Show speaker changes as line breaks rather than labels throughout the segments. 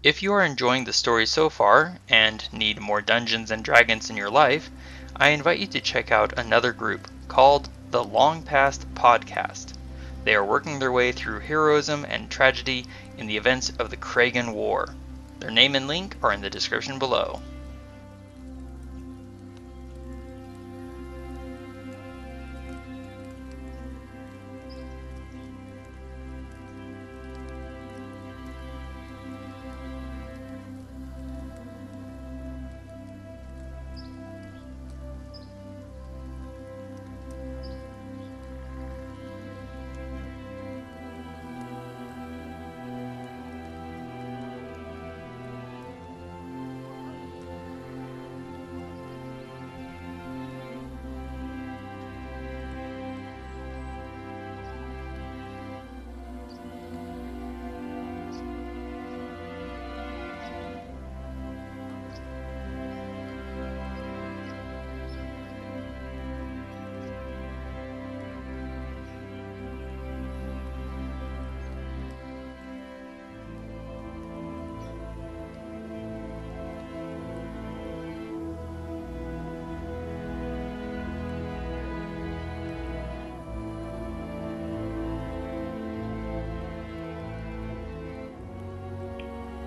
If you are enjoying the story so far and need more Dungeons and Dragons in your life, I invite you to check out another group called the Long Past Podcast. They are working their way through heroism and tragedy in the events of the Chragan War. Their name and link are in the description below.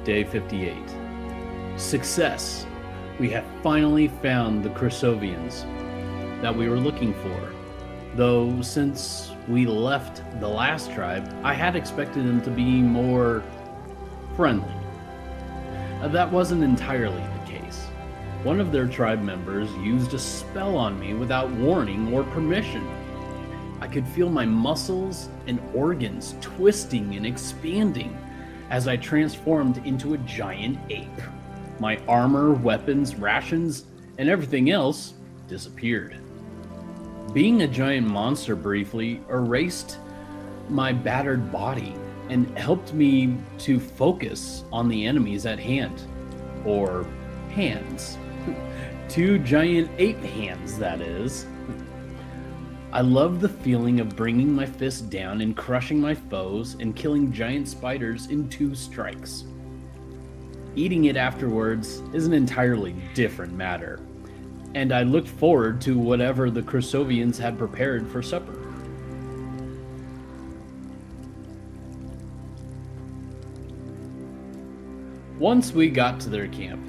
Day 58. Success! We have finally found the Chrysovians that we were looking for. Though, since we left the last tribe, I had expected them to be more friendly. That wasn't entirely the case. One of their tribe members used a spell on me without warning or permission. I could feel my muscles and organs twisting and expanding as I transformed into a giant ape. My armor, weapons, rations, and everything else disappeared. Being a giant monster briefly erased my battered body and helped me to focus on the enemies at hand. Or hands. 2 giant ape hands, that is. I love the feeling of bringing my fist down and crushing my foes and killing giant spiders in 2 strikes. Eating it afterwards is an entirely different matter, and I looked forward to whatever the Chrysovians had prepared for supper. Once we got to their camp,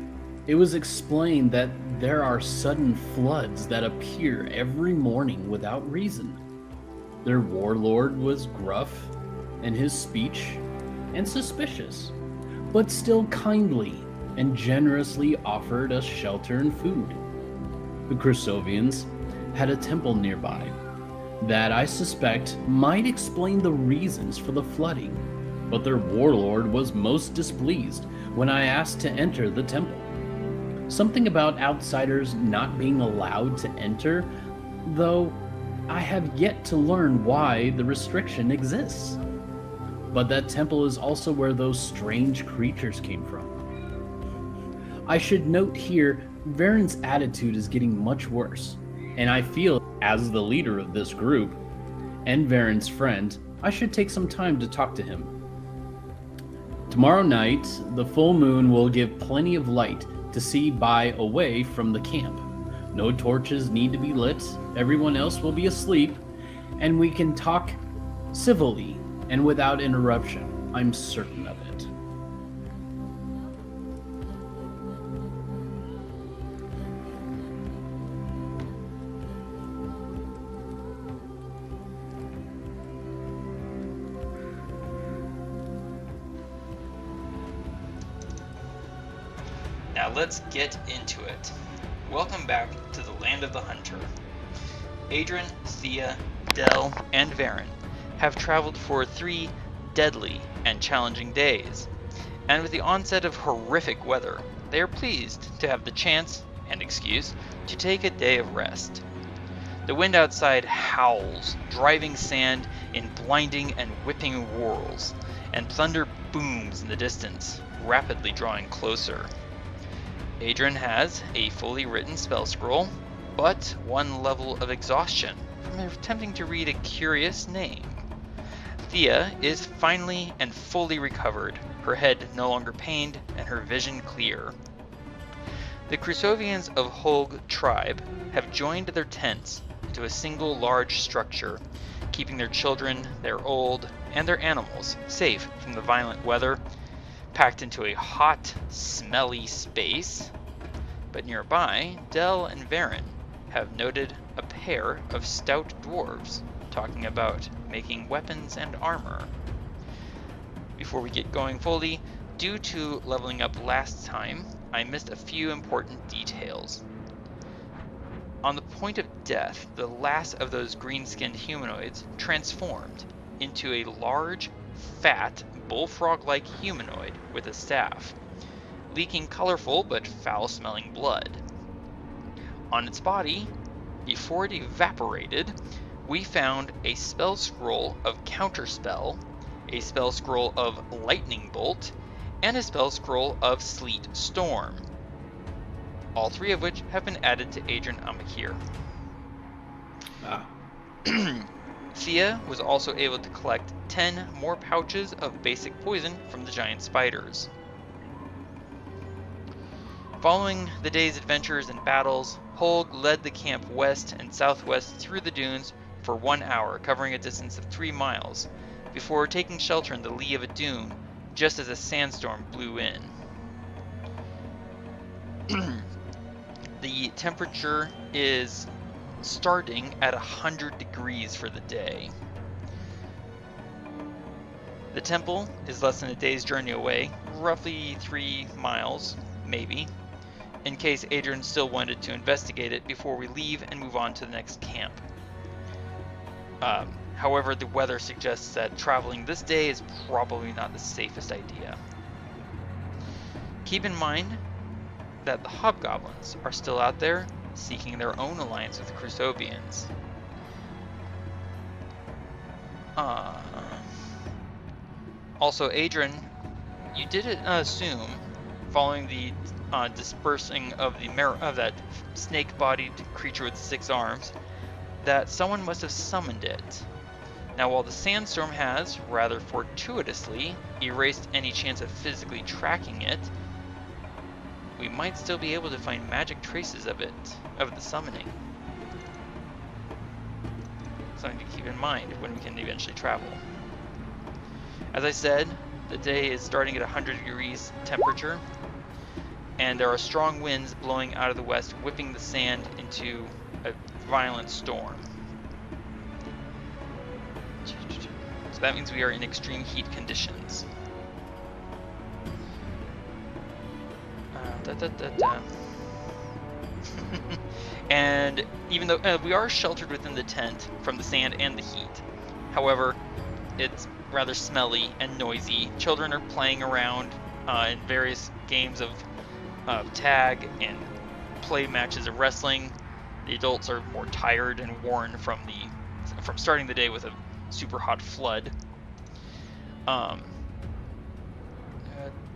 it was explained that there are sudden floods that appear every morning without reason. Their warlord was gruff in his speech and suspicious, but still kindly and generously offered us shelter and food. The Chrysovians had a temple nearby that I suspect might explain the reasons for the flooding, but their warlord was most displeased when I asked to enter the temple. Something about outsiders not being allowed to enter, though I have yet to learn why the restriction exists. But that temple is also where those strange creatures came from. I should note here, Varen's attitude is getting much worse, and I feel, as the leader of this group, and Varen's friend, I should take some time to talk to him. Tomorrow night, the full moon will give plenty of light to see by away from the camp. No torches need to be lit, everyone else will be asleep, and we can talk civilly and without interruption. I'm certain of it.
Now let's get into it. Welcome back to the Land of the Hunter. Adran, Thía, Del, and Varen have traveled for 3 deadly and challenging days, and with the onset of horrific weather, they are pleased to have the chance and excuse to take a day of rest. The wind outside howls, driving sand in blinding and whipping whirls, and thunder booms in the distance, rapidly drawing closer. Adran has a fully written spell scroll, but 1 level of exhaustion from attempting to read a curious name. Thía is finally and fully recovered, her head no longer pained and her vision clear. The Crusovians of Holg tribe have joined their tents into a single large structure, keeping their children, their old, and their animals safe from the violent weather, packed into a hot, smelly space. But nearby, Del and Varen have noted a pair of stout dwarves talking about making weapons and armor. Before we get going fully, due to leveling up last time, I missed a few important details. On the point of death, the last of those green-skinned humanoids transformed into a large, fat, bullfrog-like humanoid with a staff, leaking colorful but foul-smelling blood. On its body, before it evaporated, we found a spell scroll of Counterspell, a spell scroll of Lightning Bolt, and a spell scroll of Sleet Storm, all three of which have been added to Adran Amakir. Thía was also able to collect 10 more pouches of basic poison from the giant spiders. Following the day's adventures and battles, Holg led the camp west and southwest through the dunes for 1 hour, covering a distance of 3 miles, before taking shelter in the lee of a dune just as a sandstorm blew in. The temperature is starting at 100 degrees for the day. The temple is less than a day's journey away, roughly 3 miles, maybe, in case Adran still wanted to investigate it before we leave and move on to the next camp. However, the weather suggests that traveling this day is probably not the safest idea. Keep in mind that the hobgoblins are still out there seeking their own alliance with the Crusovians. Also, Adran, you did assume, following the dispersing of that snake-bodied creature with 6 arms, that someone must have summoned it. Now, while the sandstorm has, rather fortuitously, erased any chance of physically tracking it, we might still be able to find magic traces of the summoning. Something to keep in mind when we can eventually travel. As I said, the day is starting at 100 degrees temperature, and there are strong winds blowing out of the west, whipping the sand into a violent storm. So that means we are in extreme heat conditions. And even though we are sheltered within the tent from the sand and the heat, however, it's rather smelly and noisy. Children are playing around in various games of tag and play matches of wrestling. The adults are more tired and worn from starting the day with a super hot flood.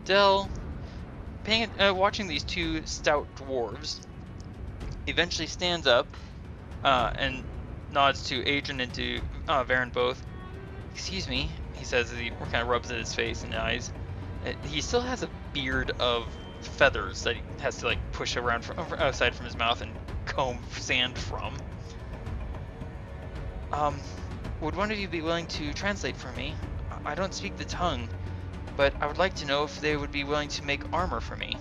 Del, watching these 2 stout dwarves, eventually stands up and nods to Adran and to Varen both. "Excuse me," he says as he kind of rubs at his face and eyes. He still has a beard of feathers that he has to push around from outside from his mouth and comb sand from. Would one of you be willing to translate for me? I don't speak the tongue, but I would like to know if they would be willing to make armor for me.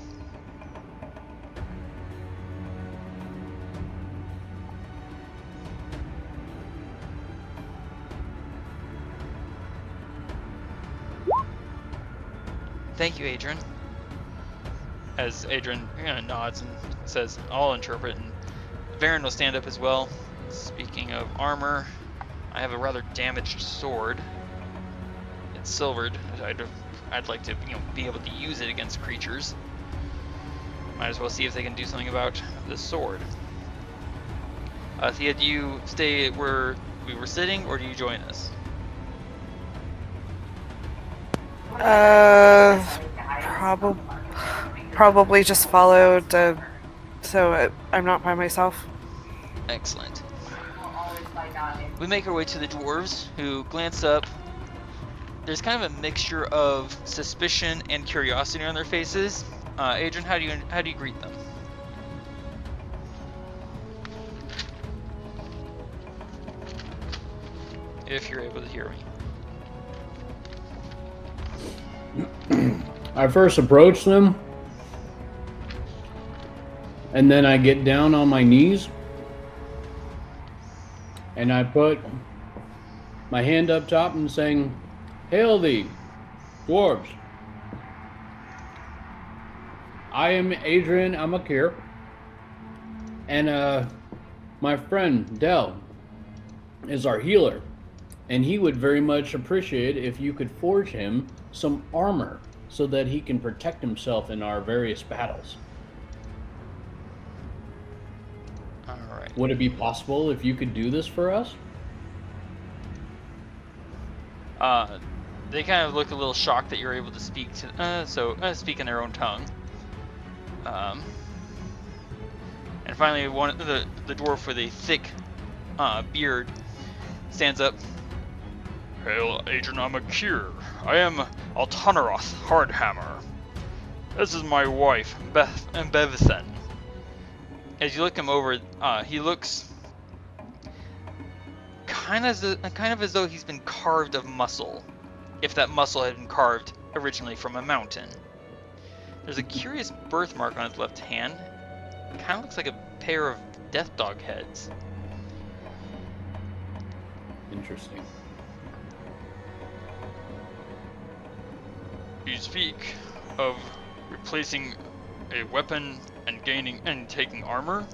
Thank you, Adran. As Adran nods and says, "I'll interpret," and Varen will stand up as well. "Speaking of armor, I have a rather damaged sword. It's silvered. I'd like to be able to use it against creatures. Might as well see if they can do something about this sword." Thía, do you stay where we were sitting, or do you join us?
Probably just followed, so I'm not by myself.
Excellent. We make our way to the dwarves, who glance up, there's kind of a mixture of suspicion and curiosity on their faces. Adrian, how do you greet them? If you're able to hear me.
I first approach them, and then I get down on my knees, and I put my hand up top and saying, "Hail thee, dwarves. I am Adran and Thía, and my friend Del is our healer, and he would very much appreciate if you could forge him some armor so that he can protect himself in our various battles.
All right.
Would it be possible if you could do this for us?"
They kind of look a little shocked that you're able to speak to, speak in their own tongue. And finally, the dwarf with a thick beard stands up. Hail, Adran and Thía. I am Altanaroth Hardhammer. This is my wife, Bevithen. As you look him over, he looks kind of as though he's been carved of muscle, if that muscle had been carved originally from a mountain. There's a curious birthmark on his left hand. It kind of looks like a pair of death dog heads.
Interesting.
You speak of replacing a weapon and taking armor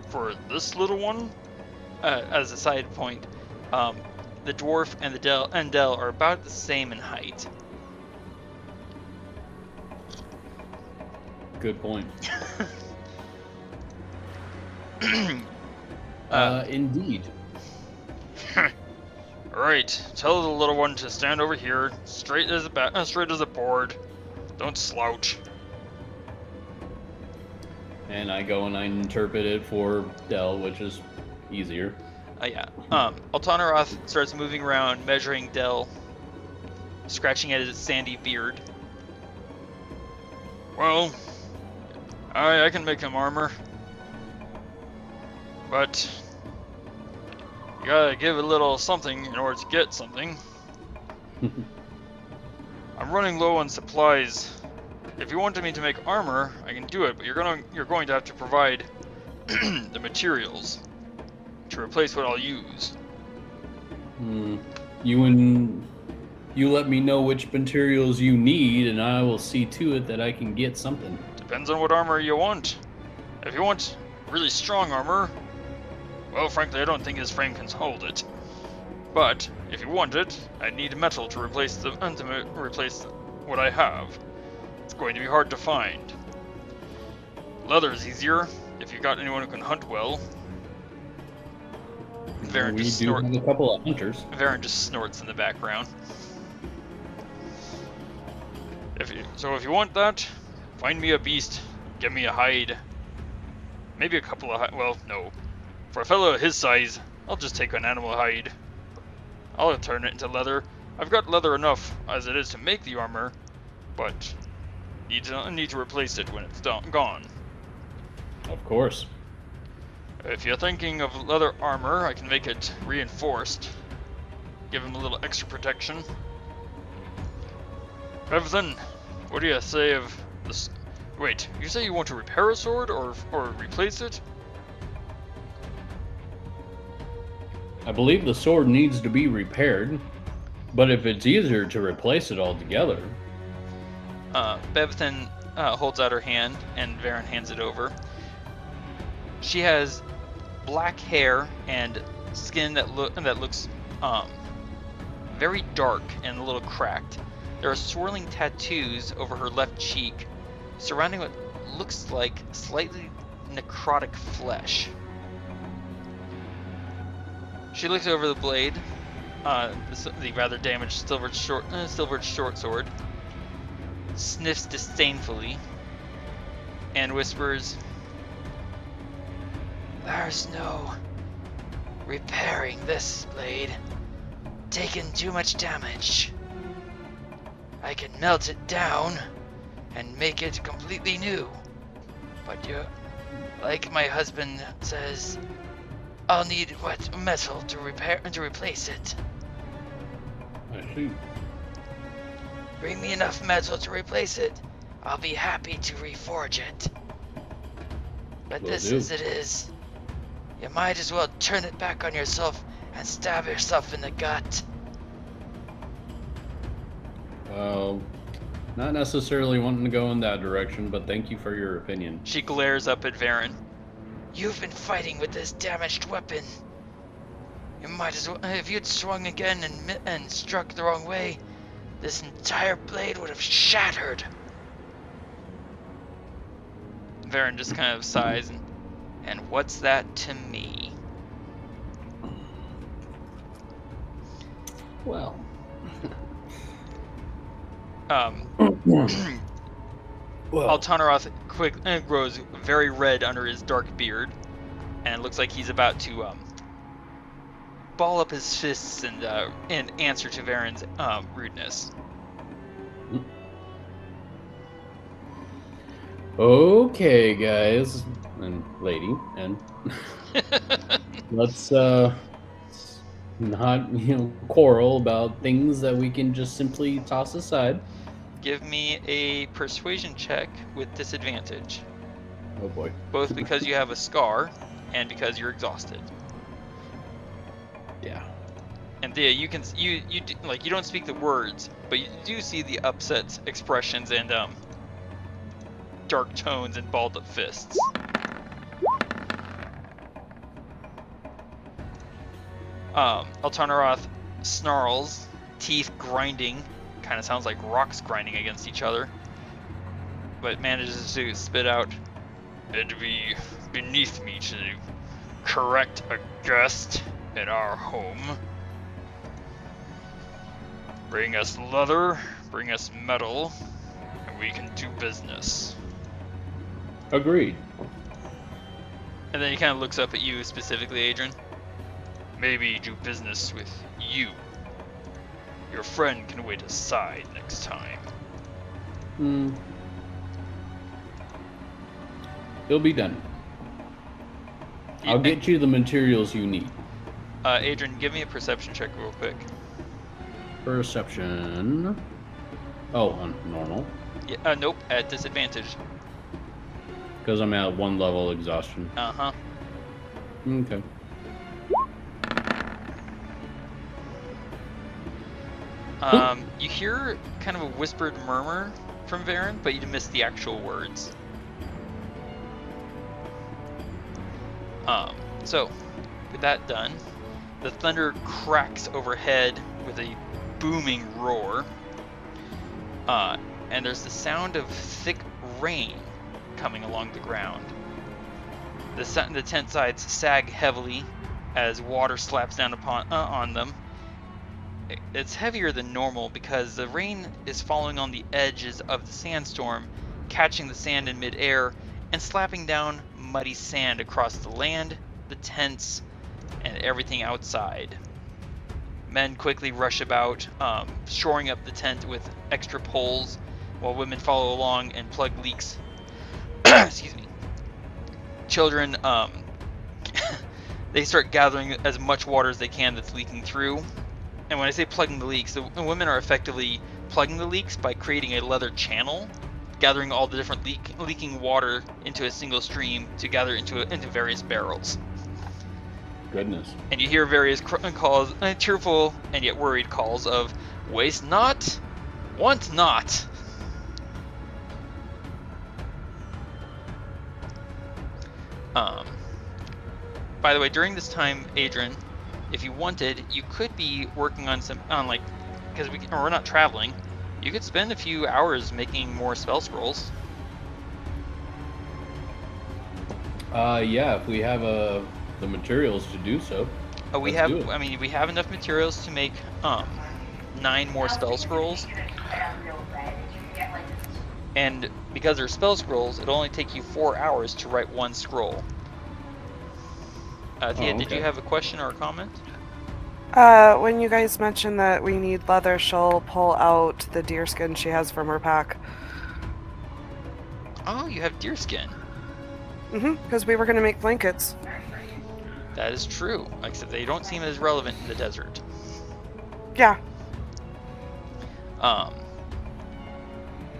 for this little one. As a side point, the dwarf and Del are about the same in height.
Good point. Indeed.
Alright, tell the little one to stand over here, straight as a board. Don't slouch.
And I go and I interpret it for Del, which is easier.
Yeah. Altanaroth starts moving around, measuring Del, scratching at his sandy beard. Well, I can make him armor, but you gotta give a little something in order to get something. I'm running low on supplies. If you wanted me to make armor, I can do it, but you're going to have to provide the materials to replace what I'll use.
You let me know which materials you need, and I will see to it that I can get something.
Depends on what armor you want. If you want really strong armor, well, frankly, I don't think his frame can hold it. But if you want it, I need metal to replace what I have. It's going to be hard to find. Leather's easier if you've got anyone who can hunt well. Varen
We
just
do have a couple of hunters.
Varen just snorts in the background. If you want that, find me a beast, give me a hide. Maybe a couple of well, no. For a fellow his size, I'll just take an animal hide. I'll turn it into leather. I've got leather enough as it is to make the armor, but need to replace it when it's gone.
Of course.
If you're thinking of leather armor, I can make it reinforced. Give him a little extra protection. Everything, what do you say of this? Wait, you say you want to repair a sword or replace it?
I believe the sword needs to be repaired, but if it's easier to replace it altogether.
Bevithen holds out her hand, and Varen hands it over. She has black hair and skin that looks very dark and a little cracked. There are swirling tattoos over her left cheek, surrounding what looks like slightly necrotic flesh. She looks over the blade, the rather damaged silvered short sword, sniffs disdainfully, and whispers, "There's no repairing this blade. Taken too much damage. I can melt it down and make it completely new. But like my husband says, I'll need metal to replace it.
I see.
Bring me enough metal to replace it. I'll be happy to reforge it. But this as it is, you might as well turn it back on yourself and stab yourself in the gut.
Well, not necessarily wanting to go in that direction, but thank you for your opinion.
She glares up at Varen. You've been fighting with this damaged weapon. You might as well, if you'd swung again and struck the wrong way, this entire blade would have shattered. Varen just kind of sighs and what's that to me?
Well.
Altonaroth grows very red under his dark beard, and it looks like he's about to ball up his fists in answer to Varen's rudeness.
Okay, guys and lady, and let's not quarrel about things that we can just simply toss aside.
Give me a persuasion check with disadvantage.
Oh boy.
Both because you have a scar and because you're exhausted.
Yeah.
And Thea, you don't speak the words, but you do see the upset expressions and dark tones and balled up fists. Altonaroth snarls, teeth grinding. Kind of sounds like rocks grinding against each other, but manages to spit out, "It'd be beneath me to correct a guest in our home. Bring us leather, bring us metal, and we can do business."
Agreed.
And then he kind of looks up at you specifically, Adran. "Maybe do business with you. Your friend can wait aside next time."
It'll be done. I'll get you the materials you need.
Adran, give me a perception check real quick.
Perception. Oh, on normal.
Yeah, nope, at disadvantage.
Because I'm at 1 level exhaustion.
Uh-huh.
Okay.
You hear kind of a whispered murmur from Varen, but you missed the actual words. So, with that done, the thunder cracks overhead with a booming roar, and there's the sound of thick rain coming along the ground. The tent sides sag heavily as water slaps down on them. It's heavier than normal because the rain is falling on the edges of the sandstorm, catching the sand in midair and slapping down muddy sand across the land, the tents, and everything outside. Men quickly rush about, shoring up the tent with extra poles, while women follow along and plug leaks. Excuse me. Children, they start gathering as much water as they can that's leaking through. And when I say plugging the leaks, the women are effectively plugging the leaks by creating a leather channel, gathering all the different leaking water into a single stream to gather into various barrels.
Goodness.
And you hear various calls, tearful and yet worried calls of, "Waste not, want not." By the way, during this time, Adran, if you wanted, you could be working on because we're not traveling. You could spend a few hours making more spell scrolls.
Yeah, if we have the materials to do so.
We have enough materials to make 9 more spell scrolls. And because they're spell scrolls, it'll only take you 4 hours to write 1 scroll. Thea, did you have a question or a comment?
When you guys mentioned that we need leather, she'll pull out the deerskin she has from her pack.
Oh, you have deerskin.
Because we were going to make blankets.
That is true, except they don't seem as relevant in the desert.
Yeah.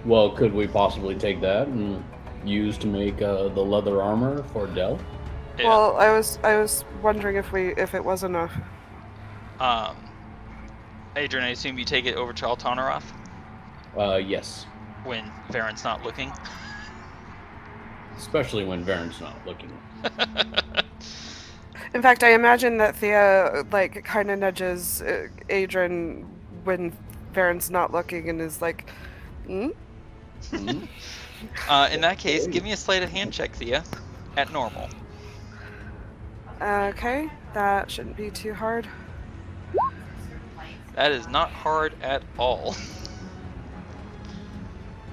Well, could we possibly take that and use to make the leather armor for Del?
Yeah.
Well, I was wondering if it was enough.
Adrian, I assume you take it over to Altanoroth
Yes.
when Varen's not looking.
Especially when Varen's not looking.
In fact, I imagine that Thea kind of nudges Adrian when Varen's not looking and is like, hmm?
Mhm.
In that case, give me a sleight of hand check, Thea, at normal.
Okay, that shouldn't be too hard.
That is not hard at all.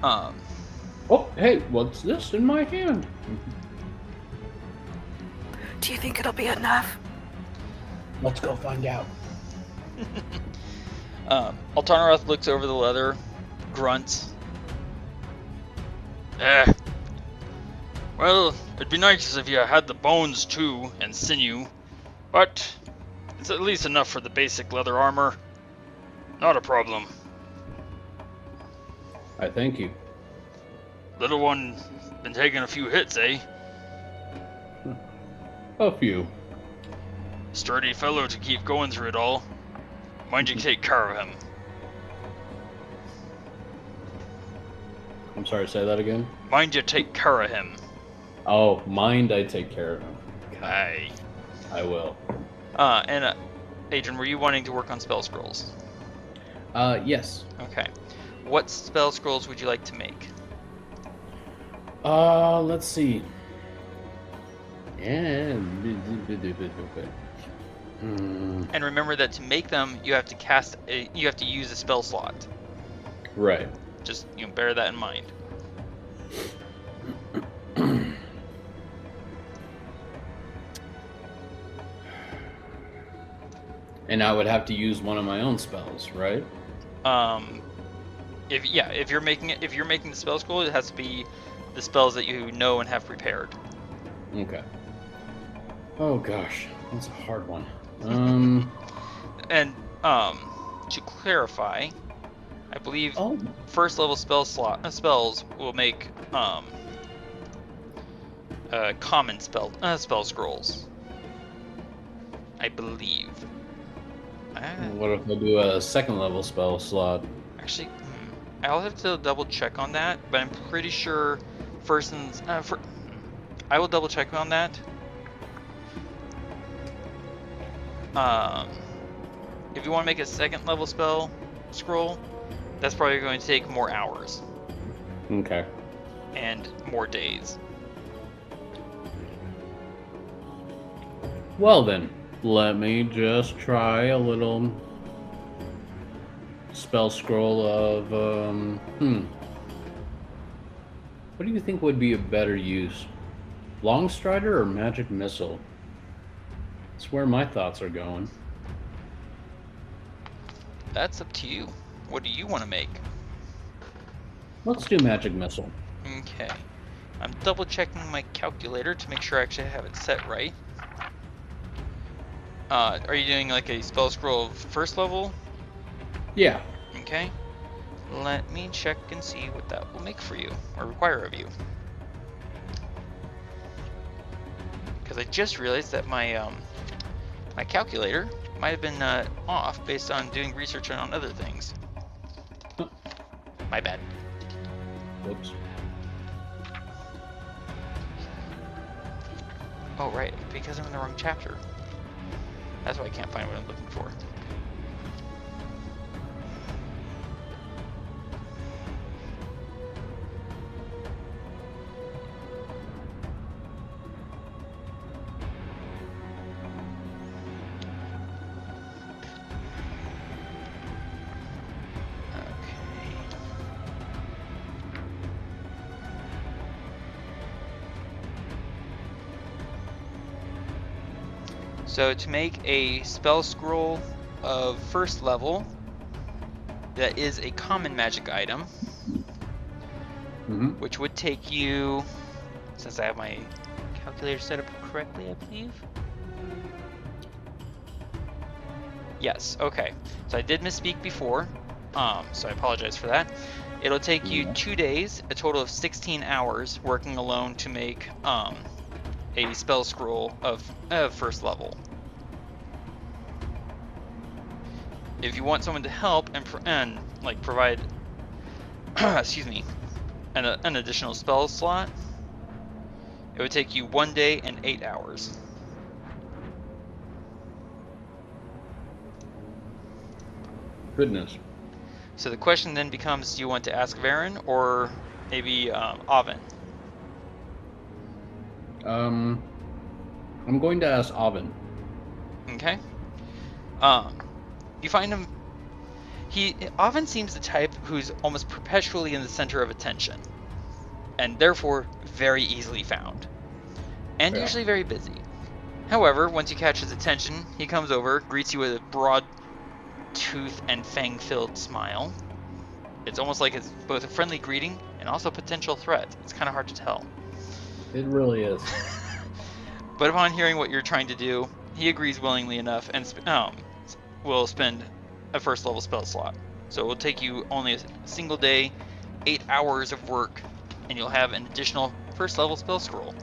Oh, hey, what's this in my hand?
Do you think it'll be enough?
Let's go find out.
Altanoroth looks over the leather, grunts. Well, it'd be nice if you had the bones too, and sinew, but it's at least enough for the basic leather armor. Not a problem.
I thank you.
Little one been taking a few hits, eh?
A few.
Sturdy fellow to keep going through it all. Mind you take care of him.
I'm sorry, say that again?
Mind you take care of him.
Oh, mind I take care of him.
Aye.
I will.
Adrian, were you wanting to work on spell scrolls?
Yes.
Okay. What spell scrolls would you like to make?
Let's see. And
And remember that to make them, you have to use a spell slot.
right.
Just bear that in mind.
And I would have to use one of my own spells, right?
If you're making the spell scroll, it has to be the spells that you know and have prepared.
Okay. Oh gosh, that's a hard one.
And to clarify, I believe
Oh.
first level spells will make common spell scrolls. I believe.
What if I do a second level spell slot?
Actually, I'll have to double check on that, but I'm pretty sure I will double check on that. If you want to make a second level spell scroll, that's probably going to take more hours
Okay.
and more days.
Well then, let me just try a little spell scroll of What do you think would be a better use? Longstrider or magic missile? That's where my thoughts are going.
That's up to you. What do you want to make?
Let's do magic missile.
Okay. I'm double checking my calculator to make sure I actually have it set right. Are you doing like a spell scroll of first level?
Yeah.
Okay. Let me check and see what that will make for you, or require of you. Because I just realized that my my calculator might have been off based on doing research on other things. My bad.
Whoops.
Oh right, because I'm in the wrong chapter. That's why I can't find what I'm looking for. So to make a spell scroll of first level that is a common magic item, which would take you, since I have my calculator set up correctly, I believe. Yes, okay. So I did misspeak before, so I apologize for that. It'll take you 2 days, a total of 16 hours, working alone to make a spell scroll of first level. If you want someone to help and like provide, excuse me, an additional spell slot, it would take you 1 day and 8 hours.
Goodness.
So the question then becomes, do you want to ask Varen or maybe Oven?
I'm going to ask Oven.
Okay. You find him. Oven seems the type who's almost perpetually in the center of attention, and therefore very easily found, and usually very busy. However, once you catch his attention, he comes over, greets you with a broad tooth and fang-filled smile. It's almost like it's both a friendly greeting and also a potential threat. It's kind of hard to tell.
It really is.
But upon hearing what you're trying to do, he agrees willingly enough and will spend a first level spell slot. So it will take you only a single day, 8 hours of work, and you'll have an additional first level spell scroll.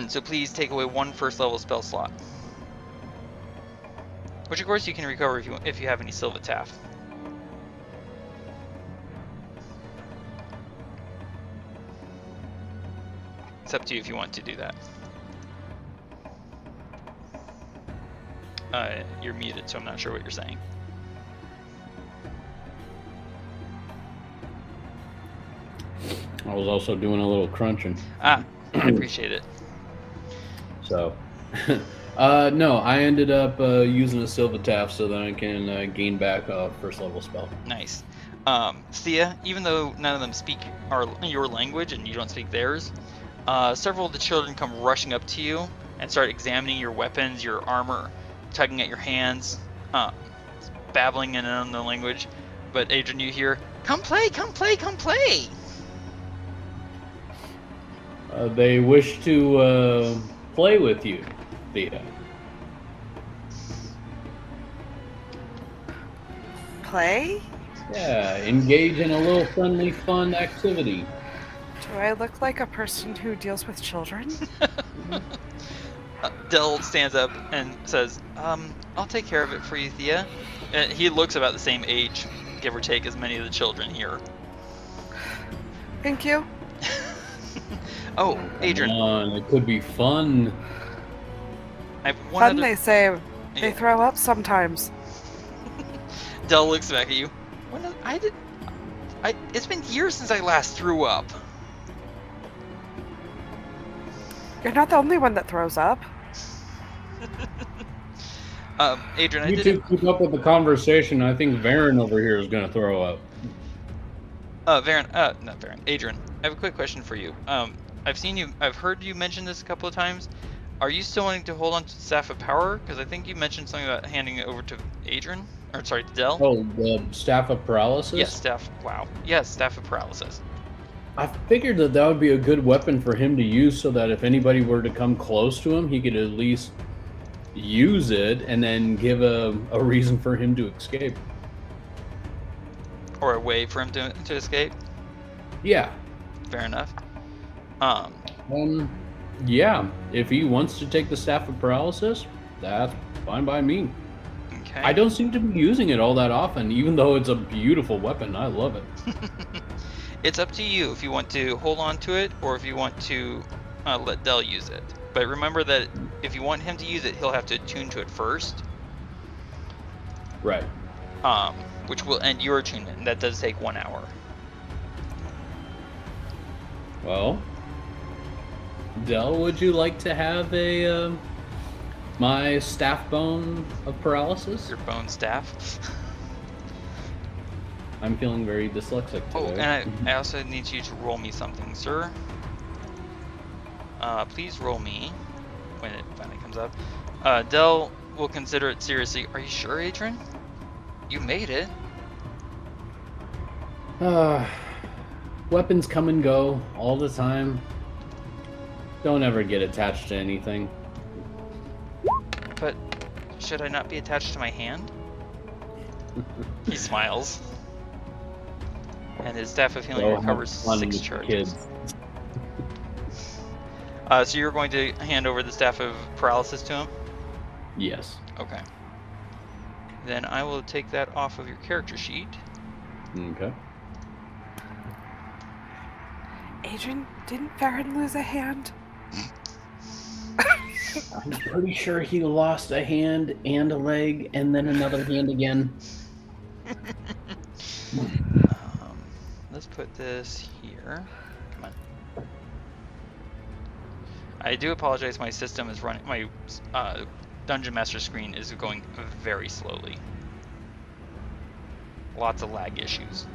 So please take away 1 first level spell slot. Which of course you can recover if you have any Silvataf. It's up to you if you want to do that. You're muted, so I'm not sure what you're saying.
I was also doing a little crunching.
I appreciate it.
So, no, I ended up using a Silvataf so that I can gain back a first level spell.
Nice. Thea, even though none of them speak your language and you don't speak theirs, several of the children come rushing up to you and start examining your weapons, your armor, tugging at your hands, babbling in unknown language. But Adran, you hear, "Come play, come play, come play!"
They wish to play with you, Thea.
Play?
Yeah, engage in a little friendly, fun activity.
Do I look like a person who deals with children?
Del stands up and says, I'll take care of it for you, Thea. He looks about the same age, give or take, as many of the children here.
Thank you.
Oh, Adran.
Come on, it could be fun.
I have one
Fun,
other...
they say. They
Yeah.
throw up sometimes.
Del looks back at you. It's been years since I last threw up.
You're not the only one that throws up.
Adran,
You two keep up with the conversation. I think Varen over here is going to throw up.
Not Varen. Adran, I have a quick question for you. I've heard you mention this a couple of times. Are you still wanting to hold on to the Staff of Power? Because I think you mentioned something about handing it over to Adran. Or, sorry, to Del.
Oh, the Staff of Paralysis?
Yes, Staff. Wow. Yes, Staff of Paralysis.
I figured that would be a good weapon for him to use so that if anybody were to come close to him, he could at least use it and then give a reason for him to escape.
Or a way for him to escape?
Yeah.
Fair enough.
Yeah. If he wants to take the Staff of Paralysis, that's fine by me.
Okay.
I don't seem to be using it all that often, even though it's a beautiful weapon. I love it.
It's up to you if you want to hold on to it or if you want to let Del use it. But remember that if you want him to use it, he'll have to attune to it first.
Right.
Which will end your attunement, and that does take 1 hour.
Well, Del, would you like to have my staff bone of paralysis?
Your bone staff.
I'm feeling very dyslexic today.
Oh, and I also need you to roll me something, sir. Please roll me when it finally comes up. Del, will consider it seriously. Are you sure, Adran? You made it.
Weapons come and go all the time. Don't ever get attached to anything.
But should I not be attached to my hand? He smiles. And his staff of healing recovers 6 charges. So you're going to hand over the staff of paralysis to him?
Yes.
Okay. Then I will take that off of your character sheet.
Okay.
Adran, didn't Farron lose a hand?
I'm pretty sure he lost a hand and a leg and then another hand again.
Let's put this here. Come on. I do apologize. My system is running. My Dungeon Master screen is going very slowly. Lots of lag issues.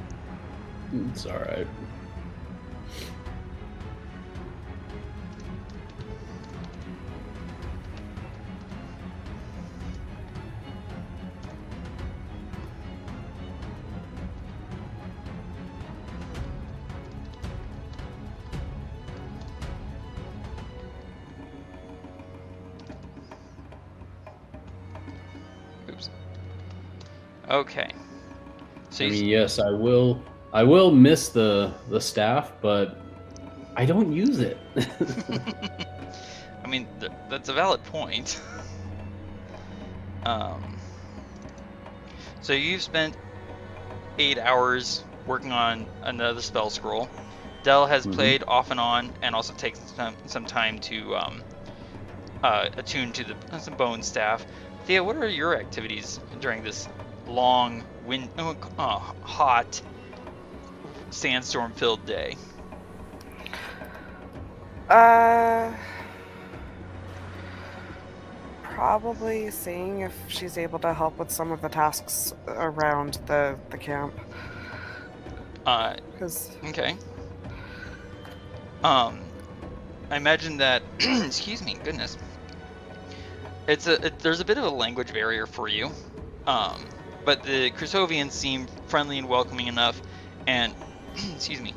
It's all right.
Okay. So
I mean, yes, I will miss the staff, but I don't use it.
I mean, that's a valid point. So you've spent 8 hours working on another spell scroll. Del has played off and on, and also taken some time to attune to some bone staff. Thea, what are your activities during this long, hot, sandstorm-filled day?
Probably seeing if she's able to help with some of the tasks around the camp.
Okay. I imagine that. Excuse me, goodness. There's a bit of a language barrier for you, but the Chrysovians seem friendly and welcoming enough, and excuse me.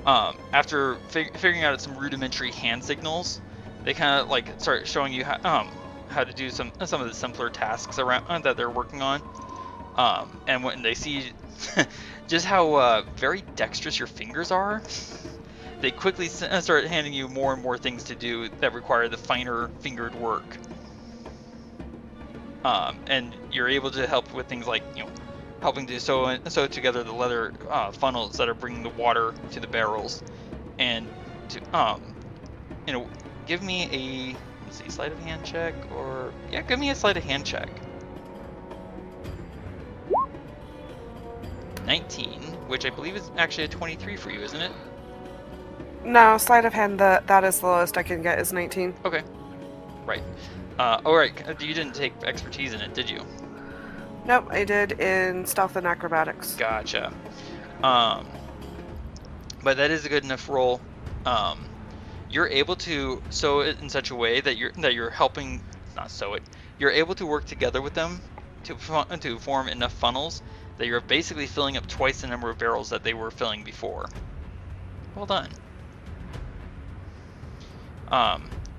After figuring out some rudimentary hand signals, they kind of like start showing you how to do some of the simpler tasks around that they're working on. And when they see just how very dexterous your fingers are, they quickly start handing you more and more things to do that require the finer fingered work. And you're able to help with things like, helping to sew together the leather funnels that are bringing the water to the barrels, and to give me a sleight of hand check, or give me a sleight of hand check. 19, which I believe is actually a 23 for you, isn't it?
No, sleight of hand, that is the lowest I can get is 19.
Okay. Right. Alright, you didn't take expertise in it, did you?
Nope, I did in stealth and acrobatics.
Gotcha. But that is a good enough roll. You're able to sew it in such a way that you're helping, not sew it, you're able to work together with them to form enough funnels that you're basically filling up twice the number of barrels that they were filling before. Well done.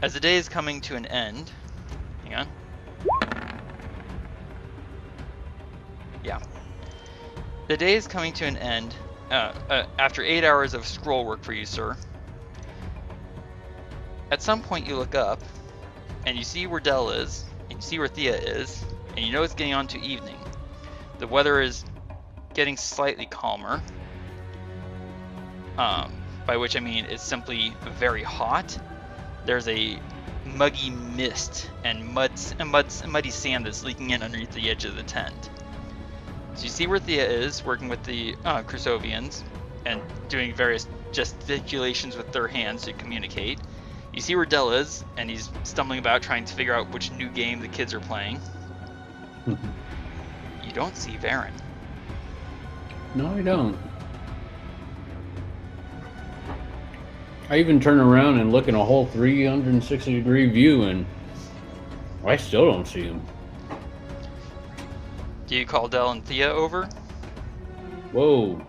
As the day is coming to an end, hang on. Yeah. The day is coming to an end after 8 hours of scroll work for you, sir. At some point you look up, and you see where Del is, and you see where Thea is, and you know it's getting on to evening. The weather is getting slightly calmer, by which I mean it's simply very hot. There's a muggy mist and muddy sand that's leaking in underneath the edge of the tent. So you see where Thea is, working with the Chrysovians, and doing various gesticulations with their hands to communicate. You see where Del is, and he's stumbling about trying to figure out which new game the kids are playing. You don't see Varen.
No, I don't. I even turn around and look in a whole 360-degree view, and I still don't see him.
Do you call Del and Thea over?
Whoa.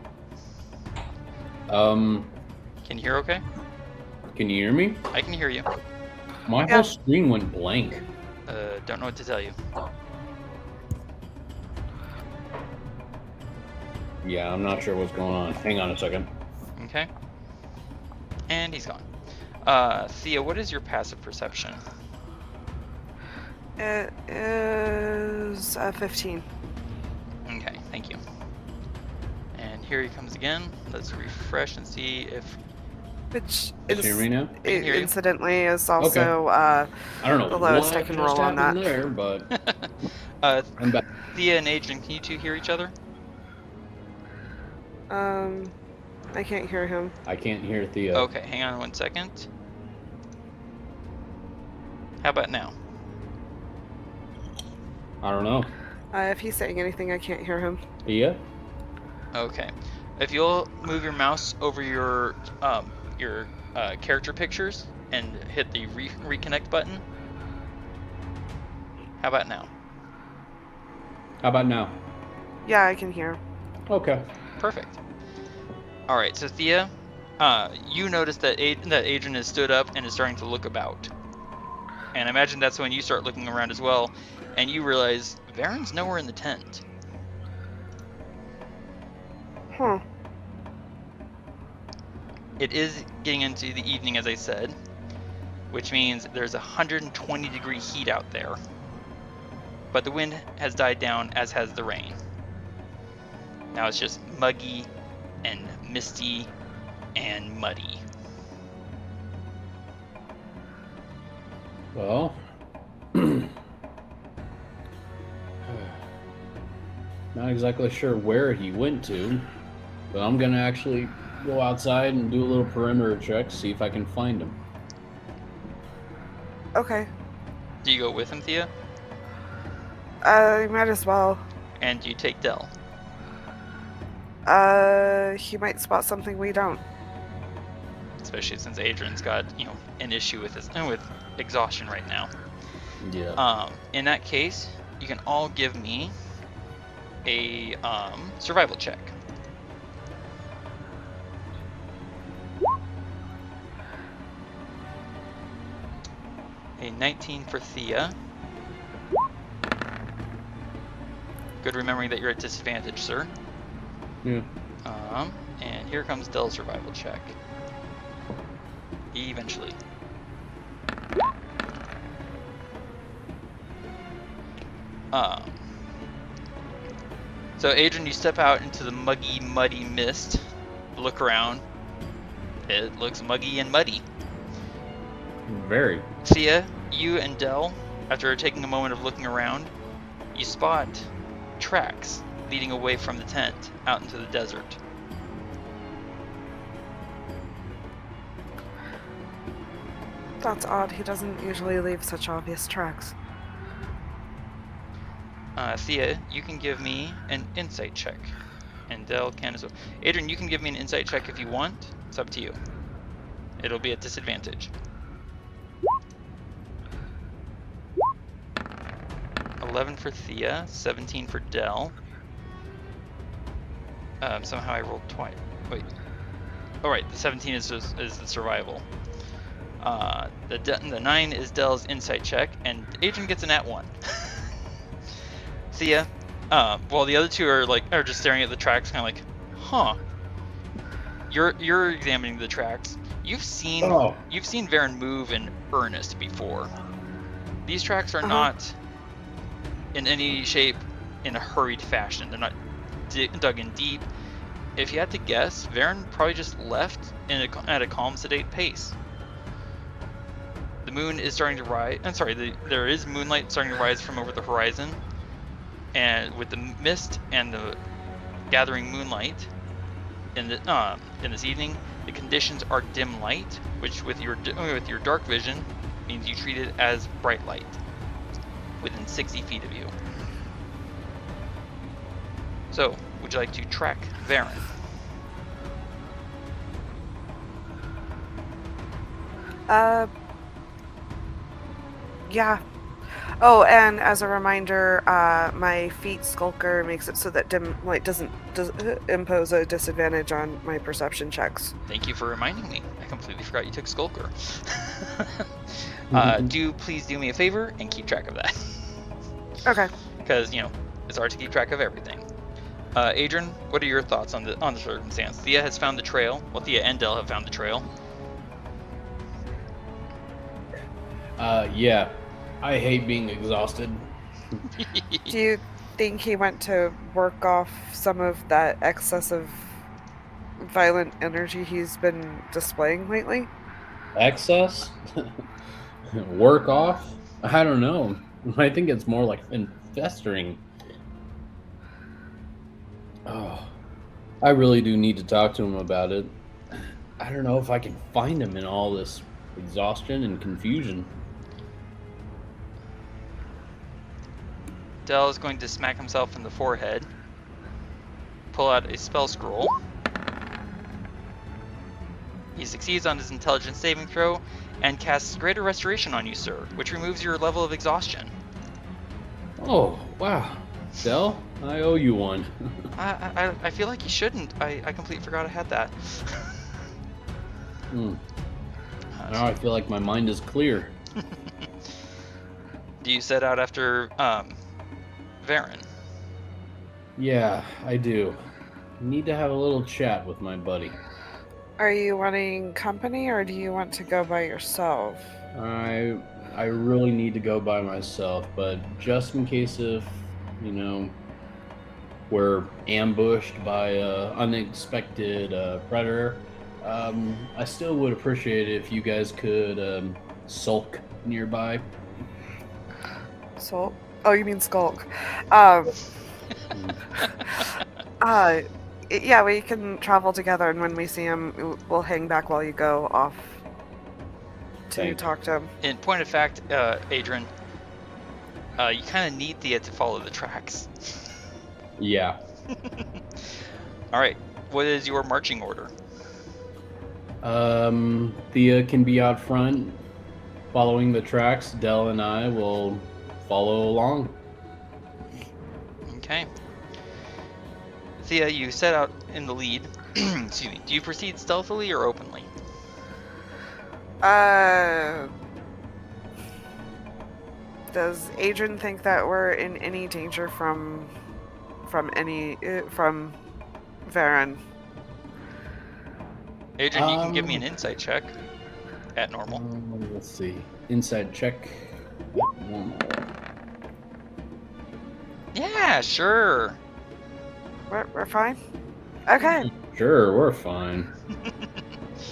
Can you hear okay?
Can you hear me?
I can hear you.
My whole screen went blank.
Don't know what to tell you.
Yeah, I'm not sure what's going on. Hang on a second.
Okay. And he's gone. Thea, what is your passive perception?
It is 15.
Okay, thank you. And here he comes again. Let's refresh and see if...
Which
Can you hear me now?
I can hear you.
incidentally is also
I don't know
the lowest
what
I can
just
roll on that.
happened there, but I'm back.
Thea and Adrian, can you two hear each other?
I can't hear him.
I can't hear Thea.
Okay, hang on 1 second. How about now?
I don't know.
If he's saying anything, I can't hear him.
Thea?
Okay. If you'll move your mouse over your character pictures and hit the reconnect button. How about now?
How about now?
Yeah, I can hear.
Okay.
Perfect. All right, so Thea, you notice that Adrian has stood up and is starting to look about. And I imagine that's when you start looking around as well, and you realize Varen's nowhere in the tent.
Huh.
It is getting into the evening, as I said, which means there's 120-degree heat out there. But the wind has died down, as has the rain. Now it's just muggy and misty and muddy.
Well, not exactly sure where he went to, but I'm gonna actually go outside and do a little perimeter check, see if I can find him.
Okay.
Do you go with him, Thea?
You might as well.
And do you take Del?
He might spot something we don't.
Especially since Adrian's got, an issue with with exhaustion right now.
Yeah.
In that case, you can all give me a survival check. A 19 for Thea. Good remembering that you're at disadvantage, sir.
Yeah.
And here comes Del's survival check. Eventually. So Adrian, you step out into the muggy, muddy mist. Look around. It looks muggy and muddy.
Very.
Thea, you and Del, after taking a moment of looking around, you spot tracks leading away from the tent out into the desert.
That's odd. He doesn't usually leave such obvious tracks.
Thea, you can give me an insight check. And Del can as well. Adrian, you can give me an insight check if you want. It's up to you. It'll be at disadvantage. 11 for Thea, 17 for Del. Somehow I rolled twice. Wait. Oh right, the 17 is the survival. The 9 is Del's insight check, and Adrian gets an @1. Thea, while the other two are just staring at the tracks, kind of like, huh. You're examining the tracks. You've seen Varen move in earnest before. These tracks are not in any shape in a hurried fashion. They're not dug in deep. If you had to guess, Varen probably just left at a calm, sedate pace. The moon is starting to rise. I'm sorry, there is moonlight starting to rise from over the horizon, and with the mist and the gathering moonlight in this evening, the conditions are dim light, which with your dark vision means you treat it as bright light within 60 feet of you. So, would you like to track Varen?
Yeah. Oh, and as a reminder, my feat skulker makes it so that dim light doesn't impose a disadvantage on my perception checks.
Thank you for reminding me. I completely forgot you took Skulker. Please do me a favor and keep track of that.
Okay.
Because, it's hard to keep track of everything. Adran, what are your thoughts on the circumstance? Thea has found the trail. Well, Thea and Del have found the trail.
Yeah. I hate being exhausted.
Do you think he went to work off some of that excessive violent energy he's been displaying lately?
Excess? Work off? I don't know. I think it's more like festering. Oh, I really do need to talk to him about it. I don't know if I can find him in all this exhaustion and confusion.
Del is going to smack himself in the forehead, pull out a spell scroll. He succeeds on his intelligence saving throw and casts Greater Restoration on you, sir, which removes your level of exhaustion.
Oh, wow. Del, I owe you one.
I feel like you shouldn't. I completely forgot I had that.
Now I feel like my mind is clear.
Do you set out after Varen?
Yeah, I do. Need to have a little chat with my buddy.
Are you wanting company, or do you want to go by yourself?
I really need to go by myself, but just in case if, we're ambushed by an unexpected predator, I still would appreciate it if you guys could sulk nearby.
Sulk? Oh, you mean skulk. Yeah, we can travel together, and when we see him, we'll hang back while you go off to talk to him.
In point of fact, Adran, you kind of need Thea to follow the tracks.
Yeah.
All right. What is your marching order?
Thea can be out front, following the tracks. Del and I will follow along.
Okay. Thea, you set out in the lead. Excuse me. Do you proceed stealthily or openly?
Does Adran think that we're in any danger from Varen?
Adran, you can give me an insight check at normal.
Let's see. Inside check. Normal.
Yeah, sure.
We're fine? Okay.
Sure, we're fine.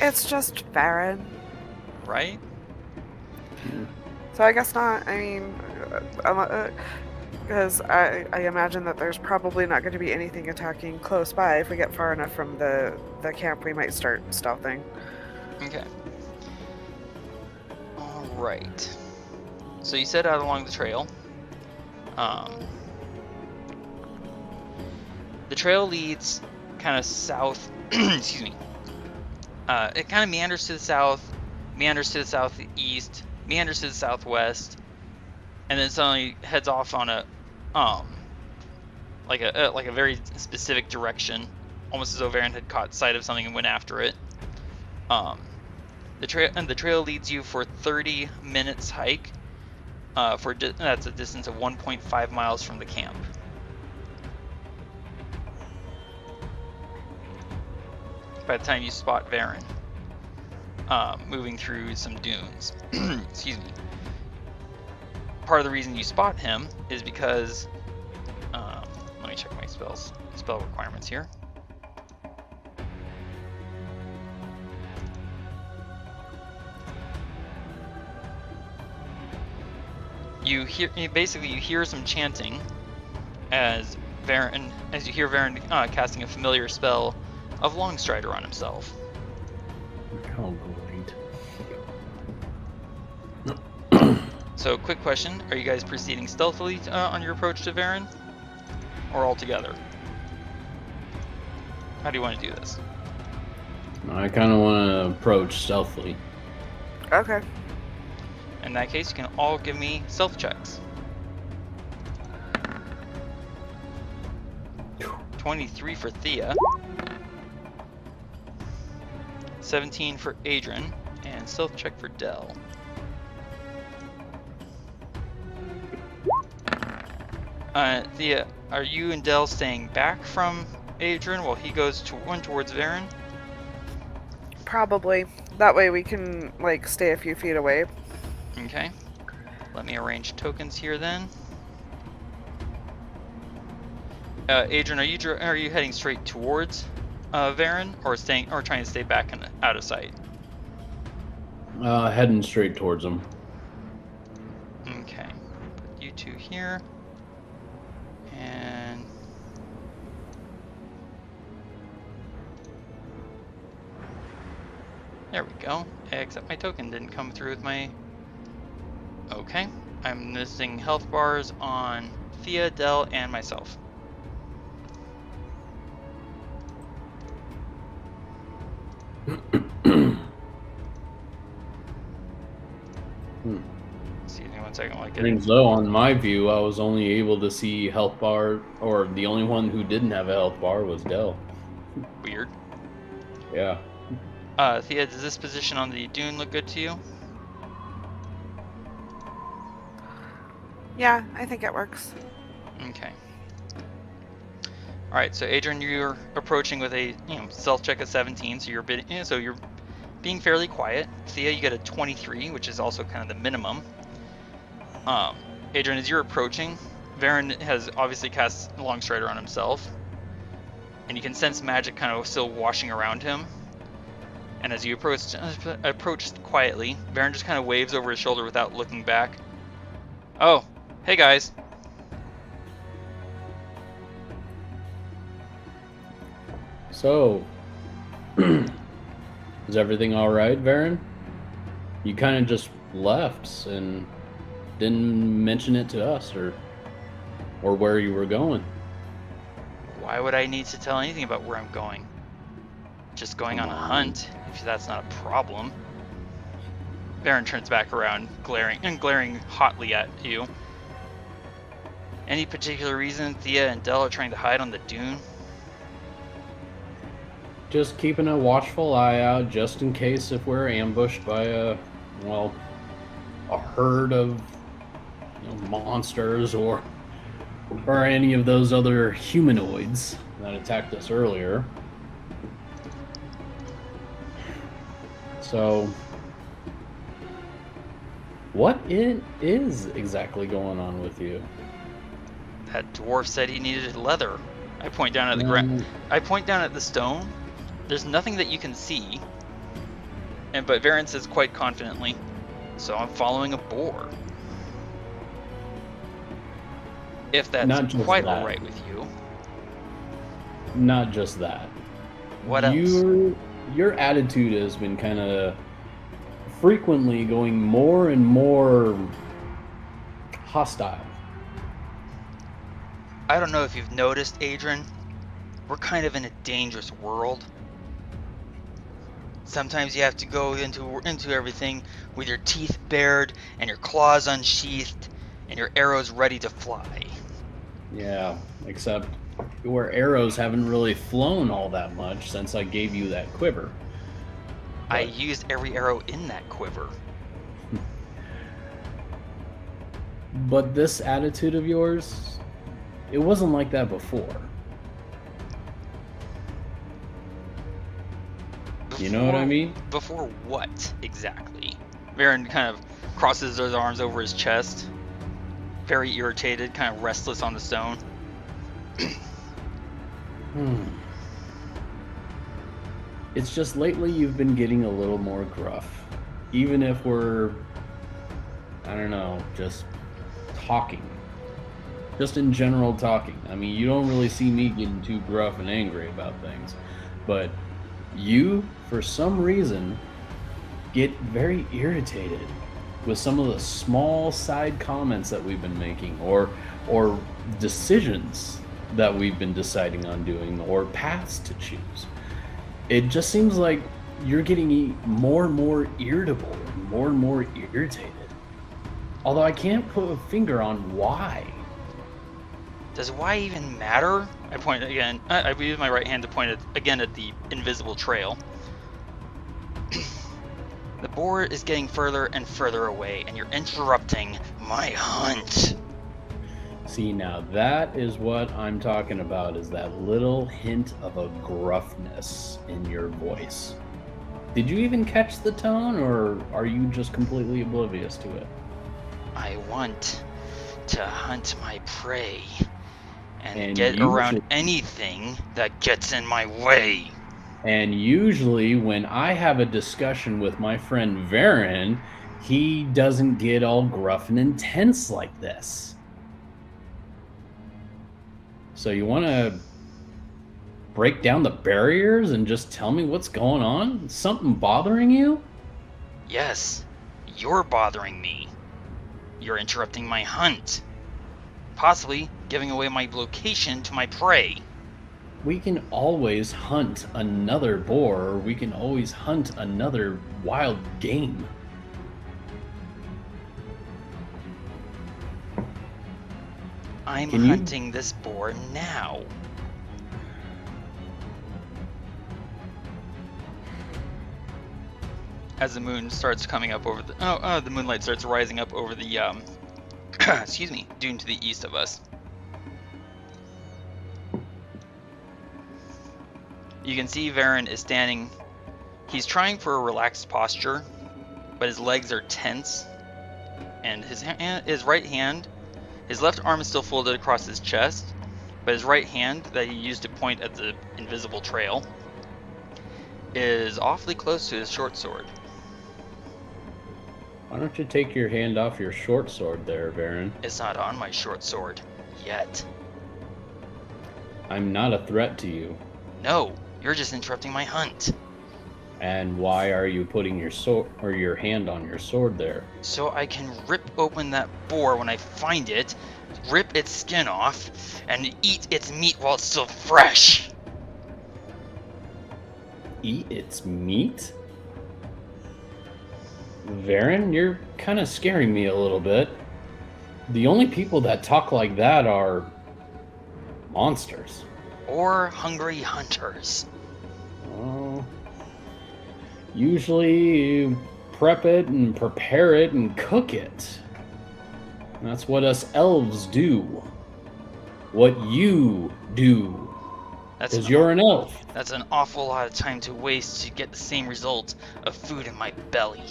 It's just Varen.
Right?
So I guess not. I mean, because I imagine that there's probably not going to be anything attacking close by. If we get far enough from the camp, we might start stealthing.
Okay. All right. So you set out along the trail. The trail leads kind of south. Excuse me. It kind of meanders to the south, meanders to the southeast, meanders to the southwest, and then suddenly heads off on a like a very specific direction, almost as though Varen had caught sight of something and went after it. The trail leads you for 30 minutes hike. That's a distance of 1.5 miles from the camp. By the time you spot Varen, moving through some dunes. Excuse me. Part of the reason you spot him is because, let me check my spell requirements here. You hear some chanting as you hear Varen casting a familiar spell of Longstrider on himself.
Oh, great.
So, quick question: are you guys proceeding stealthily on your approach to Varen, or all together? How do you want to do this?
I kind of want to approach stealthily.
Okay.
In that case, you can all give me stealth checks. 23 for Thea. 17 for Adran. And stealth check for Del. Thea, are you and Del staying back from Adran while he goes towards Varen?
Probably. That way we can, like, stay a few feet away.
Okay. Let me arrange tokens here then. Adran, are you heading straight towards Varen, or trying to stay back and out of sight?
Heading straight towards him.
Okay. Put you two here. And there we go. Except my token didn't come through with my... Okay. I'm missing health bars on Thea, Del, and myself. Excuse me 1 second. Like
So on my view, I was only able to see health bar, or the only one who didn't have a health bar was Del.
Weird.
Yeah.
Thea, does this position on the dune look good to you?
Yeah, I think it works.
Okay. All right, so Adran, you're approaching with a stealth check of 17, so you're being fairly quiet. Thea, you get a 23, which is also kind of the minimum. Adran, as you're approaching, Varen has obviously cast Longstrider on himself, and you can sense magic kind of still washing around him. And as you approach quietly, Varen just kind of waves over his shoulder without looking back. Oh, hey guys.
So, is everything all right, Varen? You kind of just left and didn't mention it to us, or where you were going.
Why would I need to tell anything about where I'm going? Just going on a hunt, if that's not a problem. Varen turns back around, glaring hotly at you. Any particular reason Thea and Del are trying to hide on the dune?
Just keeping a watchful eye out, just in case if we're ambushed by a herd of monsters or any of those other humanoids that attacked us earlier. So, what is exactly going on with you?
That dwarf said he needed leather. I point down at the ground. I point down at the stone. There's nothing that you can see. But Varen says quite confidently, so I'm following a boar. If that's quite all right with you.
Not just that.
What else?
Your attitude has been kind of frequently going more and more hostile.
I don't know if you've noticed, Adran. We're kind of in a dangerous world. Sometimes you have to go into everything with your teeth bared and your claws unsheathed and your arrows ready to fly.
Yeah, except your arrows haven't really flown all that much since I gave you that quiver.
I used every arrow in that quiver.
But this attitude of yours, it wasn't like that before. You know what I mean?
Before what, exactly? Varen kind of crosses his arms over his chest, very irritated, kind of restless on the stone.
It's just lately you've been getting a little more gruff. Even if we're, I don't know, just talking. Just in general talking. I mean, you don't really see me getting too gruff and angry about things. But you, for some reason, get very irritated with some of the small side comments that we've been making, or decisions that we've been deciding on doing, or paths to choose. It just seems like you're getting more and more irritable, more and more irritated. Although I can't put a finger on why.
Does why even matter? I point again. I use my right hand to point again at the invisible trail. The boar is getting further and further away, and you're interrupting my hunt.
See, now that is what I'm talking about, is that little hint of a gruffness in your voice. Did you even catch the tone, or are you just completely oblivious to it?
I want to hunt my prey and get
usually,
around anything that gets in my way.
And usually when I have a discussion with my friend Varen, he doesn't get all gruff and intense like this. So you want to break down the barriers and just tell me what's going on? Something bothering you?
Yes, you're bothering me. You're interrupting my hunt. Possibly giving away my location to my prey.
We can always hunt another boar, or we can always hunt another wild game.
I'm hunting this boar now. As the moon starts coming up over the the moonlight starts rising up over the excuse me, dune to the east of us. You can see Varen is standing. He's trying for a relaxed posture, but his legs are tense, and his right hand, his left arm is still folded across his chest, but his right hand that he used to point at the invisible trail is awfully close to his short sword.
Why don't you take your hand off your short sword there, Varen?
It's not on my short sword yet.
I'm not a threat to you.
No, you're just interrupting my hunt.
And why are you putting your sword or your hand on your sword there?
So I can rip open that boar when I find it, rip its skin off, and eat its meat while it's still fresh.
Eat its meat? Varen, you're kind of scaring me a little bit. The only people that talk like that are monsters.
Or hungry hunters.
Well, usually you prep it and prepare it and cook it. That's what us elves do. What you do. Because you're an elf.
That's an awful lot of time to waste to get the same result of food in my belly.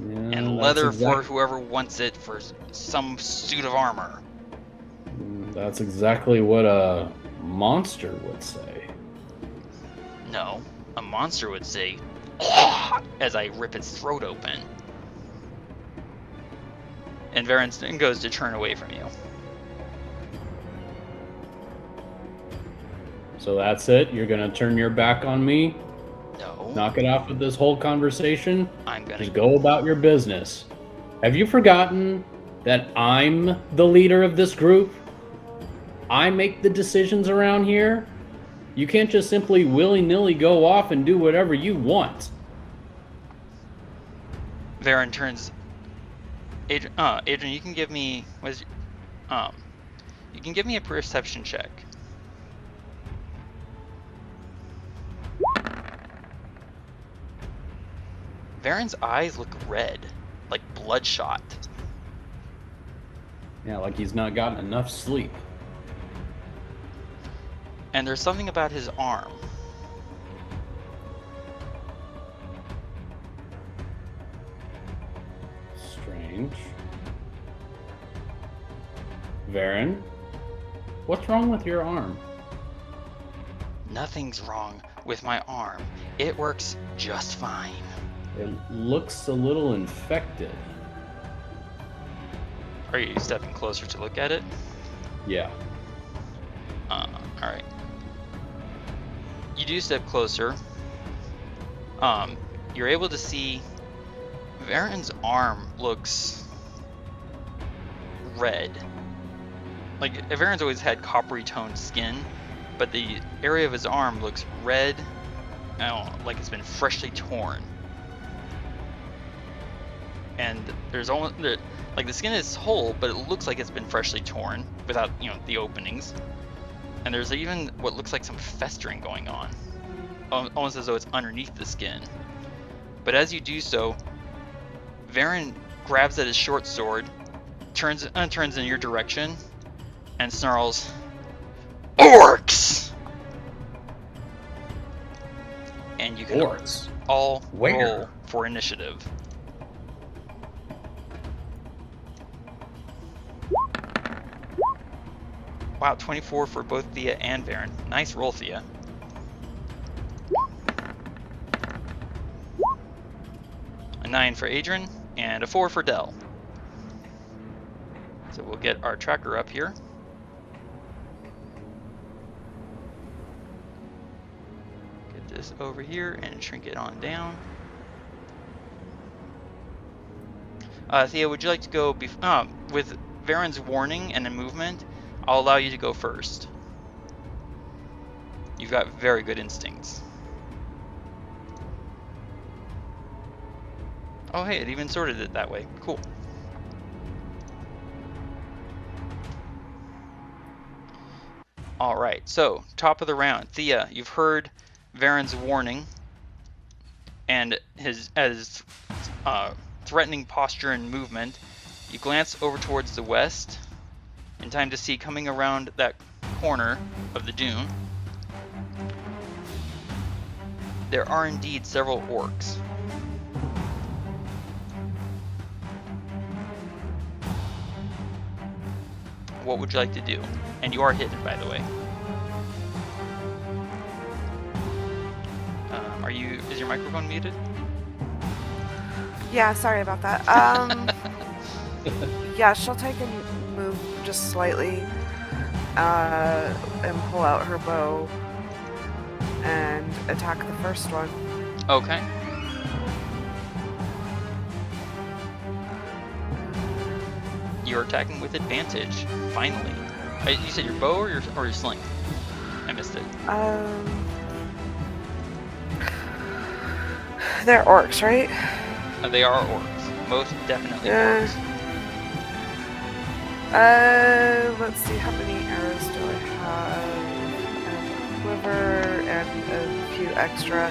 Yeah,
and leather for whoever wants it for some suit of armor.
That's exactly what a monster would say.
No, a monster would say, as I rip its throat open. And Varen goes to turn away from you.
So that's it? You're gonna turn your back on me?
No.
Knock it off with this whole conversation?
I'm gonna
just go about your business. Have you forgotten that I'm the leader of this group? I make the decisions around here. You can't just simply willy-nilly go off and do whatever you want.
Varen turns. Adrian, you can give me you can give me a perception check. Varen's eyes look red, like bloodshot.
Yeah, like he's not gotten enough sleep.
And there's something about his arm.
Strange. Varen, what's wrong with your arm?
Nothing's wrong with my arm. It works just fine.
It looks a little infected.
Are you stepping closer to look at it?
Yeah.
Alright. You do step closer. You're able to see Varen's arm looks red. Like, Varen's always had coppery toned skin, but the area of his arm looks red, like it's been freshly torn. and there's almost like the skin is whole, but it looks like it's been freshly torn without the openings. And there's even what looks like some festering going on, almost as though it's underneath the skin. But as you do so, Varen grabs at his short sword, turns in your direction, and snarls, "Orcs!" And you can
Orcs?
all
Where?
roll for initiative. Wow, 24 for both Thea and Varen. Nice roll, Thea. A 9 for Adran, and a 4 for Del. So we'll get our tracker up here. Get this over here and shrink it on down. Thea, would you like to go with Varen's warning and a movement? I'll allow you to go first. You've got very good instincts. Oh hey, it even sorted it that way. Cool. Alright, so top of the round. Thea, you've heard Varen's warning and his threatening posture and movement. You glance over towards the west in time to see coming around that corner of the dune. There are indeed several orcs. What would you like to do? And you are hidden, by the way. Is your microphone muted?
Yeah, sorry about that. Yeah, she'll take a move just slightly and pull out her bow and attack the first one.
Okay. You're attacking with advantage, finally. You said your bow or your sling? I missed it.
They're orcs, right?
They are orcs. Most definitely orcs.
Let's see, how many arrows do I have? A quiver and a few extra.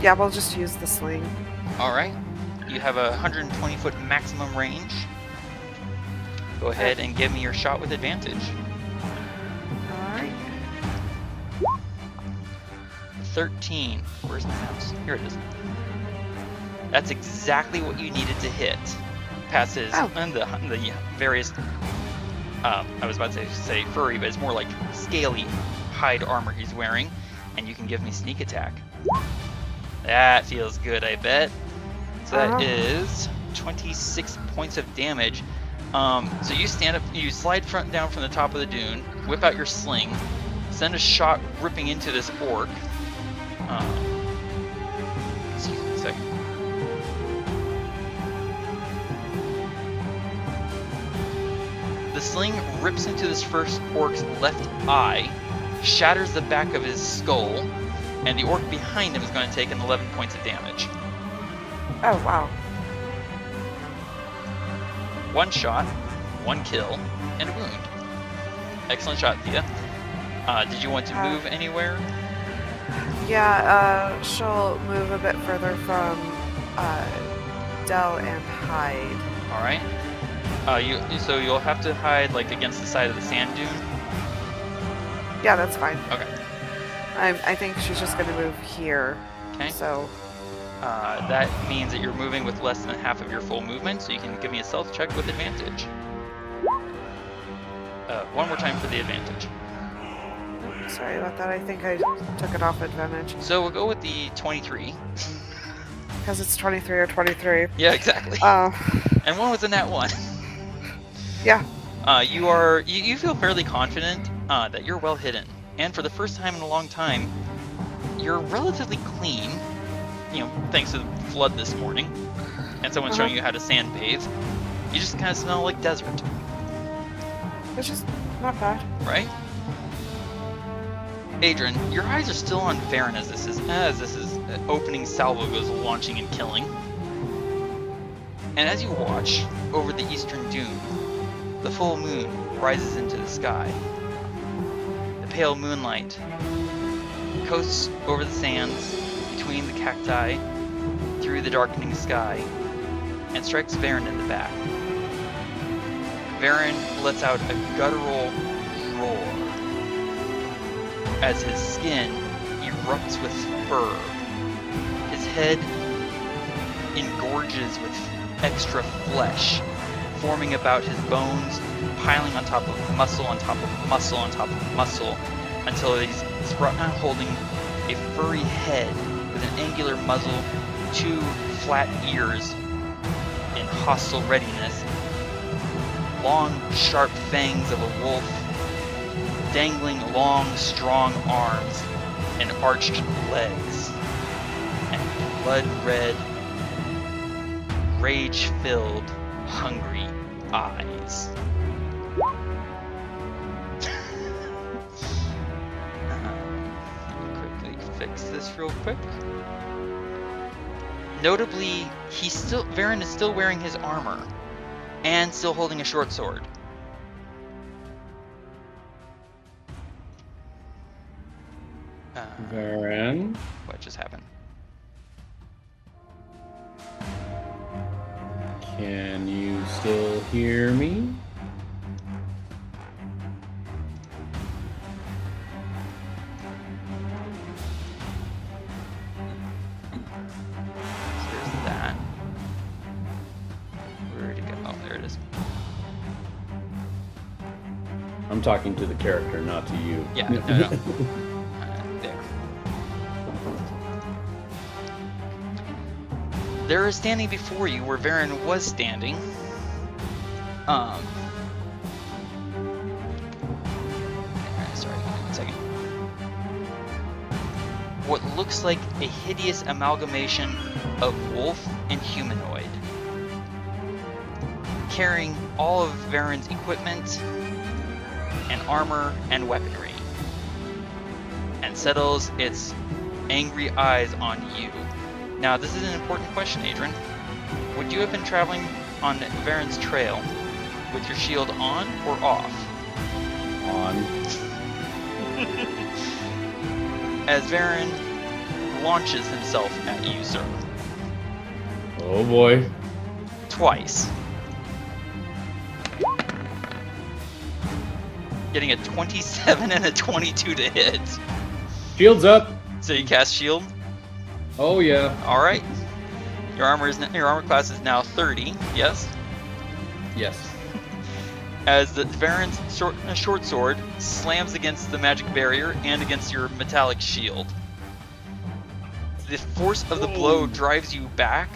Yeah, we'll just use the sling.
Alright. You have a 120-foot maximum range. Go ahead and give me your shot with advantage.
Alright.
13. Where's my mouse? Here it is. That's exactly what you needed to hit. Passes and the various, I was about to say furry, but it's more like scaly hide armor he's wearing, and you can give me sneak attack. That feels good, I bet. So that is 26 points of damage. So you stand up, you slide down from the top of the dune, whip out your sling, send a shot ripping into this orc. Excuse me a second. The sling rips into this first orc's left eye, shatters the back of his skull, and the orc behind him is going to take an 11 points of damage.
Oh, wow.
One shot, one kill, and a wound. Excellent shot, Thea. Did you want to move anywhere?
Yeah, she'll move a bit further from Del and hide.
Alright. So you'll have to hide like against the side of the sand dune?
Yeah, that's fine.
Okay.
I think she's just going to move here.
Okay.
So.
That means that you're moving with less than half of your full movement, so you can give me a stealth check with advantage. One more time for the advantage.
Sorry about that. I think I took it off advantage.
So we'll go with the 23.
Because it's 23 or 23.
Yeah, exactly. And one was in that one.
Yeah.
You feel fairly confident that you're well hidden, and for the first time in a long time, you're relatively clean. Thanks to the flood this morning, and someone showing you how to sand bathe. You just kind of smell like desert.
Which is not bad.
Right? Adran, your eyes are still on Varen as this is opening salvo goes launching and killing. And as you watch over the eastern dune, the full moon rises into the sky. The pale moonlight coasts over the sands, between the cacti, through the darkening sky, and strikes Varen in the back. Varen lets out a guttural roar as his skin erupts with fur. His head engorges with extra flesh, forming about his bones, piling on top of muscle, on top of muscle, on top of muscle, until he's holding a furry head with an angular muzzle, 2 flat ears in hostile readiness, long, sharp fangs of a wolf, dangling long, strong arms, and arched legs, and blood-red, rage-filled, hungry eyes. Quickly fix this real quick. Notably, Varen is still wearing his armor and still holding a short sword.
Varen?
What just happened?
Can you still hear me?
There's that. Where'd it go? Oh, there it is.
I'm talking to the character, not to you.
Yeah, no. There. There is standing before you where Varen was standing. Sorry, give me 1 second. What looks like a hideous amalgamation of wolf and humanoid, carrying all of Varen's equipment and armor and weaponry, and settles its angry eyes on you. Now, this is an important question, Adran. Would you have been traveling on Varen's trail with your shield on or off?
On.
As Varen launches himself at you, sir.
Oh boy.
Twice. Getting a 27 and a 22 to hit.
Shield's up.
So you cast shield?
Oh yeah.
Alright. Your armor class is now 30, yes?
Yes.
As the Varen's short sword slams against the magic barrier and against your metallic shield. The force of the blow drives you back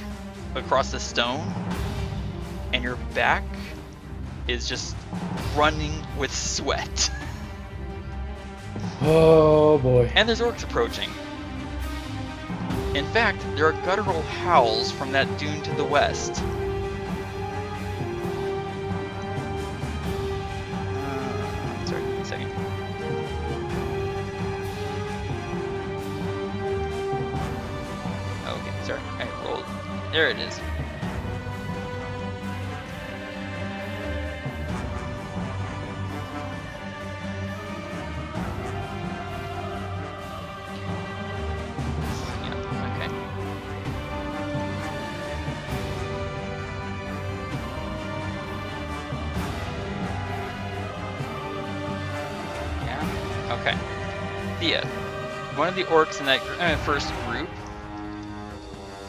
across the stone, and your back is just running with sweat.
Oh boy.
And there's orcs approaching. In fact, there are guttural howls from that dune to the west. Sorry, 1 second. Okay, sorry. Alright, roll. There it is. Okay. Thía, one of the orcs in that first group,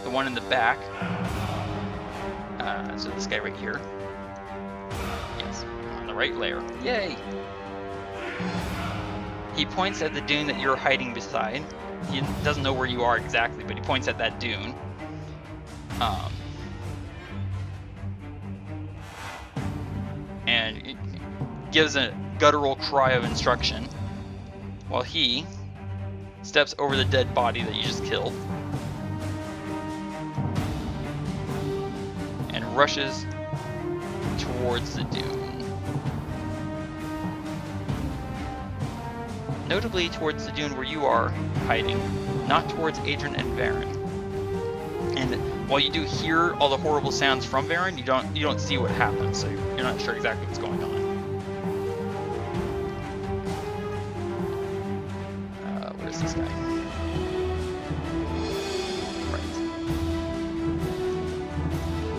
the one in the back, so this guy right here, yes, on the right layer, yay! He points at the dune that you're hiding beside. He doesn't know where you are exactly, but he points at that dune. And it gives a guttural cry of instruction, while he steps over the dead body that you just killed and rushes towards the dune. Notably towards the dune where you are hiding, not towards Adran and Varen. And while you do hear all the horrible sounds from Varen, you don't see what happens, so you're not sure exactly what's going on. What is this guy? Right.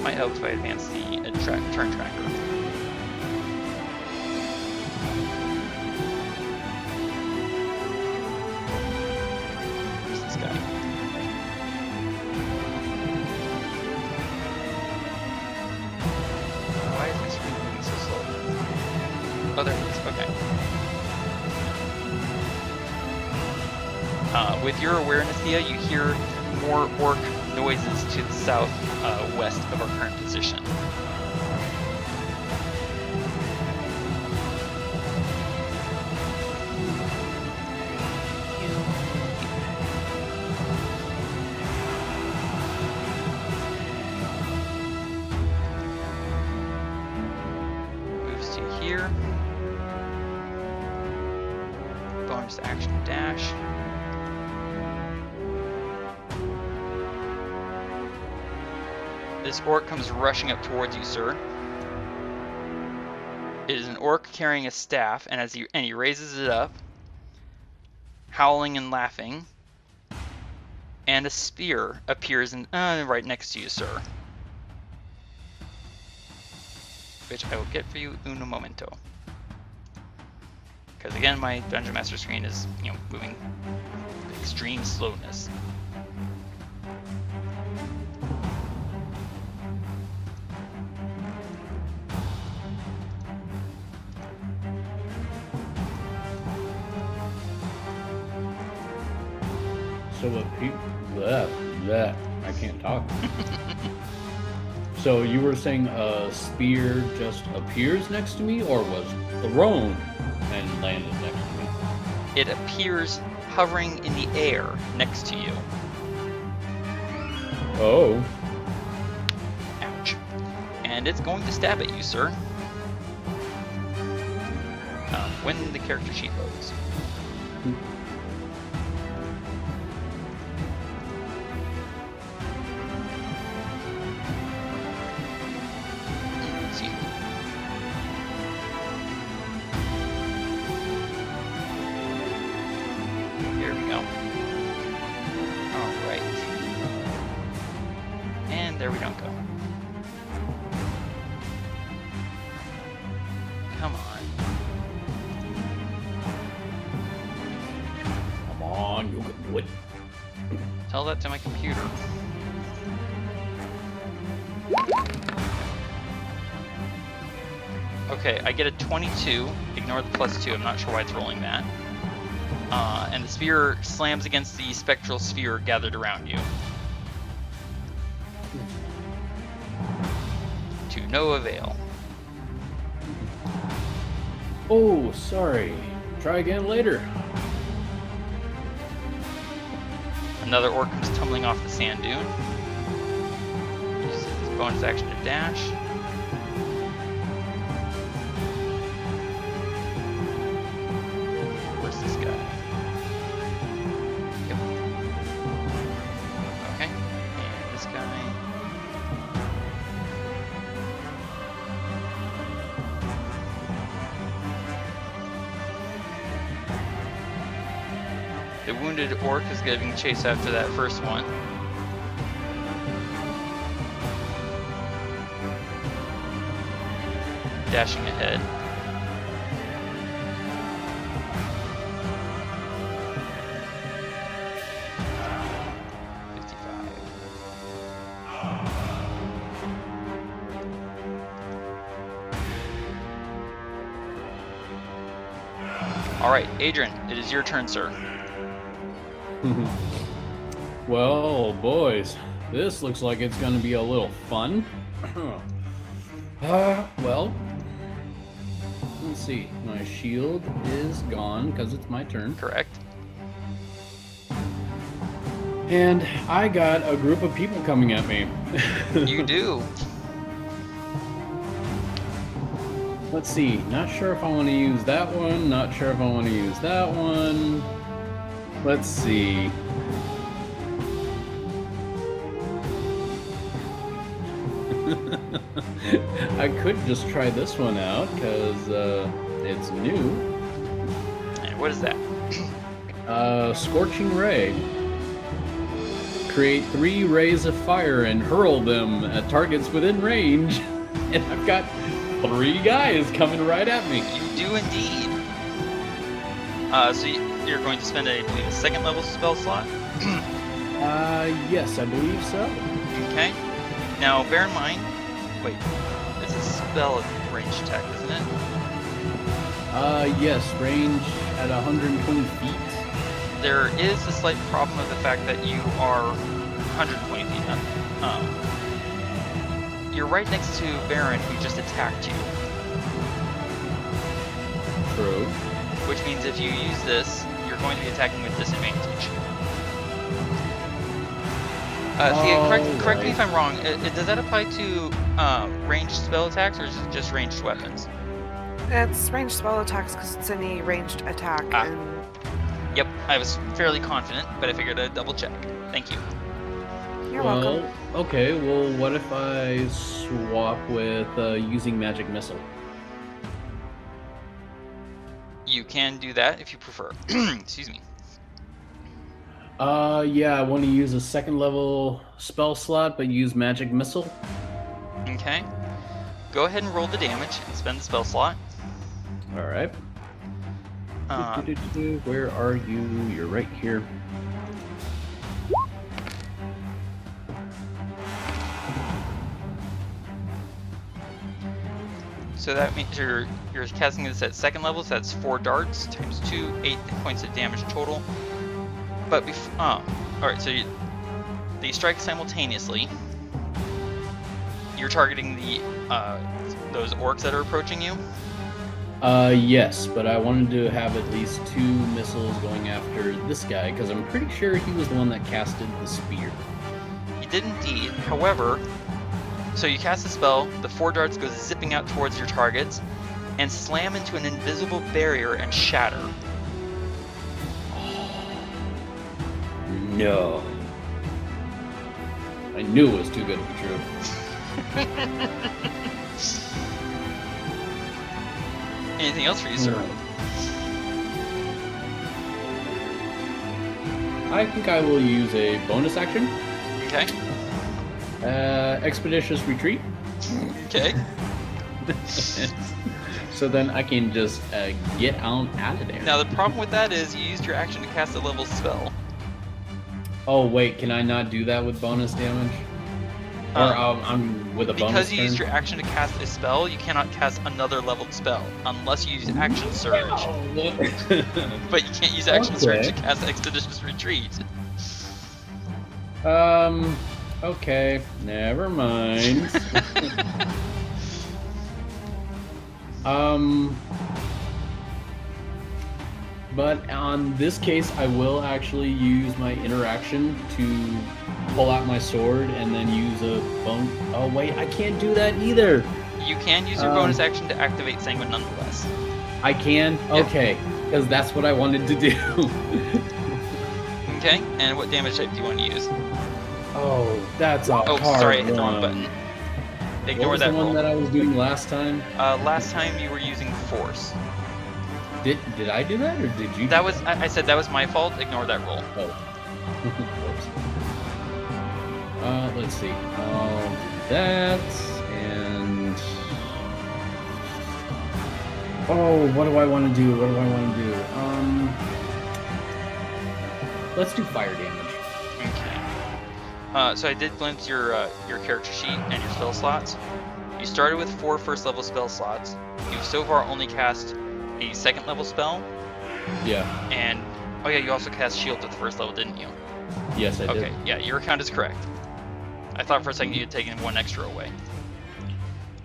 Might help if I advance the turn tracker. Where's this guy? Why is my screen moving so slow? Oh, there it is. Okay. With your awareness, Thea, you hear more orc noises to the south west of our current position. Moves to here. Bonus action dash. This orc comes rushing up towards you, sir. It is an orc carrying a staff, and he raises it up, howling and laughing, and a spear appears right next to you, sir. Which I will get for you in a momento. Because again, my Dungeon Master screen is, moving with extreme slowness.
So I can't talk. So you were saying a spear just appears next to me, or was thrown and landed next to me?
It appears hovering in the air next to you.
Oh.
Ouch. And it's going to stab at you, sir. When the character sheet loads. Here we go. Alright. And there we don't go. Come on.
Come on, you can do it.
Tell that to my computer. Okay, I get a 22. Ignore the +2. I'm not sure why it's rolling that. And the spear slams against the spectral sphere gathered around you. To no avail.
Oh, sorry. Try again later.
Another orc comes tumbling off the sand dune. Uses his bonus action to dash. Where's this guy? Yep. Okay. And this guy. The wounded orc is giving chase after that first one. Dashing ahead. Alright, Adran, it is your turn, sir.
Well, boys, this looks like it's going to be a little fun. Well, let's see. My shield is gone because it's my turn.
Correct.
And I got a group of people coming at me.
You do.
Let's see. Not sure if I want to use that one. Not sure if I want to use that one. Let's see. I could just try this one out because it's new.
And what is that?
Scorching Ray. Create 3 rays of fire and hurl them at targets within range. And I've got 3 guys coming right at me.
You do indeed. So you're going to spend, I believe, a second level spell slot?
Yes, I believe so.
Okay. Now, bear in mind... Wait. It's a spell range attack, isn't it?
Yes, range at 120 feet.
There is a slight problem with the fact that you are 120 feet up. You're right next to Baron, who just attacked you.
True.
Which means if you use this, you're going to be attacking with disadvantage. Thea, correct me if I'm wrong. Does that apply to ranged spell attacks, or is it just ranged weapons?
It's ranged spell attacks because it's any ranged attack. And...
Yep, I was fairly confident, but I figured I'd double check. Thank you.
You're welcome.
Okay, well, what if I swap with using Magic Missile?
You can do that if you prefer. Excuse me.
Yeah, I want to use a second level spell slot, but use Magic Missile.
Okay. Go ahead and roll the damage and spend the spell slot.
Alright. Where are you? You're right here.
So that means you're casting this at second level, so that's 4 darts times 2, 8 points of damage total. But alright, so they strike simultaneously. You're targeting the those orcs that are approaching you?
Yes, but I wanted to have at least 2 missiles going after this guy, because I'm pretty sure he was the one that casted the spear.
He did indeed. However, so you cast the spell, the 4 darts go zipping out towards your targets, and slam into an invisible barrier and shatter.
No. I knew it was too good to be true.
Anything else for you, sir?
I think I will use a bonus action.
Okay.
Expeditious Retreat.
Okay.
So then I can just get out of there.
Now the problem with that is you used your action to cast a level spell.
Oh wait, can I not do that with bonus damage? Or I'm with a bonus
Because you
turn?
used your action to cast a spell, you cannot cast another leveled spell unless you use Action Surge. But you can't use Action Surge to cast Expeditious Retreat.
Okay, never mind. But on this case, I will actually use my interaction to pull out my sword and then use a bone. Oh wait, I can't do that either.
You can use your bonus action to activate Sanguine nonetheless.
I can?
Yep.
Okay, because that's what I wanted to do.
Okay, and what damage type do you want to use?
Oh, that's a hard
sorry, I hit the
one.
wrong button. Ignore
What was
that
the
roll.
one that I was doing last time?
Last time you were using Force.
Did I do that or did you?
That was I said that was my fault. Ignore that roll.
Oh. Whoops. Let's see. That and what do I want to do? Let's do fire damage.
Okay. So I did glimpse your character sheet and your spell slots. You started with 4 first level spell slots. You've so far only cast a second level spell.
Yeah.
And oh yeah, you also cast shield at the first level, didn't you?
Yes, I did.
Okay, yeah, your count is correct. I thought for a second you had taken 1 extra away.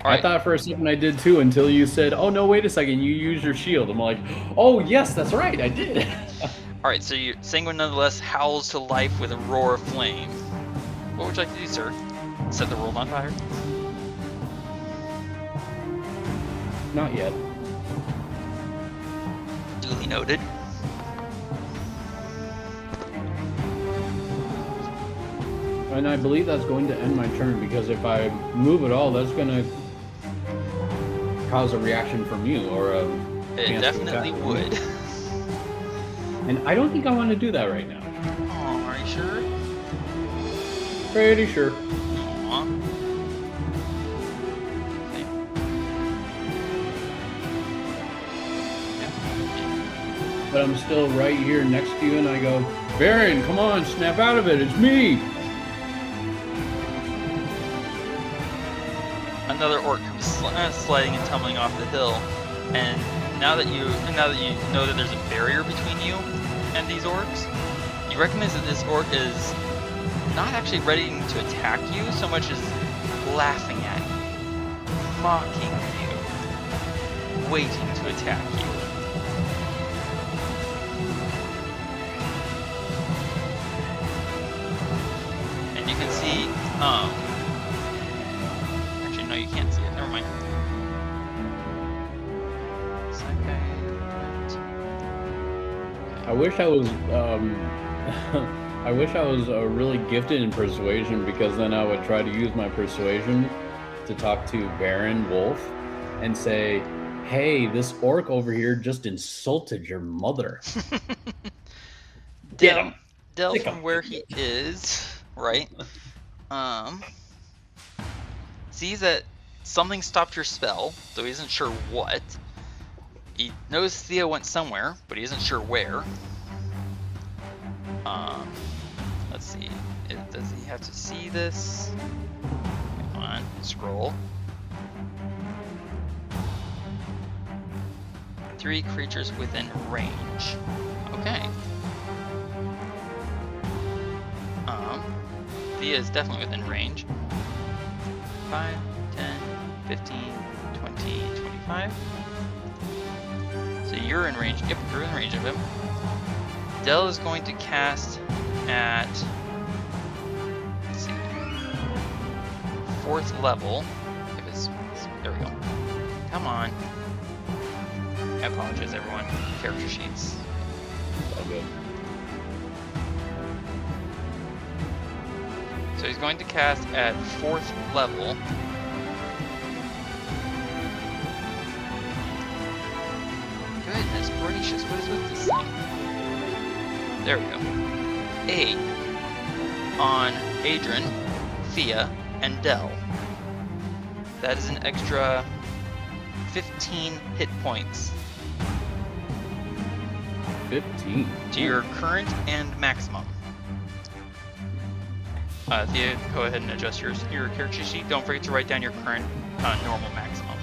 I thought for a second I did too until you said, "Oh no, wait a second, you used your shield." I'm like, "Oh yes, that's right, I did."
Alright, so your Sanguine nonetheless howls to life with a roar of flame. What would you like to do, sir? Set the world on fire?
Not yet.
Duly noted.
And I believe that's going to end my turn, because if I move at all, that's going to cause a reaction from you, or a...
It definitely would.
And I don't think I want to do that right now.
Oh, are you sure?
Pretty sure.
Aw. Okay. Yeah.
But I'm still right here next to you, and I go, Baron, come on, snap out of it, it's me!
Another orc comes sliding and tumbling off the hill, and now that you know that there's a barrier between you and these orcs, you recognize that this orc is not actually ready to attack you so much as laughing at you, mocking you, waiting to attack you. And you can see, actually no, you can't see it, never mind.
I wish I was, I wish I was really gifted in persuasion, because then I would try to use my persuasion to talk to Baron Wolf and say, hey, this orc over here just insulted your mother.
Del from where he is, right? Sees that something stopped your spell, though he isn't sure what. He knows Thea went somewhere, but he isn't sure where. Let's see. Does he have to see this? Come on, scroll. 3 creatures within range. Okay. Thea is definitely within range. 5, 10, 15, 20, 25. So you're in range. Yep, you're in range of him. Del is going to cast at, let's see, 4th level. If it's, there we go. Come on. I apologize, everyone. Character sheets.
All good.
So he's going to cast at 4th level. Goodness gracious, what is with this thing? There we go. 8 on Adran, Thea, and Del. That is an extra 15 hit points.
15?
To your current and maximum. Thea, go ahead and adjust your character sheet. Don't forget to write down your current normal maximum.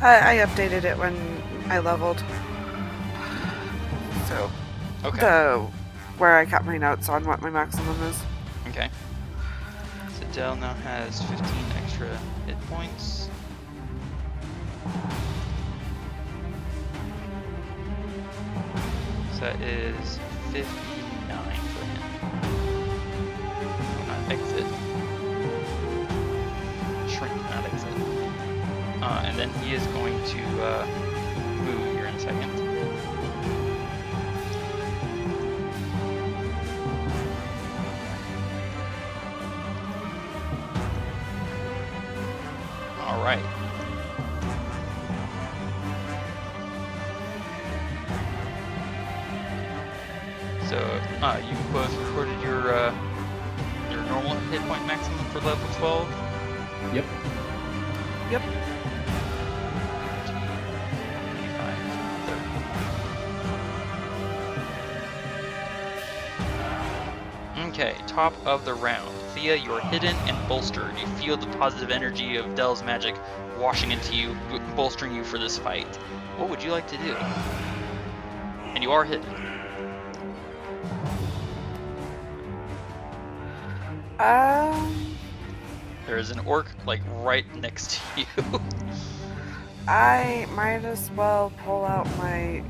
I updated it when I leveled. So,
Okay.
where I kept my notes on what my maximum is.
Okay. So Del now has 15 extra hit points. So that is 59 for him. Not exit. Shrink, not exit. And then he is going to move here in a second. All right. So you both recorded your normal hit point maximum for level 12.
Yep.
Yep.
25, 30. Okay, top of the round. Thea, you are hidden and bolstered. You feel the positive energy of Del's magic washing into you, bolstering you for this fight. What would you like to do? And you are hidden. There is an orc, like, right next to you.
I might as well pull out my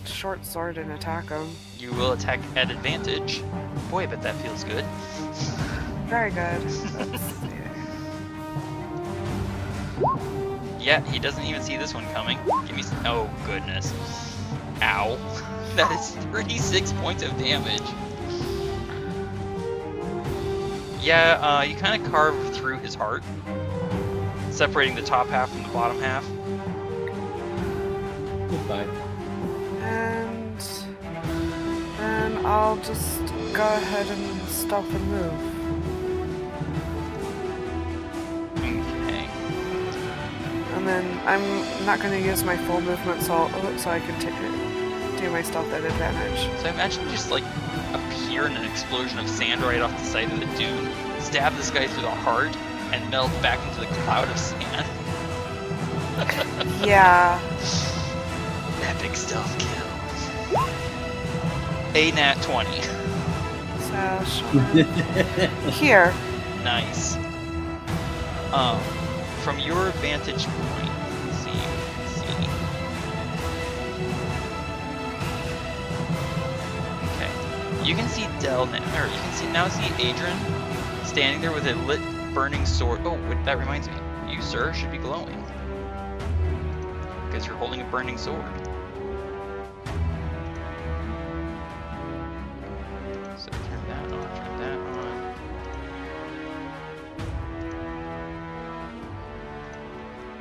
short sword and attack him.
You will attack at advantage. Boy, I bet that feels good.
Very good. Let's see.
Yeah, he doesn't even see this one coming. Give me some. Oh, goodness. Ow. That is 36 points of damage. Yeah, you kind of carve through his heart, separating the top half from the bottom half.
Goodbye.
And then I'll just go ahead and stealth and move.
Okay.
And then I'm not going to use my full movement, so I can do my stealth at advantage.
So imagine you just like appear in an explosion of sand right off the side of the dune, stab this guy through the heart, and melt back into the cloud of sand.
Yeah.
Epic stealth kill. A nat 20.
So, sure. Here.
Nice. From your vantage point, let's see. Okay. You can see Del now, or you can now see Adran standing there with a lit, burning sword. Oh, that reminds me. You, sir, should be glowing. Because you're holding a burning sword. So turn that on.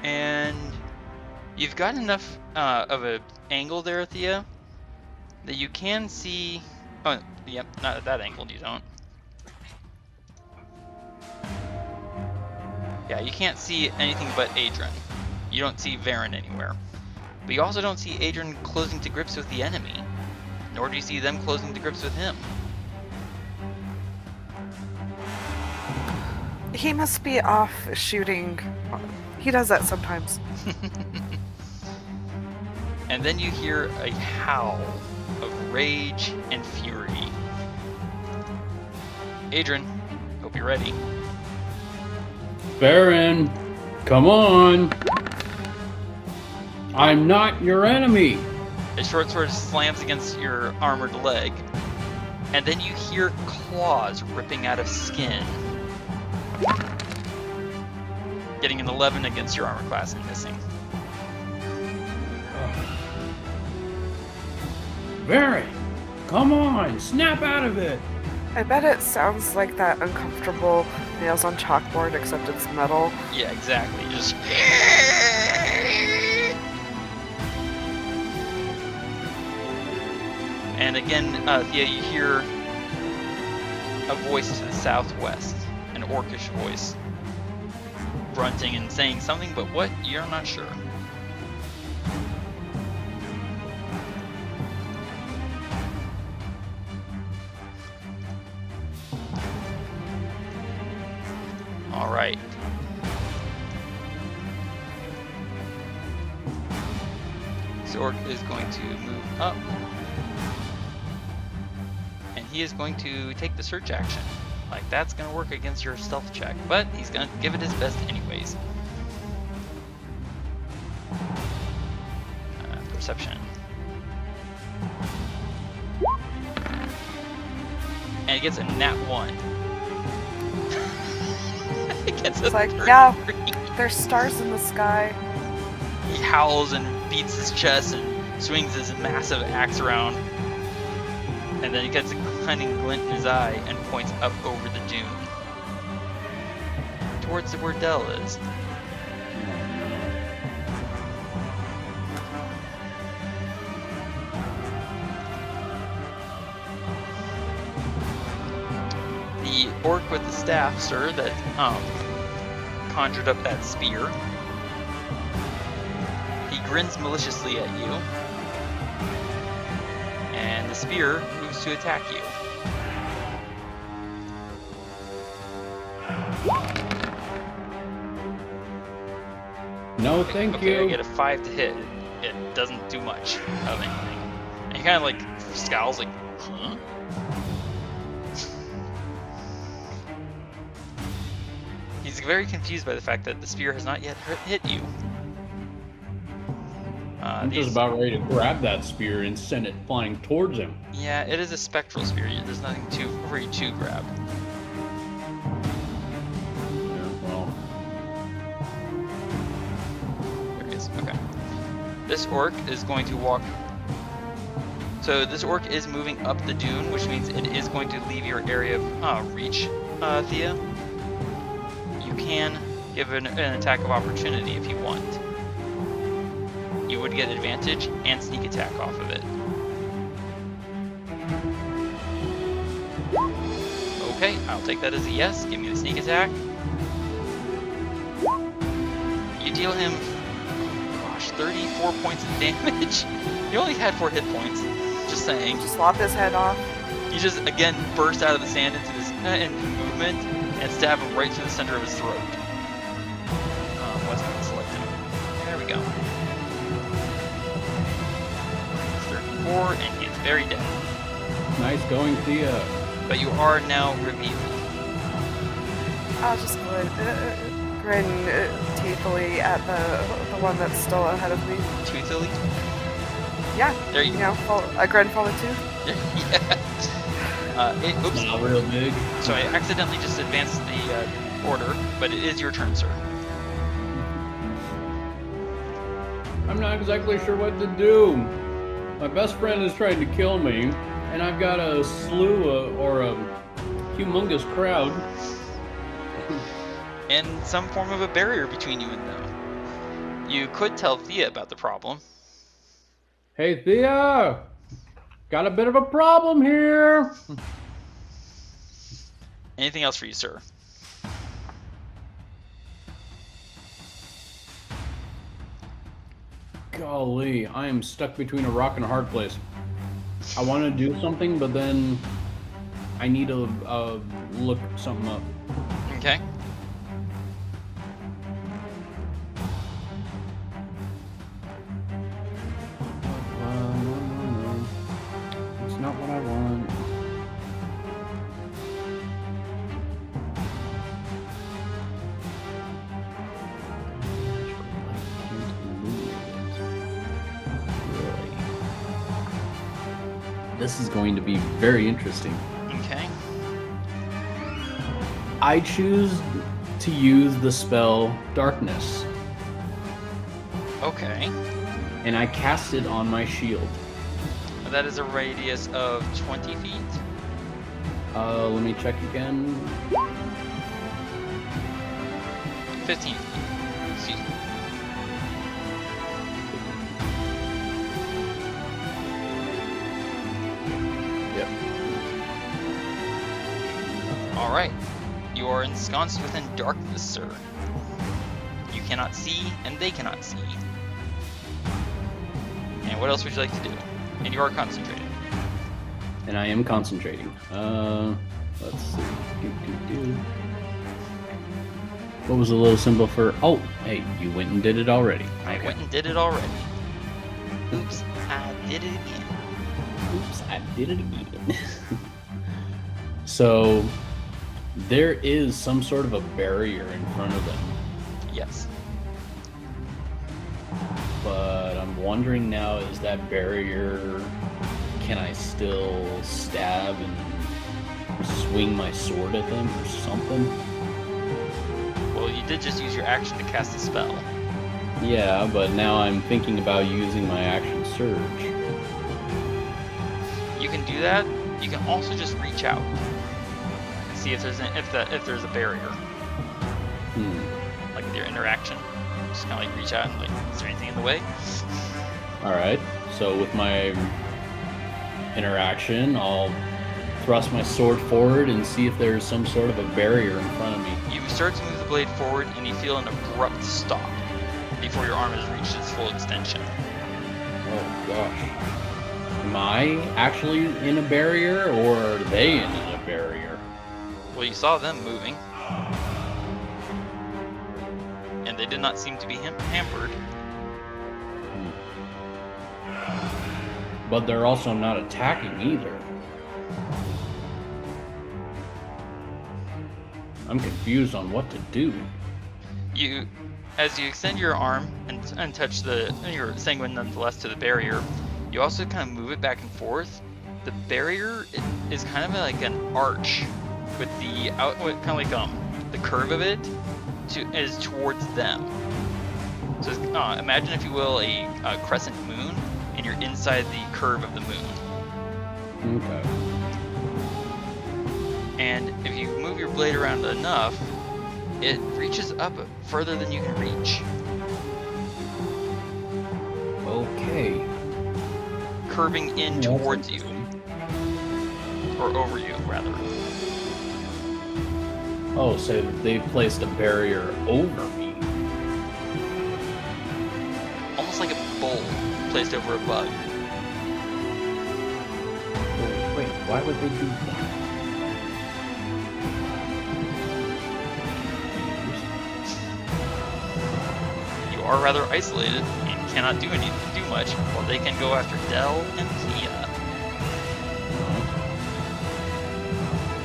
And you've got enough of an angle there, Thea, that you can see... Oh, yep, not at that angle, you don't. Yeah, you can't see anything but Adran. You don't see Varen anywhere. But you also don't see Adran closing to grips with the enemy. Nor do you see them closing to grips with him.
He must be off shooting. He does that sometimes.
And then you hear a howl of rage and fury. Adran, hope you're ready.
Varen, come on. I'm not your enemy.
A short sword slams against your armored leg, and then you hear claws ripping out of skin. Getting an 11 against your armor class and missing.
Varen, come on, snap out of it.
I bet it sounds like that uncomfortable nails on chalkboard, except it's metal.
Yeah, exactly. Just. And again, Thea, you hear a voice to the southwest, an orcish voice, grunting and saying something, but what? You're not sure. All right. This orc is going to move up. And he is going to take the search action. Like, that's going to work against your stealth check, but he's going to give it his best anyways. Perception. And he gets a nat 1. It gets
It's
a
like,
33.
yeah, there's stars in the sky.
He howls and beats his chest and swings his massive axe around. And then he gets a cunning glint in his eye and points up over the dune. Towards where Del is. The orc with the staff, sir, that conjured up that spear. He grins maliciously at you. And the spear moves to attack you.
No, thank
Okay,
you.
I get a 5 to hit. It doesn't do much of anything. And he kind of like scowls like, huh? He's very confused by the fact that the spear has not yet hit you.
I'm just about ready to grab that spear and send it flying towards him.
Yeah, it is a spectral spear. There's nothing for you to grab.
Yeah, well,
There he is. Okay. This orc is going to walk So this orc is moving up the dune, which means it is going to leave your area of reach, Thea. You can give an attack of opportunity if you want. You would get advantage and sneak attack off of it. Okay, I'll take that as a yes. Give me the sneak attack. You deal him, oh gosh, 34 points of damage. He only had 4 hit points. Just saying.
Just lop his head off.
You just again burst out of the sand into this movement and stab him right through the center of his throat. What's going to select him? There we go. 34, and he is very dead.
Nice going, Thea.
But you are now revealed.
I'll just grin teethily at the one that's still ahead of me.
Toothily?
Yeah.
There you go.
A grin full of tooth.
Yeah. Oops.
Not real big.
So I accidentally just advanced the order, but it is your turn, sir.
I'm not exactly sure what to do. My best friend is trying to kill me, and I've got a slew or a humongous crowd.
And some form of a barrier between you and them. You could tell Thea about the problem.
Hey, Thea! Got a bit of a problem here!
Anything else for you, sir?
Golly, I am stuck between a rock and a hard place. I want to do something, but then I need to look something up.
Okay.
No. It's not what I want. This is going to be very interesting.
Okay.
I choose to use the spell Darkness,
Okay.
and I cast it on my shield.
That is a radius of 20 feet.
Let me check again.
15 feet. Excuse me.
Yep.
Alright. You are ensconced within darkness, sir. You cannot see, and they cannot see. And what else would you like to do? And you are concentrating.
And I am concentrating. Let's see. What was the little symbol for? Oh, hey, you went and did it already.
I went and did it already. Oops, I did it again.
Oops, I did it again. So, there is some sort of a barrier in front of them.
Yes.
But I'm wondering now, is that barrier, can I still stab and swing my sword at them or something?
Well, you did just use your action to cast a spell.
Yeah, but now I'm thinking about using my action surge.
You can do that. You can also just reach out and see if there's if there's a barrier. Like with your interaction, just kind of like reach out and like, is there anything in the way?
Alright, so with my interaction, I'll thrust my sword forward and see if there's some sort of a barrier in front of me.
You start to move the blade forward and you feel an abrupt stop before your arm has reached its full extension.
Oh gosh. Am I actually in a barrier, or are they in a barrier?
Well, you saw them moving, and they did not seem to be hampered.
But they're also not attacking either. I'm confused on what to do.
As you extend your arm and touch your sanguine nonetheless to the barrier, you also kind of move it back and forth. The barrier is kind of like an arch with the kind of like the curve of it is towards them. So imagine, if you will, a crescent moon, and you're inside the curve of the moon.
Okay.
And if you move your blade around enough, it reaches up further than you can reach.
Okay.
Curving in
Yeah,
towards you. Or over you, rather.
Oh, so they placed a barrier over me.
Almost like a bowl placed over a bug.
Wait, why would they do that?
You are rather isolated and cannot do much, while they can go after Del and Thía.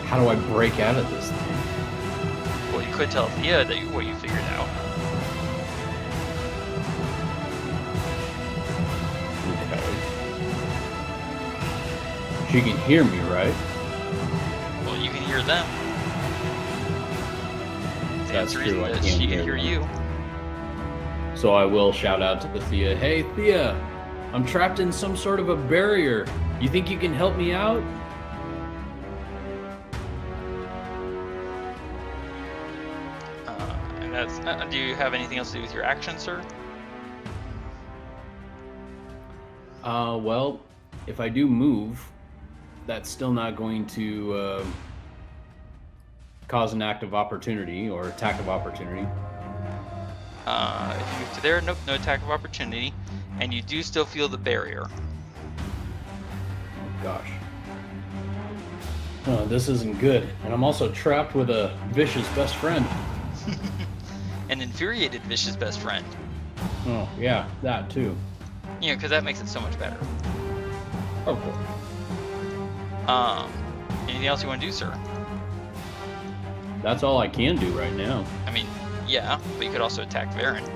How do I break out of this thing?
Well, you could tell Thía what you figured out.
Okay. She can hear me, right?
Well, you can hear them.
That's
the
true,
reason
I
that
can't
she
hear
can hear
them.
you.
So I will shout out to the Thía, "Hey, Thía, I'm trapped in some sort of a barrier. You think you can help me out?"
And that's. Do you have anything else to do with your action, sir?
Well, if I do move, that's still not going to cause an act of opportunity or attack of opportunity.
If you move to there, nope, no attack of opportunity, and you do still feel the barrier.
Oh, gosh. This isn't good. And I'm also trapped with a vicious best friend.
An infuriated vicious best friend.
Oh, yeah, that too.
You know, because that makes it so much better.
Of course.
Anything else you want to do, sir?
That's all I can do right now.
I mean, yeah, but you could also attack Varen.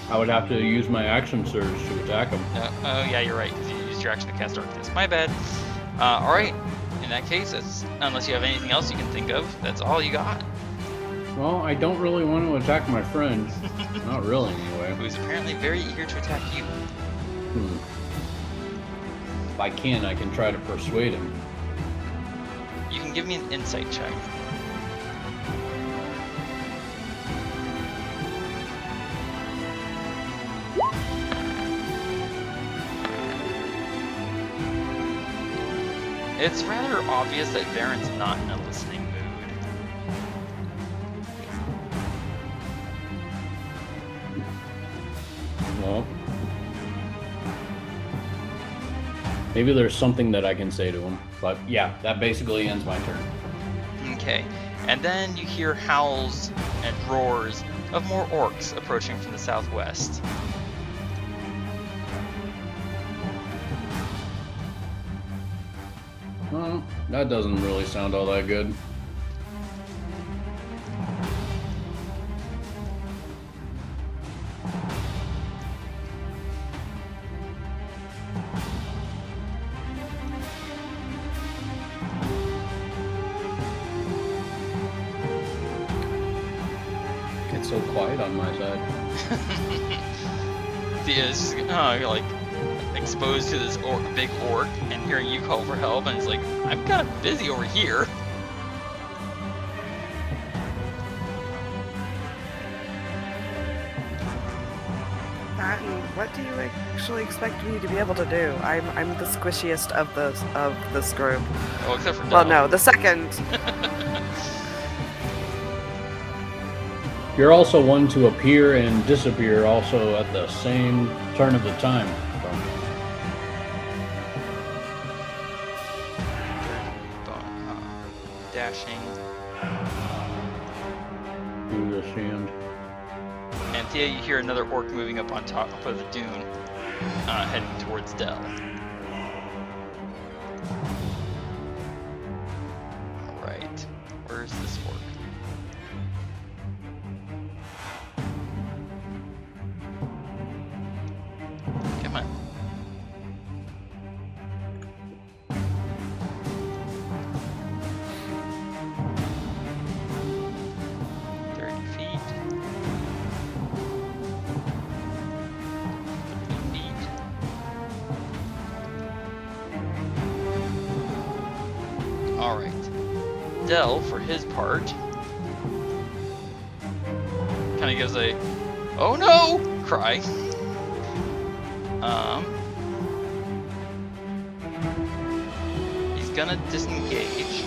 I would have to use my action surge to attack him.
Oh, yeah, you're right, because you used your action to cast Darkness. My bad. Alright, in that case, unless you have anything else you can think of, that's all you got.
Well, I don't really want to attack my friend. Not really, anyway.
Who's apparently very eager to attack you.
If I can try to persuade him.
You can give me an insight check. It's rather obvious that Varen's not in a listening mood.
Well, maybe there's something that I can say to him. But yeah, that basically ends my turn.
Okay, and then you hear howls and roars of more orcs approaching from the southwest.
Well, that doesn't really sound all that good. It's so quiet on my side.
Thea's you're like exposed to this big orc and hearing you call for help, and it's like, I'm kind of busy over here.
What do you actually expect me to be able to do? I'm the squishiest of this group.
Oh, except for
Well,
Del.
no, the second.
You're also one to appear and disappear also at the same turn of the time.
Dashing.
Through the sand.
And Thea, you hear another orc moving up on top of the dune, heading towards Del. Alright, where's this orc? Come on. Alright. Del, for his part, kind of gives a, oh no! Cry. He's gonna disengage.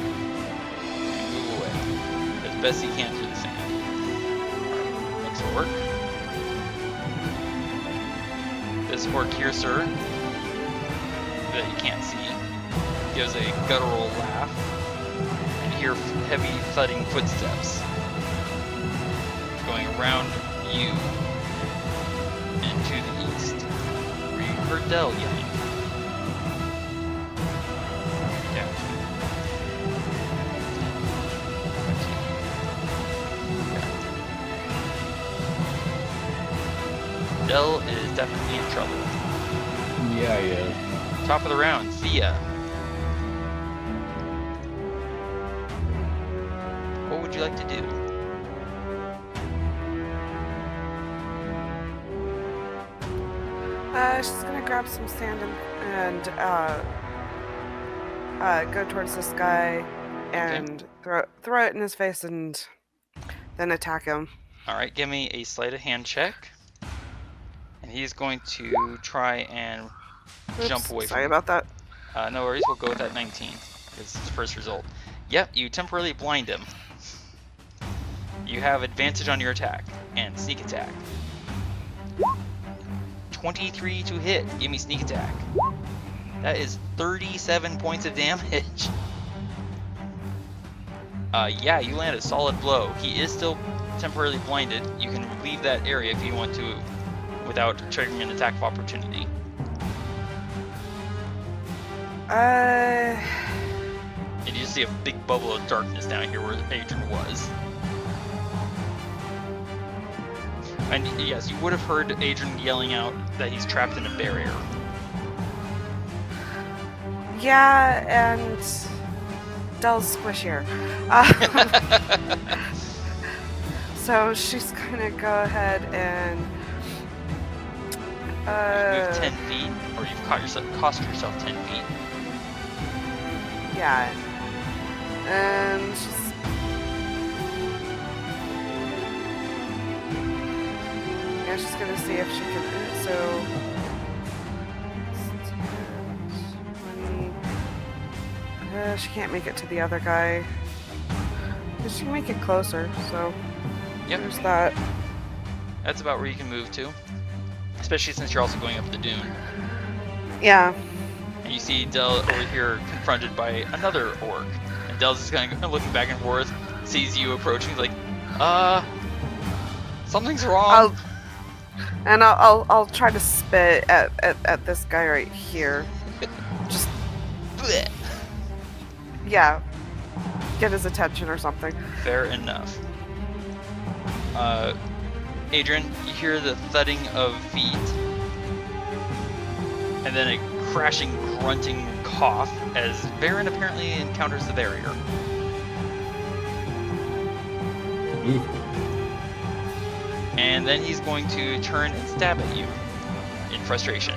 And move away as best he can through the sand. Makes it work. This orc here, sir, that you can't see, gives a guttural laugh, and hear heavy thudding footsteps going around you and to the east, where you heard Del yelling. Yeah. Del is definitely in trouble.
Yeah, he is.
Top of the round, Thea. What would you like to do?
She's gonna grab some sand and go towards this guy and throw it in his face and then attack him.
Alright, give me a sleight of hand check. And he's going to try and jump away from
Sorry
you.
about that.
No worries, we'll go with that 19. It's his first result. Yep, you temporarily blind him. You have advantage on your attack and sneak attack. 23 to hit. Give me sneak attack. That is 37 points of damage. Yeah, you land a solid blow. He is still temporarily blinded. You can leave that area if you want to without triggering an attack of opportunity.
Uh,
And you just see a big bubble of darkness down here where Adran was. And yes, you would have heard Adran yelling out that he's trapped in a barrier.
yeah, and Del's squishier. So she's gonna go ahead and
You've moved 10 feet, or you've cost yourself 10 feet.
yeah, and she's she's gonna see if she can. So 20. She can't make it to the other guy. She can make it closer. So
Yep,
there's that.
that's about where you can move to. Especially since you're also going up the dune.
Yeah.
And you see Del over here confronted by another orc. And Del's just kind of looking back and forth, sees you approaching, like, something's wrong.
I'll try to spit at this guy right here. Just
Blech.
yeah, get his attention or something.
Fair enough. Adran, you hear the thudding of feet, and then a crashing, grunting cough as Varen apparently encounters the barrier.
Ooh.
And then he's going to turn and stab at you in frustration.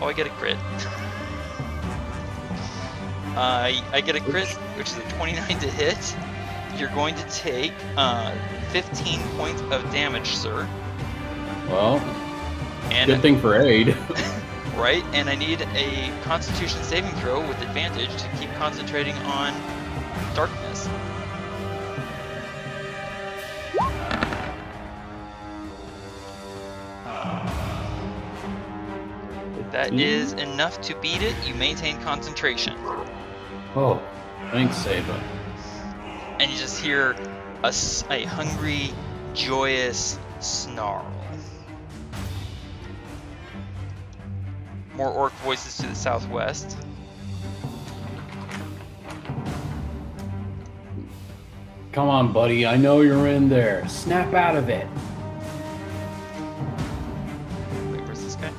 Oh, I get a crit. I get a crit, which is a 29 to hit. You're going to take 15 points of damage, sir.
Well,
And
good thing for aid.
right, and I need a Constitution saving throw with advantage to keep concentrating on darkness. That is enough to beat it. You maintain concentration.
Oh, thanks, Saba.
And you just hear a hungry, joyous snarl. More orc voices to the southwest.
Come on, buddy. I know you're in there. Snap out of it.
Wait, where's this guy?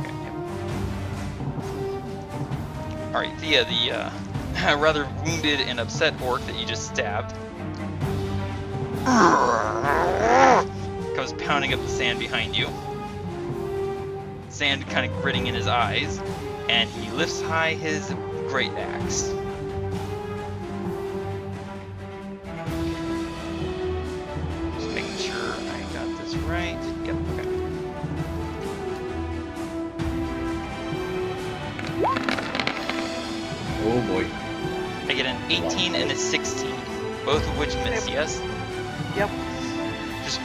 Okay, yeah. Alright, Thea, the rather wounded and upset orc that you just stabbed. pounding up the sand behind you. Sand kind of gritting in his eyes, and he lifts high his great axe. Just making sure I got this right. Yep, okay.
Oh boy.
I get an 18 and a 16, both of which miss, yes?
Yep.
Just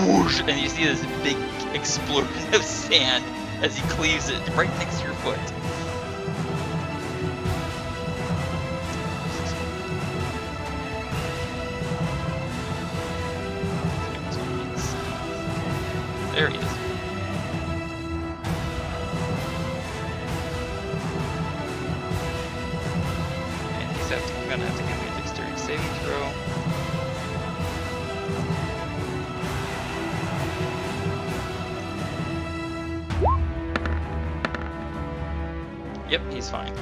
whoosh, and you see this big explosion of sand as he cleaves it right next to your foot. There he is. And he's gonna have to give me a dexterity saving throw. Yep, he's fine.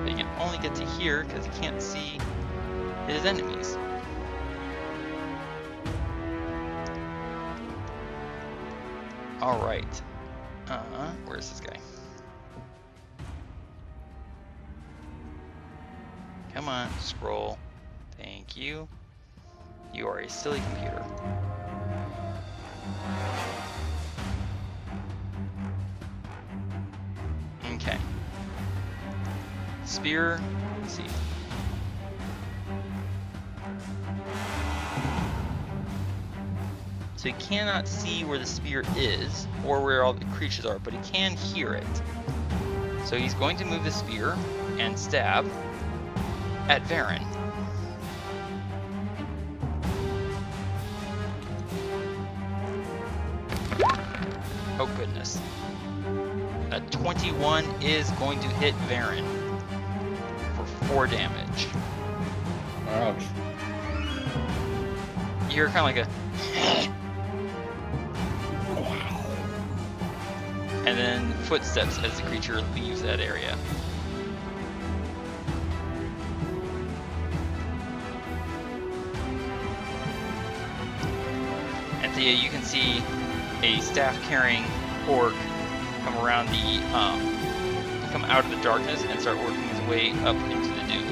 But you can only get to here because he can't see his enemies. Alright. Where's this guy? Come on, scroll. Thank you. You are a silly computer. Okay. Spear, let's see. So he cannot see where the spear is or where all the creatures are, but he can hear it. So he's going to move the spear and stab at Varen. Oh goodness. A 21 is going to hit Varen for 4 damage.
Ouch.
You hear kind of like a and then footsteps as the creature leaves that area. And Thea, you can see a staff-carrying orc come around the, come out of the darkness and start working his way up into the dew.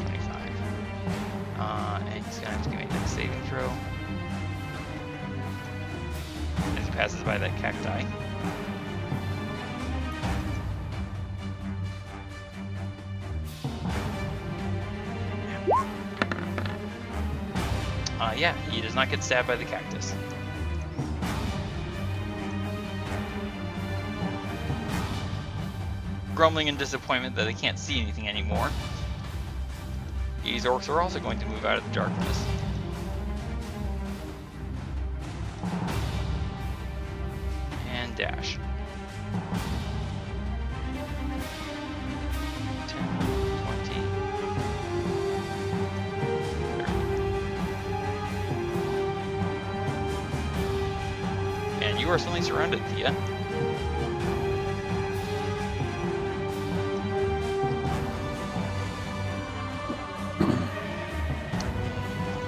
25. And he's gonna have to give me a saving throw as he passes by that cacti. Yeah, he does not get stabbed by the cactus. Grumbling in disappointment that they can't see anything anymore, these orcs are also going to move out of the darkness. And dash. 10, 20. And you are suddenly surrounded, Thea.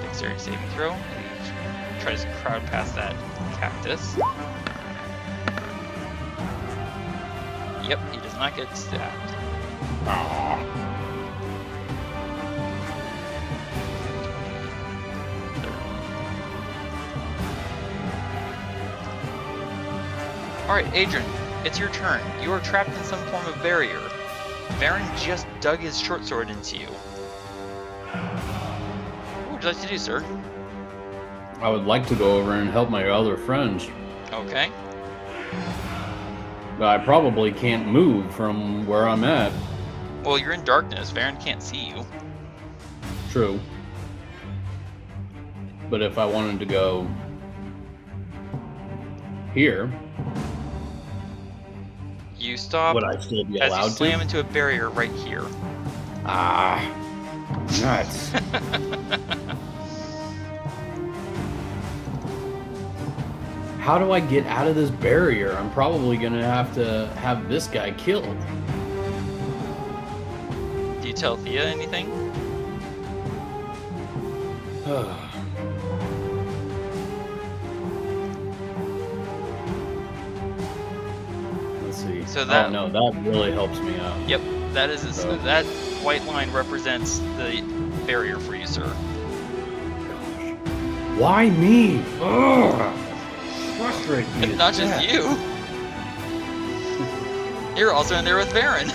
Dexterity saving throw. He tries to crowd past that cactus. Yep, he does not get stabbed. Alright, Adran, it's your turn. You are trapped in some form of barrier. Varen just dug his short sword into you. What would you like to do, sir?
I would like to go over and help my other friends,
Okay.
but I probably can't move from where I'm at.
Well, you're in darkness. Varen can't see you.
True. But if I wanted to go here,
You stop
would I still be
as you
allowed
slam
to?
into a barrier right here.
Ah, nuts. How do I get out of this barrier? I'm probably gonna have to have this guy killed.
Do Do you tell Thea anything?
Let's see.
So that-
oh no, that really helps me out.
Yep, that is
So-
that white line represents the barrier for you, sir.
Why me? Ugh. Frustrates me.
It's
to
not just
death.
you. You're also in there with Varen.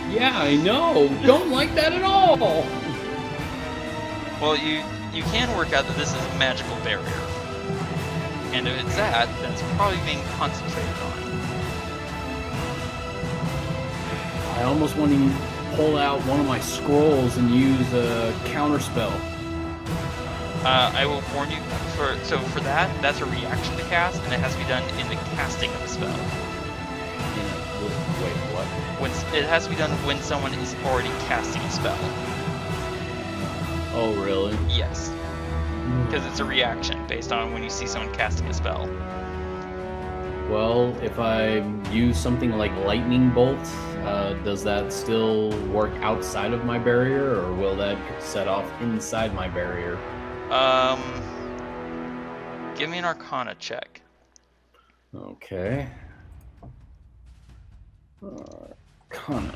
Yeah, I know. Don't like that at all.
Well, you can work out that this is a magical barrier. And if it's that, then it's probably being concentrated on.
I almost want to pull out one of my scrolls and use a counter spell.
I will warn you, for that, that's a reaction to cast, and it has to be done in the casting of a spell.
Wait, what?
It has to be done when someone is already casting a spell.
Oh, really?
Yes. Because it's a reaction based on when you see someone casting a spell.
Well, if I use something like lightning bolt, does that still work outside of my barrier, or will that set off inside my barrier?
Give me an Arcana check.
Okay. Arcana.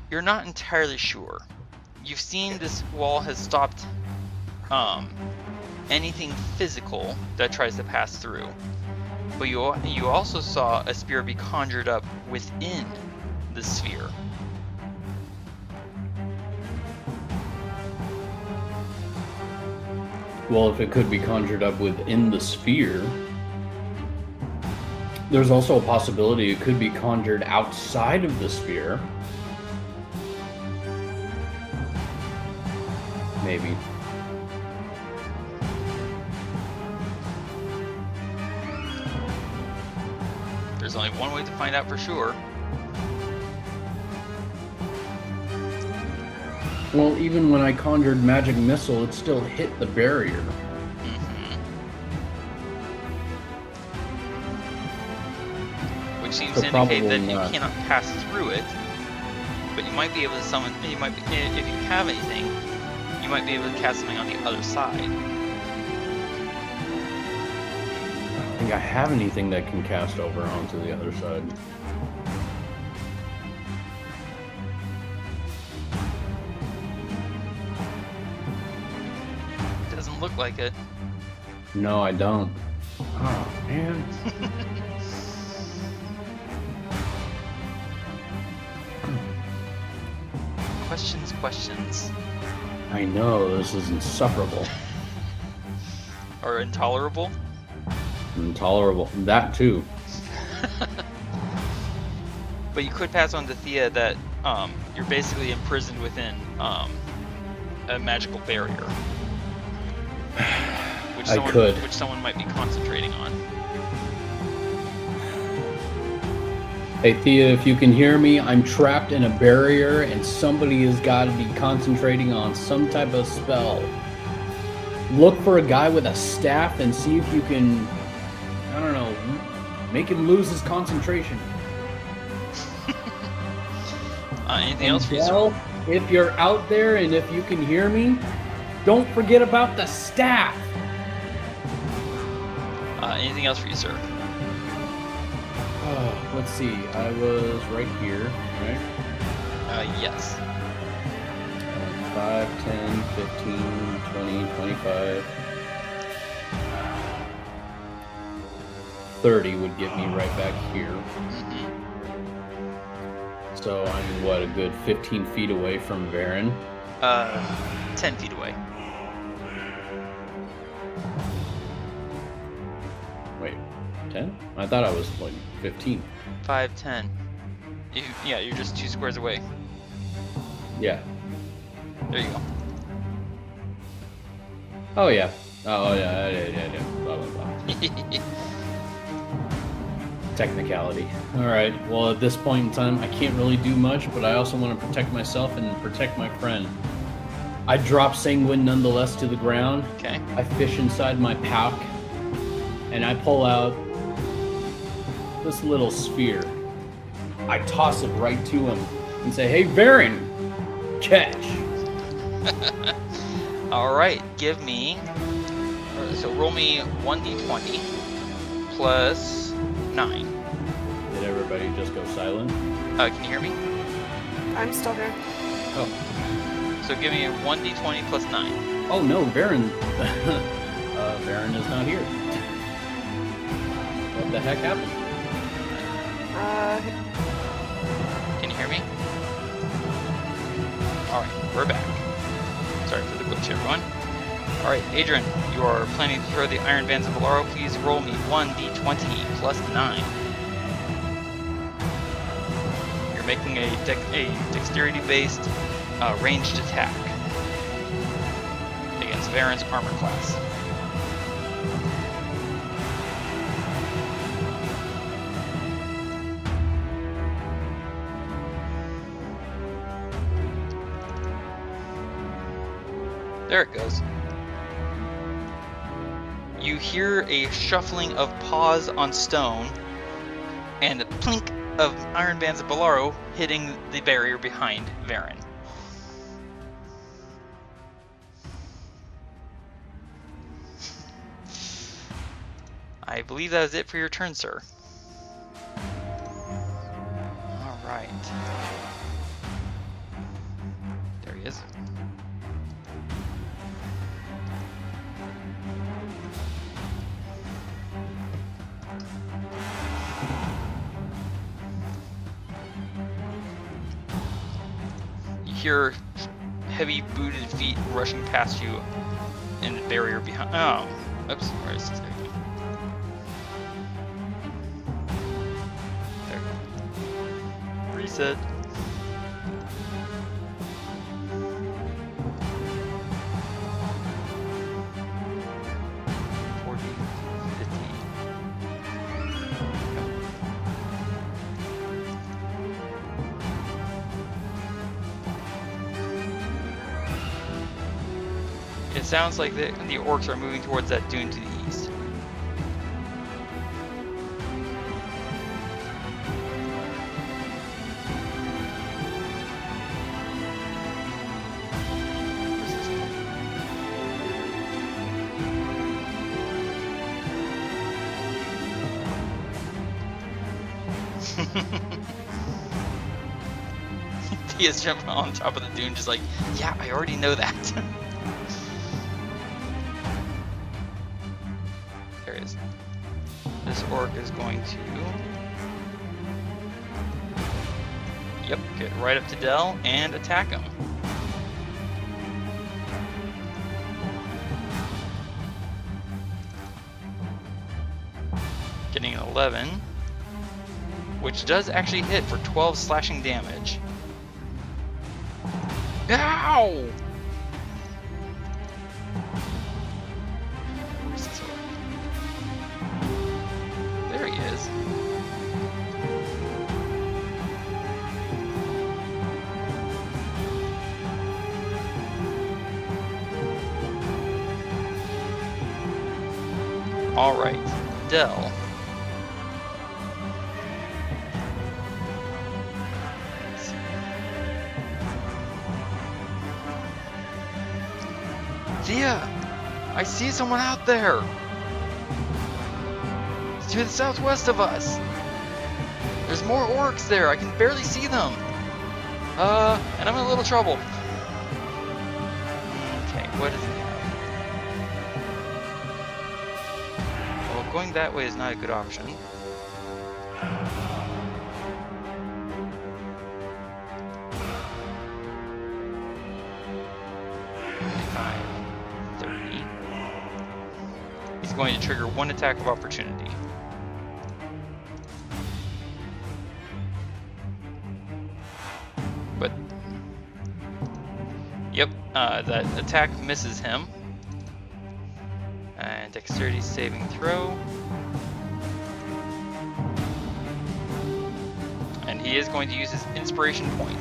You're not entirely sure. You've seen this wall has stopped anything physical that tries to pass through. But you also saw a spear be conjured up within the sphere.
Well, if it could be conjured up within the sphere, there's also a possibility it could be conjured outside of the sphere. Maybe.
There's only one way to find out for sure.
Well, even when I conjured magic missile, it still hit the barrier.
Which seems
So
to indicate that
probably
you
not.
cannot pass through it. But you might be able to summon. You might be, if you have anything, you might be able to cast something on the other side.
I don't think I have anything that can cast over onto the other side.
Doesn't look like it.
No, I don't. Oh, man.
Questions.
I know, this is insufferable.
Or intolerable.
Intolerable. That too.
But you could pass on to Thea that you're basically imprisoned within a magical barrier. Which
could.
someone might be concentrating on.
Hey Thea, if you can hear me, I'm trapped in a barrier and somebody has got to be concentrating on some type of spell. Look for a guy with a staff and see if you can, I don't know, make him lose his concentration.
Anything else for you, sir?
Well, if you're out there and if you can hear me, don't forget about the staff.
Anything else for you, sir?
Let's see, I was right here, right?
Yes.
5, 10, 15, 20, 25. 30 would get me right back here. So I'm, what, a good 15 feet away from Varen?
10 feet away.
Wait, 10? I thought I was, like, 15.
5, 10. You're just 2 squares away.
Yeah.
There you go.
Oh, yeah. Oh, yeah. Blah, blah, blah. Technicality. Alright, well, at this point in time, I can't really do much, but I also want to protect myself and protect my friend. I drop Sanguine nonetheless to the ground.
Okay.
I fish inside my pack, and I pull out this little sphere. I toss it right to him and say, "Hey, Varen, catch."
All right, give me. So roll me 1d20 plus 9.
Did everybody just go silent?
Can you hear me?
I'm still here.
Oh.
So give me a 1d20 plus 9.
Oh no, Varen. Varen is not here. What the heck happened?
Can you hear me? Alright, we're back. Sorry for the glitch, everyone. Alright, Adran, you are planning to throw the Iron Bands of Valaro. Please roll me 1d20 plus 9. You're making a dexterity-based ranged attack against Varen's armor class. There it goes. You hear a shuffling of paws on stone and a plink of Iron Bands of Valaro hitting the barrier behind Varen. I believe that is it for your turn, sir. Alright. There he is. You hear heavy booted feet rushing past you in the barrier behind. Oh, oops, where is this guy? There. Reset. It sounds like the orcs are moving towards that dune to the east. Thia's jumping on top of the dune just like, yeah, I already know that. There it is. This orc is going to... Yep, get right up to Del and attack him. Getting an 11, which does actually hit for 12 slashing damage. Ow! Where's this orc? There he is. All right, Del. Thía, I see someone out there. It's to the southwest of us. There's more orcs there. I can barely see them. And I'm in a little trouble. Okay, what is it? Well, going that way is not a good option. 30. He's going to trigger one attack of opportunity. But, yep, that attack misses him. And dexterity saving throw. And he is going to use his inspiration point.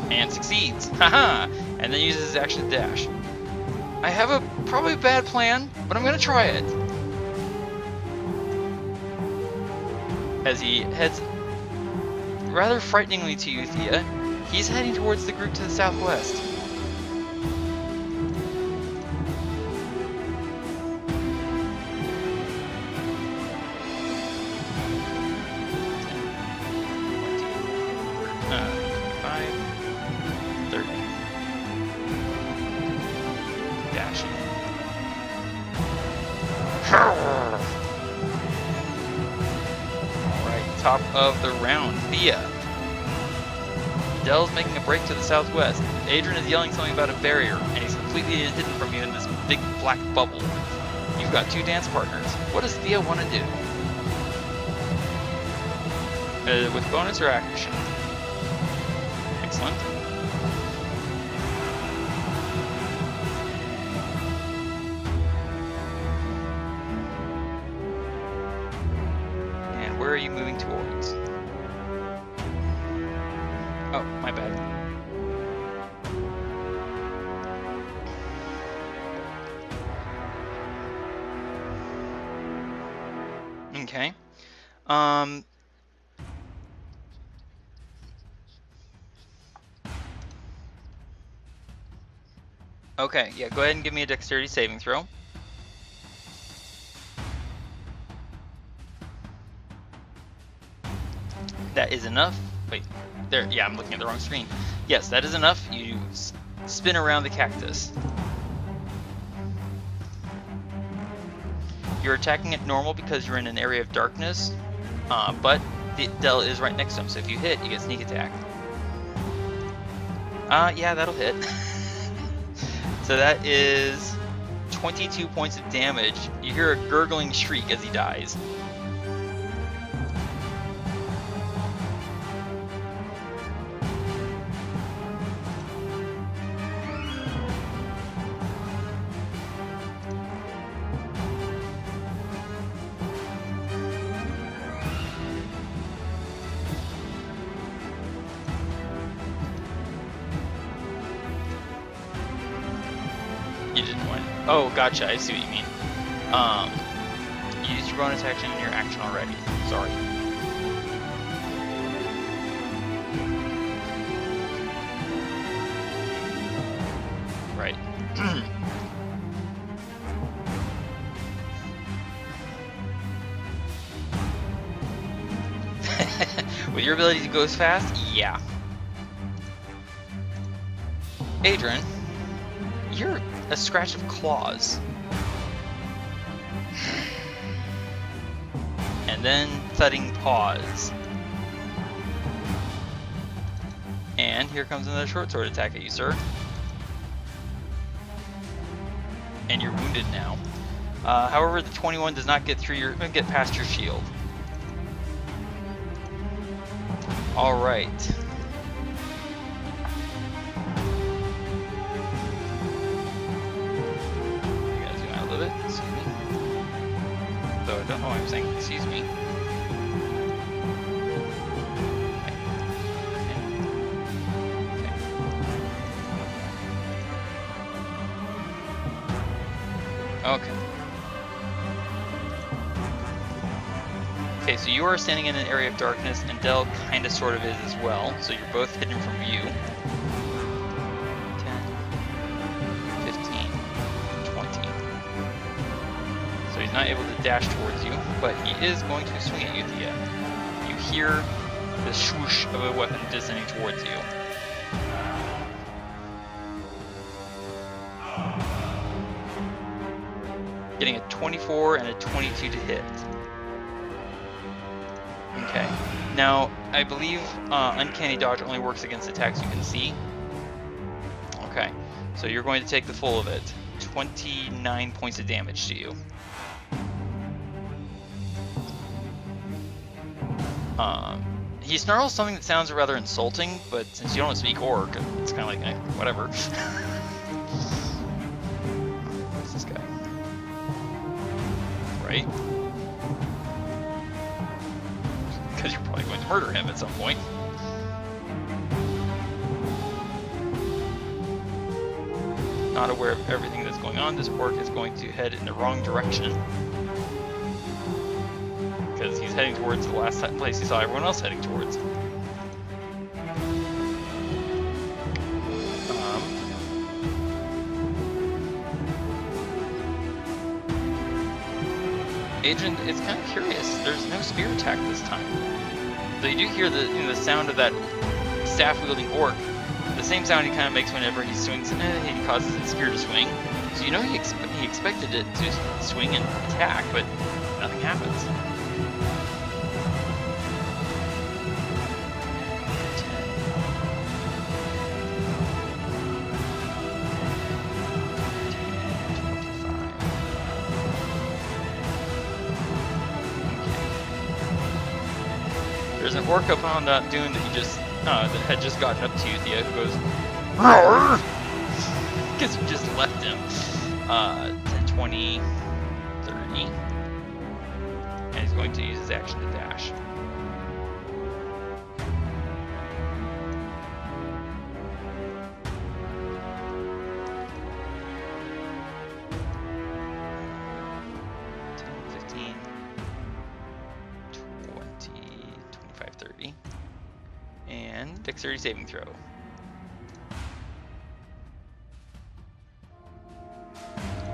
And succeeds. Haha! And then uses his action to dash. I have a probably bad plan, but I'm gonna try it. As he heads rather frighteningly to you, Thea, he's heading towards the group to the southwest. Top of the round, Thea. Dell's making a break to the southwest. Adran is yelling something about a barrier, and he's completely hidden from you in this big black bubble. You've got 2 dance partners. What does Thea want to do? With bonus or action? Excellent. Where are you moving towards? Oh, my bad. Okay. Okay, yeah, go ahead and give me a dexterity saving throw. That is enough. Wait, there, yeah, I'm looking at the wrong screen. Yes, that is enough. You spin around the cactus. You're attacking at normal because you're in an area of darkness, but the Dell is right next to him, so if you hit, you get sneak attack. Yeah, that'll hit. So that is 22 points of damage. You hear a gurgling shriek as he dies. Oh, gotcha. I see what you mean. You used your bonus action in your action already. Sorry. Right. With your ability to go as fast? Yeah. Adran, you're a scratch of claws. And then thudding paws. And here comes another short sword attack at you, sir. And you're wounded now. However, the 21 does not get past your shield. All right. I don't know why I'm saying excuse me. Okay. Okay, so you are standing in an area of darkness, and Dell kind of sort of is as well, so you're both hidden from view. 10, 15, 20. So he's not able to dash towards you, but he is going to swing at you, Thea. You hear the swoosh of a weapon descending towards you. Getting a 24 and a 22 to hit. Okay. Now, I believe Uncanny Dodge only works against attacks you can see. Okay. So you're going to take the full of it. 29 points of damage to you. He snarls something that sounds rather insulting, but since you don't speak Orc, it's kind of like, whatever. What's this guy? Right? Because you're probably going to murder him at some point. not aware of everything that's going on, this orc is going to head in the wrong direction. Because he's heading towards the last place he saw everyone else heading towards. Adran is kind of curious. There's no spear attack this time. So you do hear the sound of that staff-wielding orc. The same sound he kind of makes whenever he swings. He causes his spear to swing. So you know he expected it to swing and attack, but nothing happens. There's an orc up on that dune that you just that had just gotten up to you, Thea, who goes roar because you just left him. 10, 20, 30, and he's going to use his action to dash. Dexterity saving throw.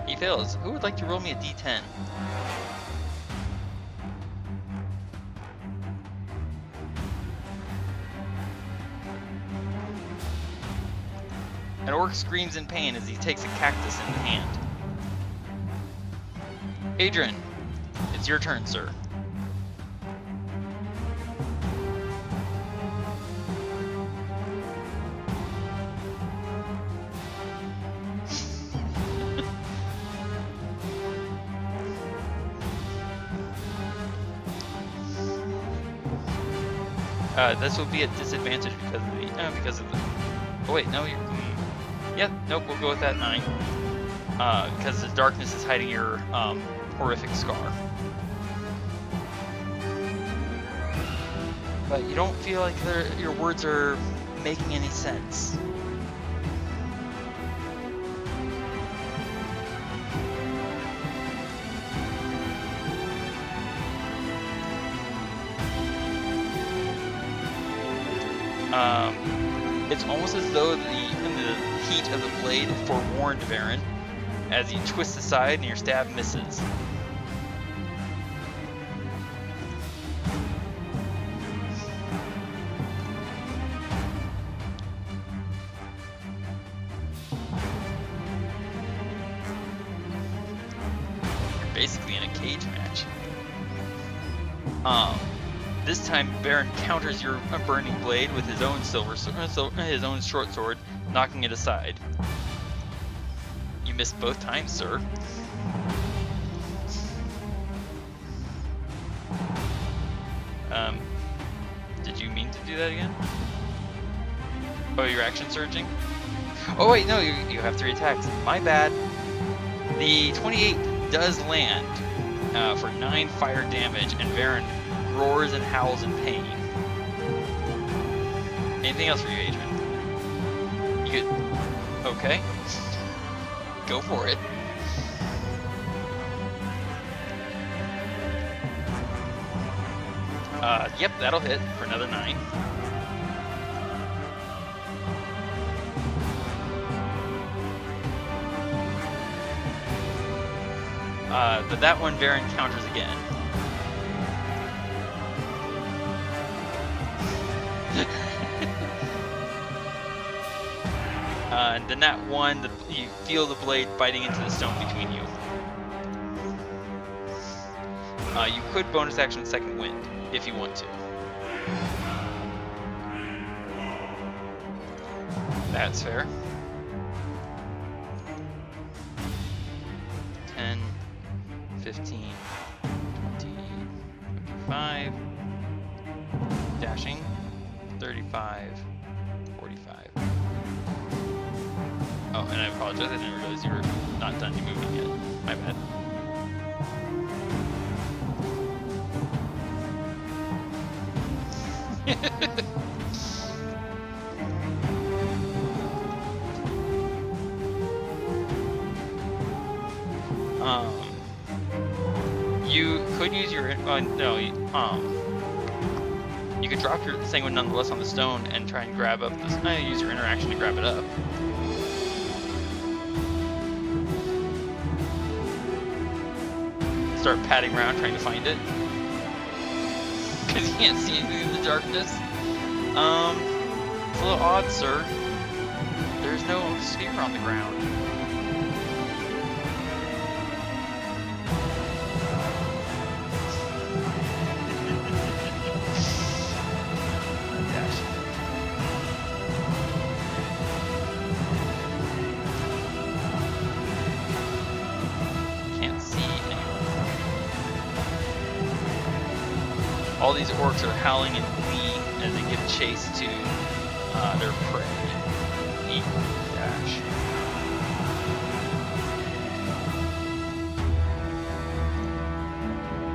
He fails. Who would like to roll me a d10? An orc screams in pain as he takes a cactus in the hand. Adran, it's your turn, sir. This will be at disadvantage because of the. Oh wait, no, you're. Yep, nope. We'll go with that 9. Because the darkness is hiding your horrific scar. But you don't feel like your words are making any sense. It's almost as though the heat of the blade forewarned Varen as he twists aside and your stab misses. You're basically in a cage match. This time, Varen counters your burning blade with his own his own short sword, knocking it aside. You missed both times, sir. Did you mean to do that again? Oh, your action surging? Oh wait, no, you have 3 attacks. My bad. The 28 does land for 9 fire damage, and Varen roars and howls in pain. Anything else for you, Adran? You good? Okay. Go for it. Yep, that'll hit for another 9. But that one Varen counters again. And then that one, you feel the blade biting into the stone between you. You could bonus action second wind if you want to. That's fair. 10, 15, 20, 25, dashing, 35, 45. Oh, and I apologize, I didn't realize you were not done moving yet. My bad. You could use your no. You could drop your sanguine nonetheless on the stone and try and grab up this. Use your interaction to grab it up. Start patting around trying to find it because you can't see anything in the darkness. It's a little odd, sir. There's no sphere on the ground. All these orcs are howling in glee as they give chase to their prey. Eat, dash.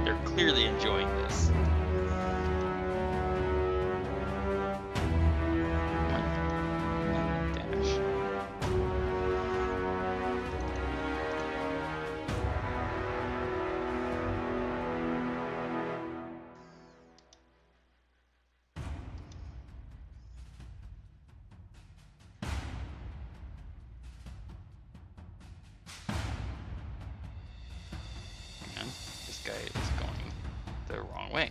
They're clearly enjoying this. Dash. This guy is going the wrong way.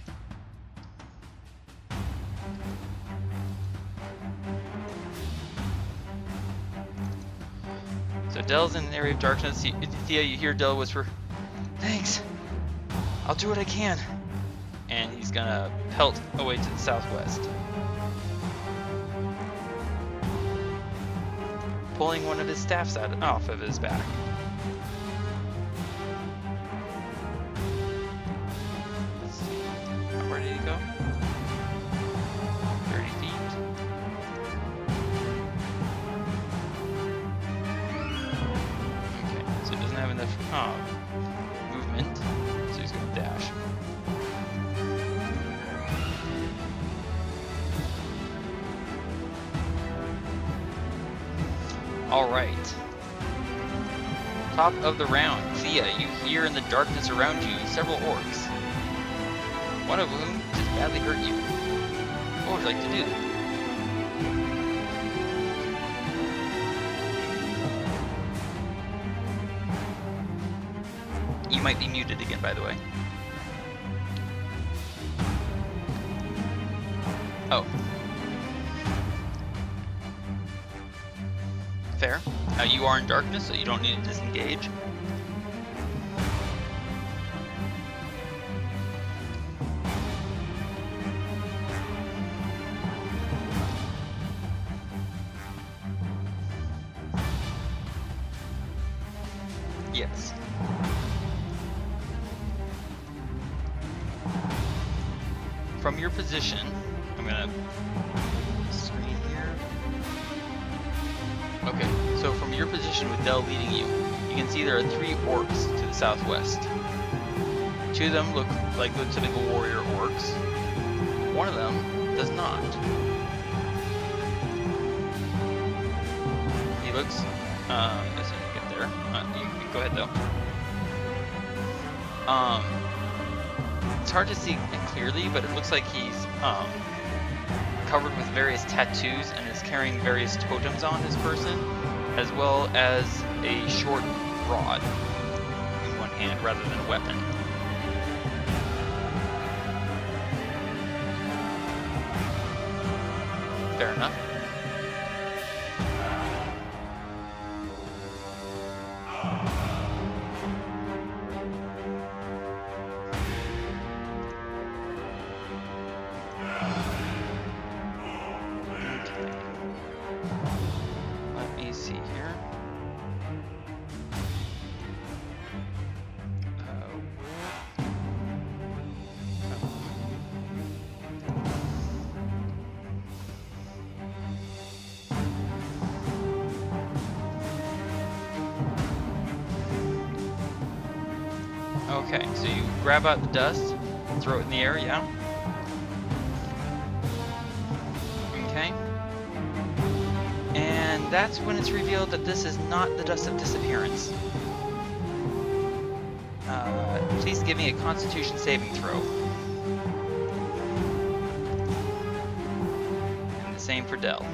So Del's in an area of darkness. Thea, you hear Del whisper, "Thanks. I'll do what I can." And he's gonna pelt away to the southwest. Pulling one of his staffs off of his back. Where did he go? 30 feet. Okay, so he doesn't have enough movement, so he's going to dash. All right. Top of the round, Thea, you hear in the darkness around you several orcs. One of whom just badly hurt you. What would you like to do? You might be muted again, by the way. Oh. Fair. You are in darkness, so you don't need to disengage. Yes. From your position, I'm gonna screen here. Okay, so from your position with Del leading you, you can see there are 3 orcs to the southwest. 2 of them look like the typical warrior orcs. One of them does not. He looks, as soon as you get there, you can go ahead though. It's hard to see clearly, but it looks like he's covered with various tattoos and is carrying various totems on his person, as well as a short rod in one hand rather than a weapon. Fair enough. Okay, so you grab out the dust, throw it in the air, yeah? Okay. And that's when it's revealed that this is not the dust of disappearance. Please give me a Constitution saving throw. And the same for Dell.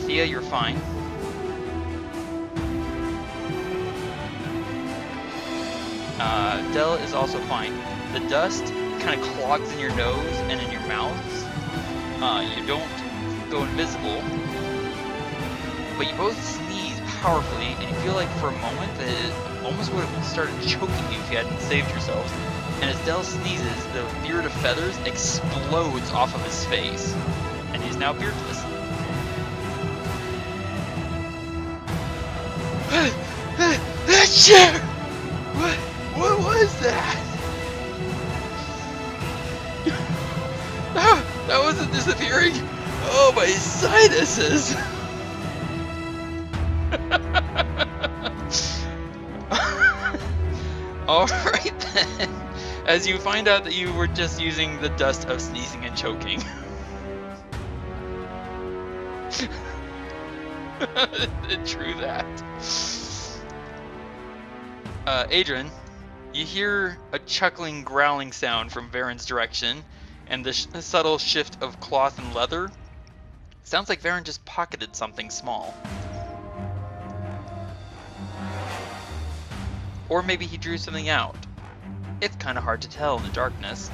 Thea, you're fine. Dell is also fine. The dust kind of clogs in your nose and in your mouth. You don't go invisible, but you both sneeze powerfully, and you feel like for a moment that it almost would have started choking you if you hadn't saved yourselves. And as Dell sneezes, the beard of feathers explodes off of his face, and he's now beardless. Achoo! What was that? That wasn't disappearing. Oh, my sinuses. Alright then. As you find out that you were just using the dust of sneezing and choking. True that. Adran, you hear a chuckling, growling sound from Varen's direction, and the subtle shift of cloth and leather. Sounds like Varen just pocketed something small. Or maybe he drew something out. It's kind of hard to tell in the darkness.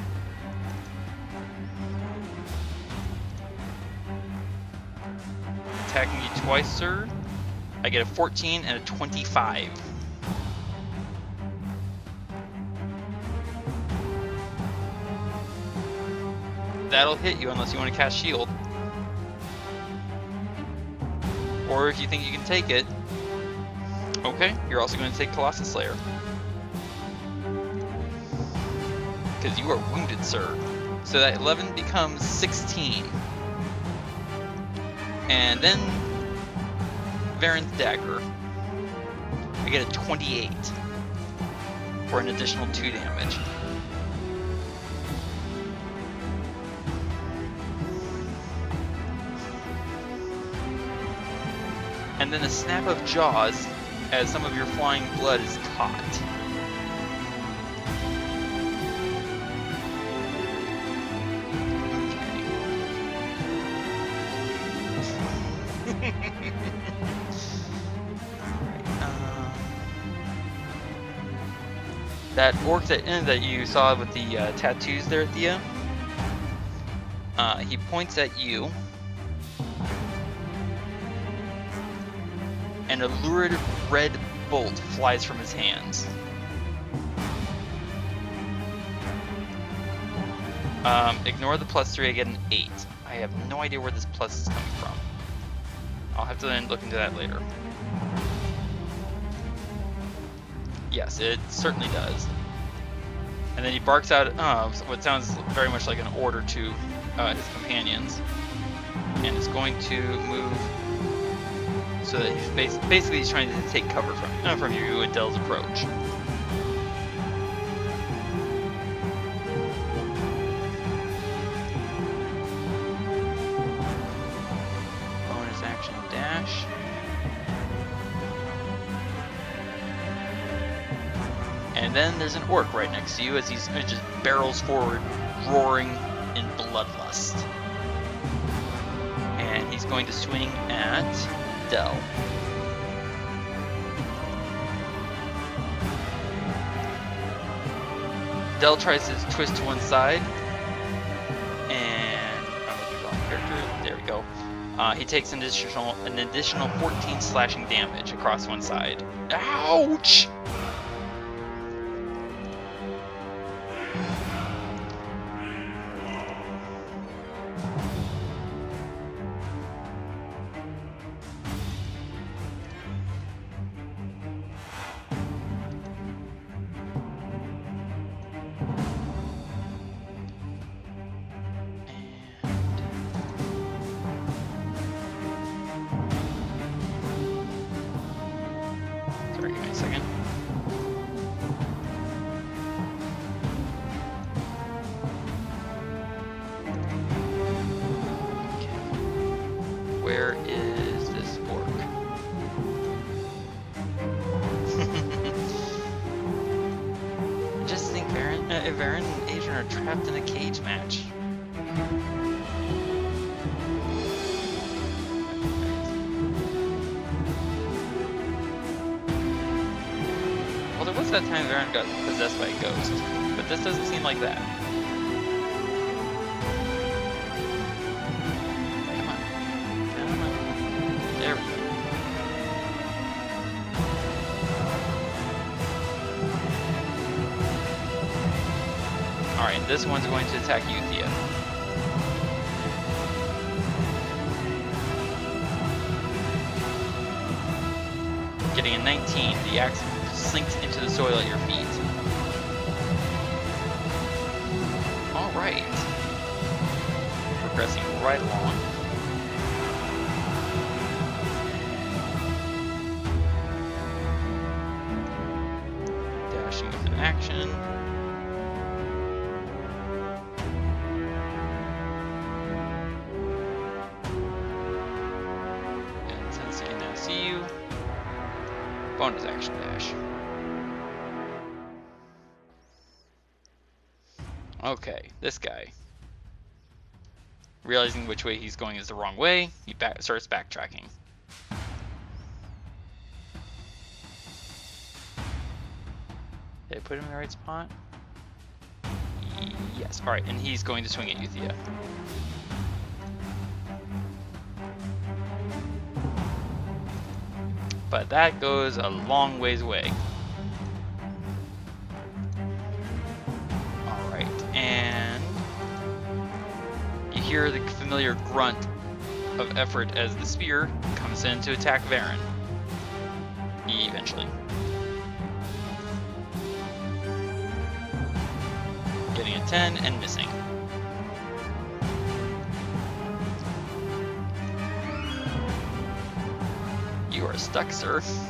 Attacking you twice, sir. I get a 14 and a 25. That'll hit you unless you want to cast shield. Or if you think you can take it. Okay, you're also going to take Colossus Slayer. Because you are wounded, sir. So that 11 becomes 16. And then Varen's dagger. I get a 28 for an additional 2 damage. And then a snap of jaws as some of your flying blood is caught. That orc that you saw with the tattoos there, Thea, he points at you, and a lurid red bolt flies from his hands. Ignore the +3, I get an 8. I have no idea where this plus is coming from. I'll have to then look into that later. Yes, it certainly does. And then he barks out what sounds very much like an order to his companions. And is going to move so that he's basically he's trying to take cover from you and Dell's approach. Bonus action dash. And then there's an orc right next to you as he just barrels forward, roaring in bloodlust. And he's going to swing at Dell. Dell tries to twist to one side, and I'm looking at the wrong character. There we go. He takes an additional 14 slashing damage across one side. Ouch! Sorry, give me a second. Okay. Where is this orc? Varen and Adran are trapped in a cage match. Well, there was that time Varen got possessed by a ghost, but this doesn't seem like that. Come on. Come on. There we go. Alright, this one's going to attack you, Thía. Getting a 19, the axe sinks into the soil at your feet. Alright. Progressing right along. Dashing with an action. And since I can now see you, bonus action dash. Okay, this guy. Realizing which way he's going is the wrong way, he starts backtracking. Did I put him in the right spot? Yes, alright, and he's going to swing at you, Thía. But that goes a long ways away. Alright, and you hear the familiar grunt of effort as the spear comes in to attack Varen. Eventually. Getting a 10 and missing. You are stuck, sir. 30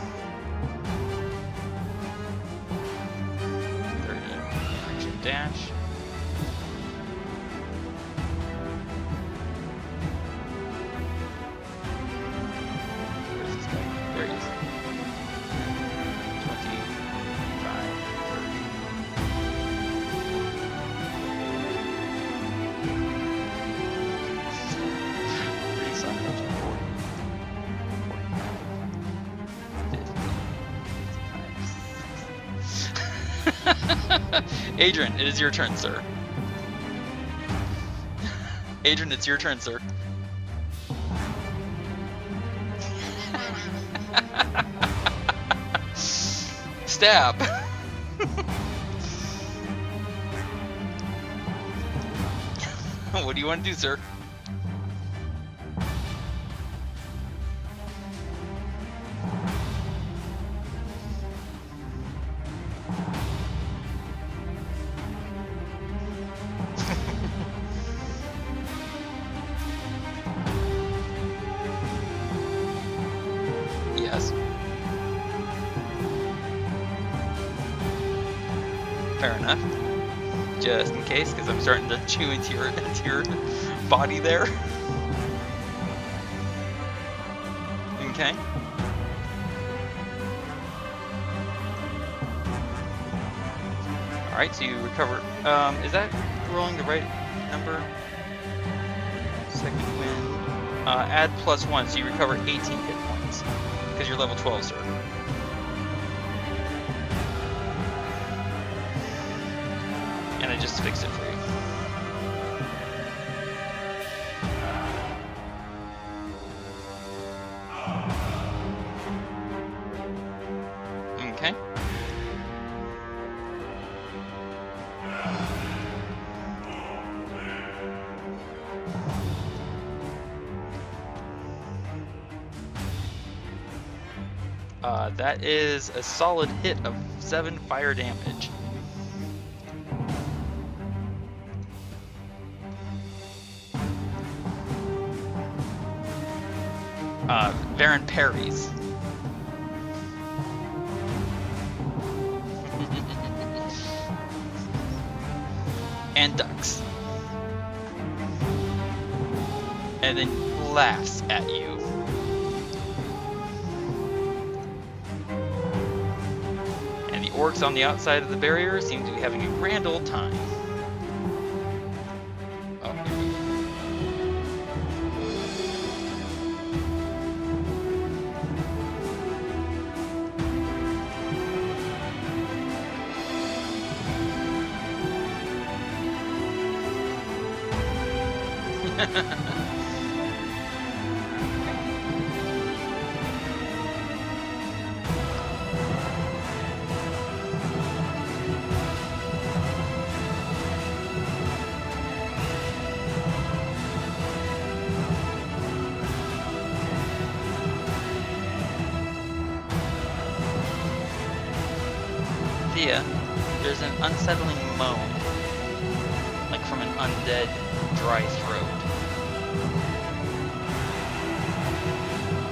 action dash. Where's this guy? There he is. 25, 30. Adran, it is your turn, sir. Adran, it's your turn, sir. Stab. What do you want to do, sir? Yes. Fair enough. Just in case, because I'm starting to chew into your body there. Okay. Alright, so you recover. Is that rolling the right number? Second win. Add +1, so you recover 18 hit points. Because you're level 12, sir. And I just fixed it for you. Okay. That is a solid hit of 7 fire damage. Varen parries. And ducks. And then laughs at you. orcs on the outside of the barrier seem to be having a grand old time. Oh, here we go. Thía, there's an unsettling moan, like from an undead, dry throat.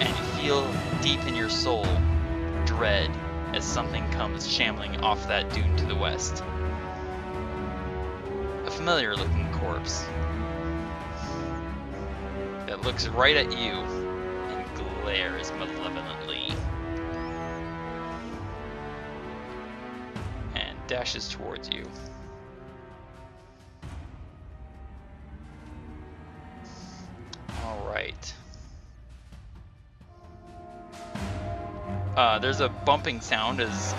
And you feel deep in your soul dread as something comes shambling off that dune to the west. A familiar-looking corpse that looks right at you and glares malevolently. Dashes towards you. Alright. There's a bumping sound as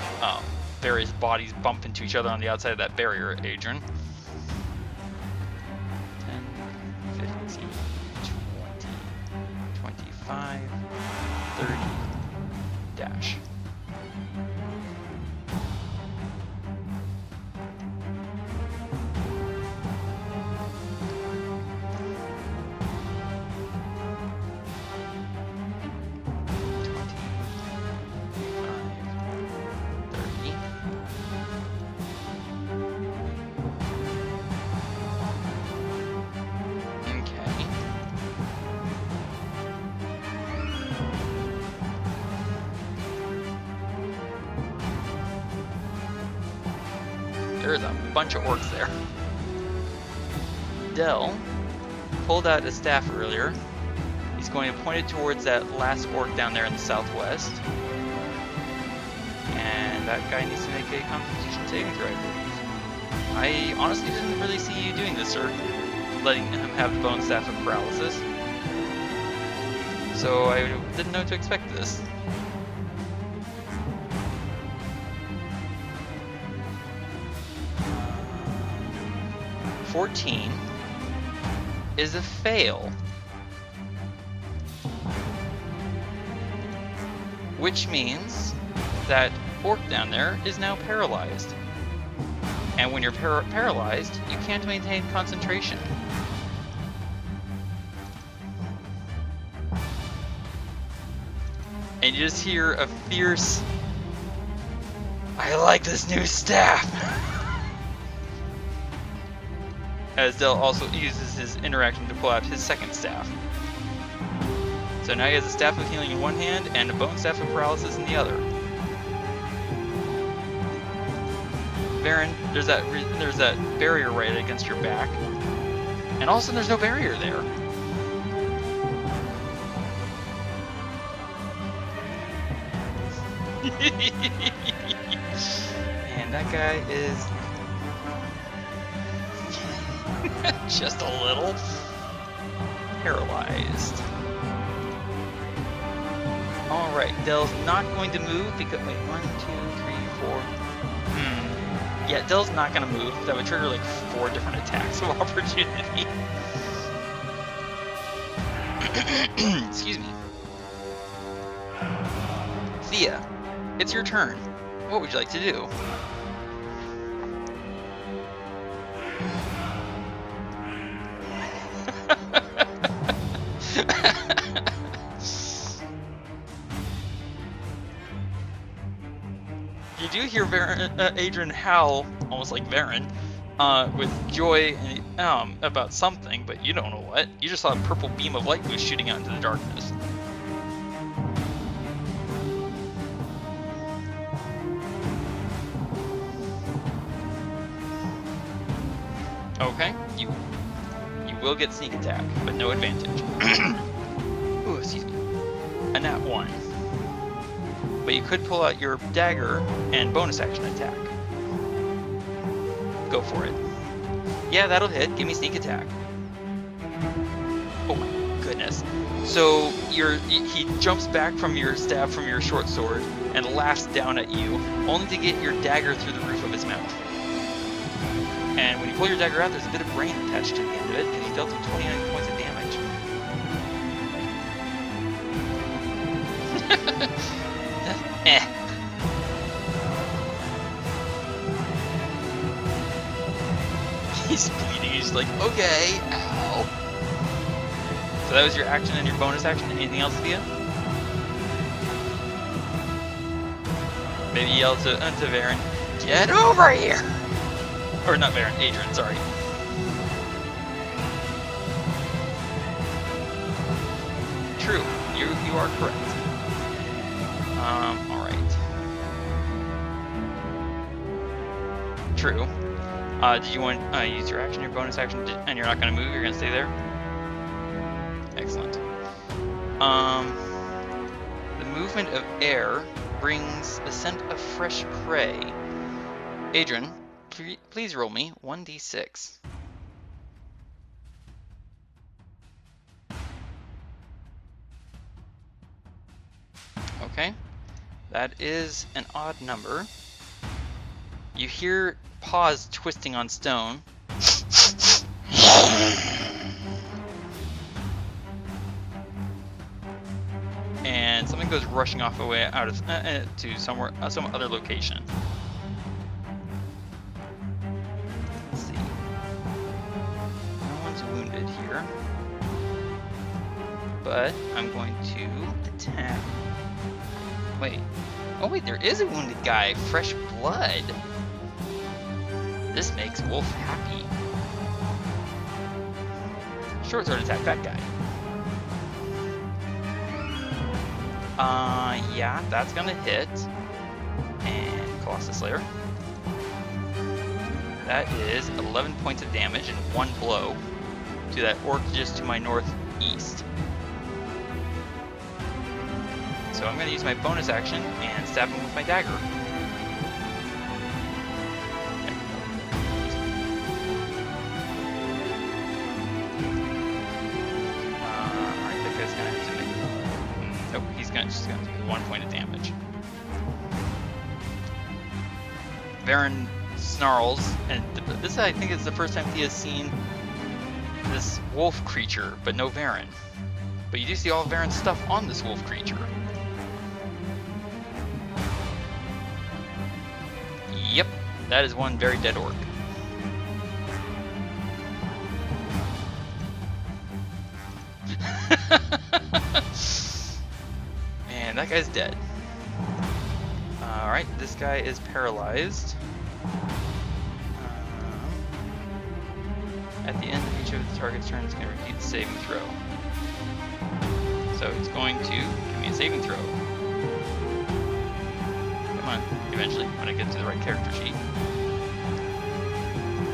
various bodies bump into each other on the outside of that barrier, Adran. 10, 15, 20, 25, 30, dash. There's a bunch of orcs there. Del pulled out a staff earlier. He's going to point it towards that last orc down there in the southwest. And that guy needs to make a Constitution saving throw, I believe. I honestly didn't really see you doing this, sir. Letting him have the bone staff of paralysis. So I didn't know to expect this. 14 is a fail. Which means that orc down there is now paralyzed. And when you're paralyzed, you can't maintain concentration. And you just hear a fierce, "I like this new staff!" As Del also uses his interaction to pull out his second staff. So now he has a staff of healing in one hand and a bone staff of paralysis in the other. Varen, there's that barrier right against your back, and all of a sudden there's no barrier there. And that guy is just a little paralyzed. Alright, Del's not going to move because, wait, 1, 2, 3, 4. Yeah, Del's not going to move. That would trigger like 4 different attacks of opportunity. Excuse me. Thía, it's your turn. What would you like to do? You do hear Adran howl, almost like Varen, with joy about something, but you don't know what. You just saw a purple beam of light was shooting out into the darkness. Okay, you will get sneak attack, but no advantage. Ooh, excuse me. A nat 1. but you could pull out your dagger and bonus action attack. Go for it. Yeah, that'll hit. Give me sneak attack. Oh my goodness. So he jumps back from your stab from your short sword and laughs down at you, only to get your dagger through the roof of his mouth. And when you pull your dagger out, there's a bit of brain attached to the end of it, because you dealt him 29 points of damage. He's bleeding, he's like, okay, ow. So that was your action and your bonus action. Anything else, Thea? Maybe yell to Varen, get over here! Or not Varen, Adran, sorry. True, you are correct. Alright. True. Did you want to use your action, your bonus action, and you're not going to move, you're going to stay there? Excellent. The movement of air brings a scent of fresh prey. Adran, please roll me 1d6. Okay, that is an odd number. You hear paws twisting on stone. And something goes rushing off away out of to somewhere, some other location. Let's see. No one's wounded here, but I'm going to attack. Wait. Oh wait, there is a wounded guy. Fresh blood. This makes Wolf happy. Short sword attack that guy. Yeah, that's gonna hit. And Colossus Slayer. That is 11 points of damage in one blow to that orc just to my northeast. So I'm gonna use my bonus action and stab him with my dagger. Alright, that guy's gonna have to make... Nope, he's just gonna do 1 point of damage. Varen snarls, and this I think is the first time he has seen this wolf creature, but no Varen. But you do see all Varen's stuff on this wolf creature. Yep, that is one very dead orc. And that guy's dead. Alright, this guy is paralyzed. At the end of each of the target's turn, it's going to repeat the saving throw. So it's going to give me a saving throw. Come on, eventually, when I get to the right character sheet.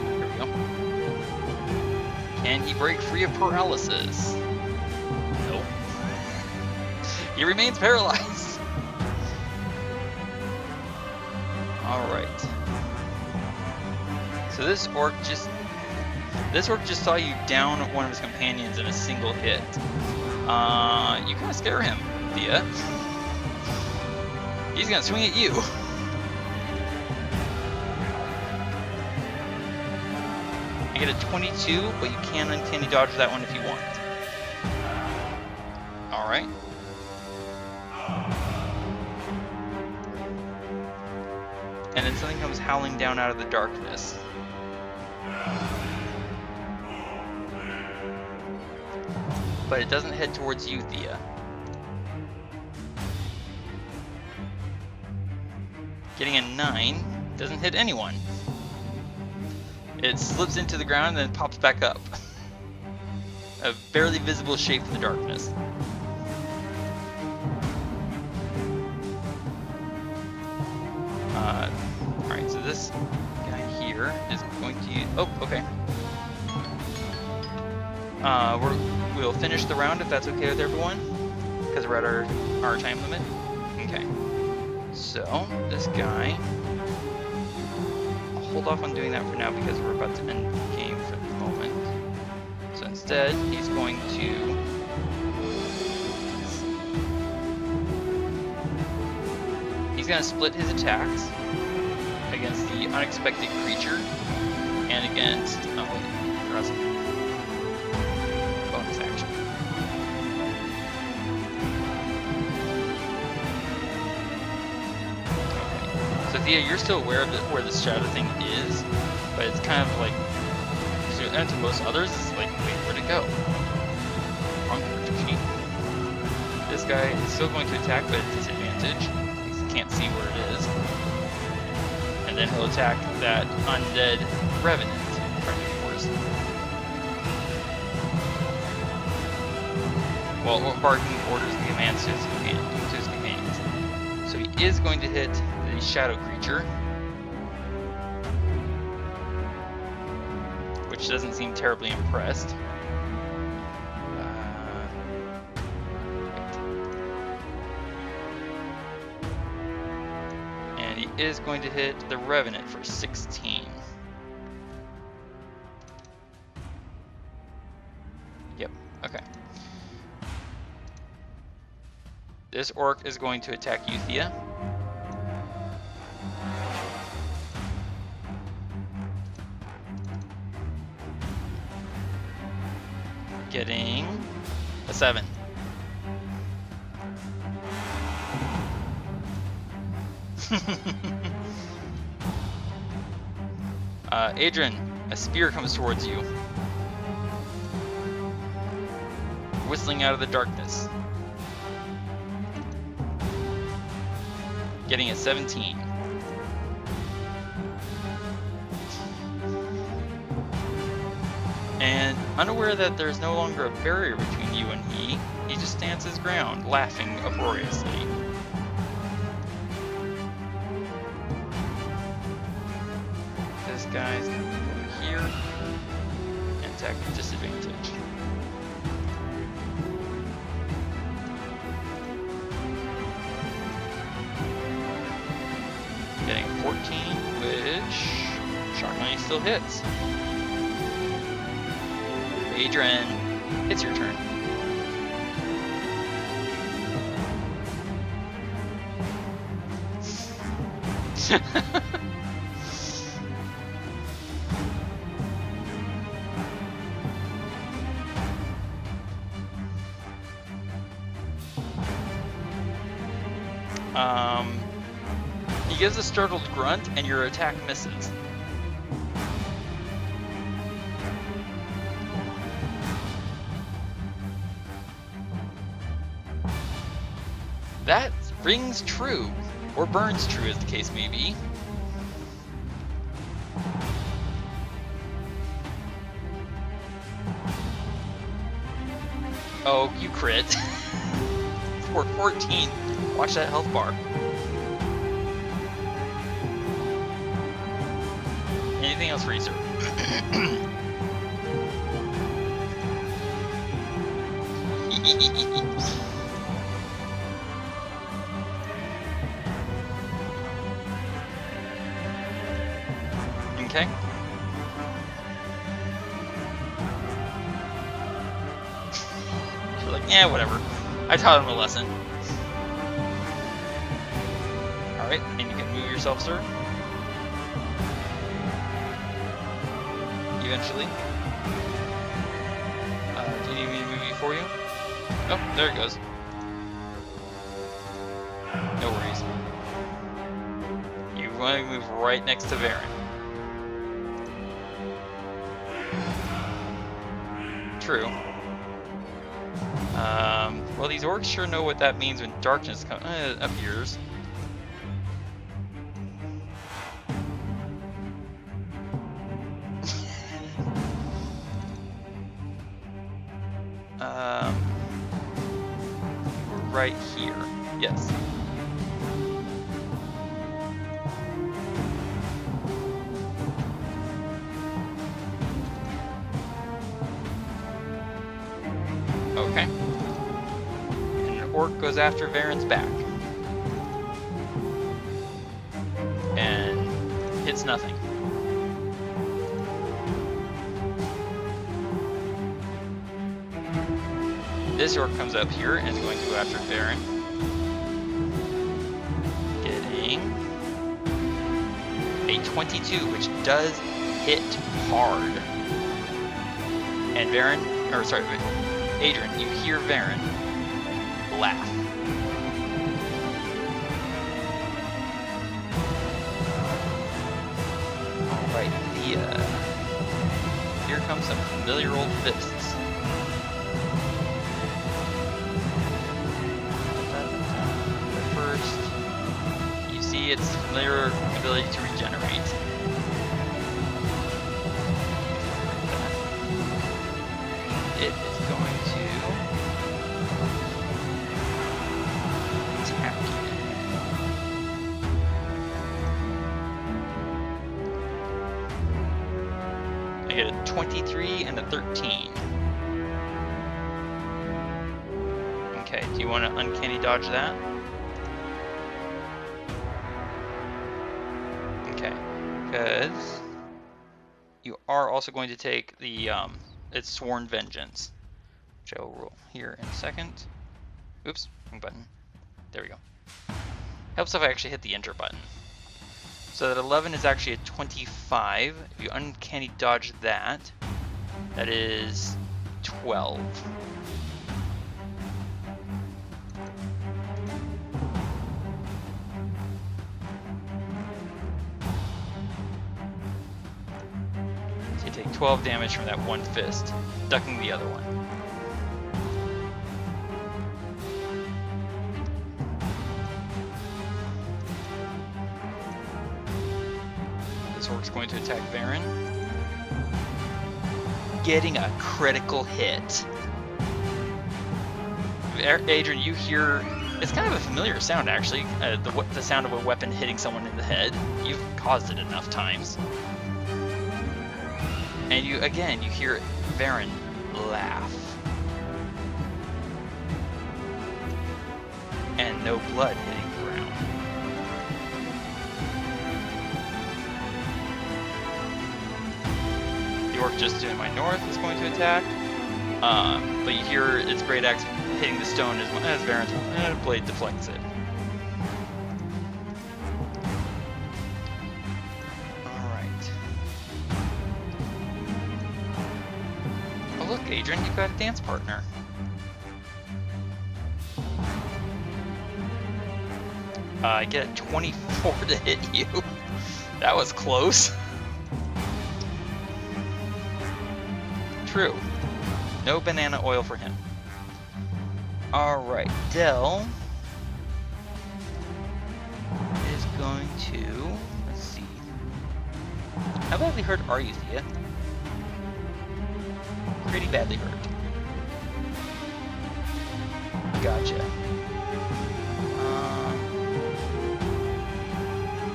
Here we go. Can he break free of paralysis? Nope. He remains paralyzed. Alright. So this orc just saw you down one of his companions in a single hit. You kind of scare him, Thea. He's gonna swing at you. You get a 22, but you can uncanny dodge that one if you want. Alright. And then something comes howling down out of the darkness. But it doesn't head towards you, Thea. Getting a 9 doesn't hit anyone. It slips into the ground and then pops back up. A barely visible shape in the darkness. Alright, so this guy here is going to use... Oh, okay. We'll finish the round if that's okay with everyone, because we're at our time limit. Okay. So, this guy... I'll hold off on doing that for now because we're about to end the game for the moment. So instead, he's going to... He's going to split his attacks against the unexpected creature and against... Oh wait, there was a bonus action. Okay. So Thea, you're still aware of where this shadow thing is, but it's kind of like... And to most others, it's like, wait, where'd it go? Wrong character sheet. This guy is still going to attack, but at disadvantage. He can't see where it is. And then he'll attack that undead revenant from yours. While barking orders the commands to his companions. So he is going to hit the shadow creature, which doesn't seem terribly impressed. And he is going to hit the Revenant for 16. Yep, okay. This orc is going to attack you, Thea. Getting a 7. Adran, a spear comes towards you, whistling out of the darkness. Getting a 17. And unaware that there's no longer a barrier between you and he just stands his ground, laughing uproariously. This guy's gonna go here and attack with disadvantage. Getting 14, which shockingly still hits. Adran, it's your turn. He gives a startled grunt and your attack misses. That rings true, or burns true as the case may be. Oh, you crit. For 14. Watch that health bar. Anything else for you, sir? Okay. You're like, yeah, whatever. I taught him a lesson. Alright, and you can move yourself, sir. Eventually. Do you need me to move you for you? Oh, there it goes. No worries. You want to move right next to Varen. True. Well, these orcs sure know what that means when darkness appears. Right here. Yes. Okay. And an orc goes after Varen's back. It's nothing. This orc comes up here and is going to go after Baron. Getting a 22, which does hit hard. And Baron, or sorry, Adran, you hear Baron laugh. Alright, Thía. Here comes some familiar old fists. But first, you see its familiar ability to regenerate. It is going to attack you. I get a 23 and a 13. Okay, do you want to uncanny dodge that? Okay, because you are also going to take the its Sworn Vengeance, which I will roll here in a second. Oops, wrong button. There we go. Helps if I actually hit the enter button. So that 11 is actually a 25. If you uncanny dodge that, that is 12. So you take 12 damage from that one fist, ducking the other one. This orc's going to attack Baron. Getting a critical hit. Adran, you hear, it's kind of a familiar sound actually, the sound of a weapon hitting someone in the head. You've caused it enough times. And you hear Baron laugh. And no blood hitting the ground. The orc just to my north is going to attack. But you hear its great axe hitting the stone as Baron's blade deflects it. Alright. Oh look, Adran, you've got a dance partner. I get a 24 to hit you. That was close. True. No banana oil for him. Alright, Del is going to, let's see. How badly hurt are you, Thía? Pretty badly hurt. Gotcha.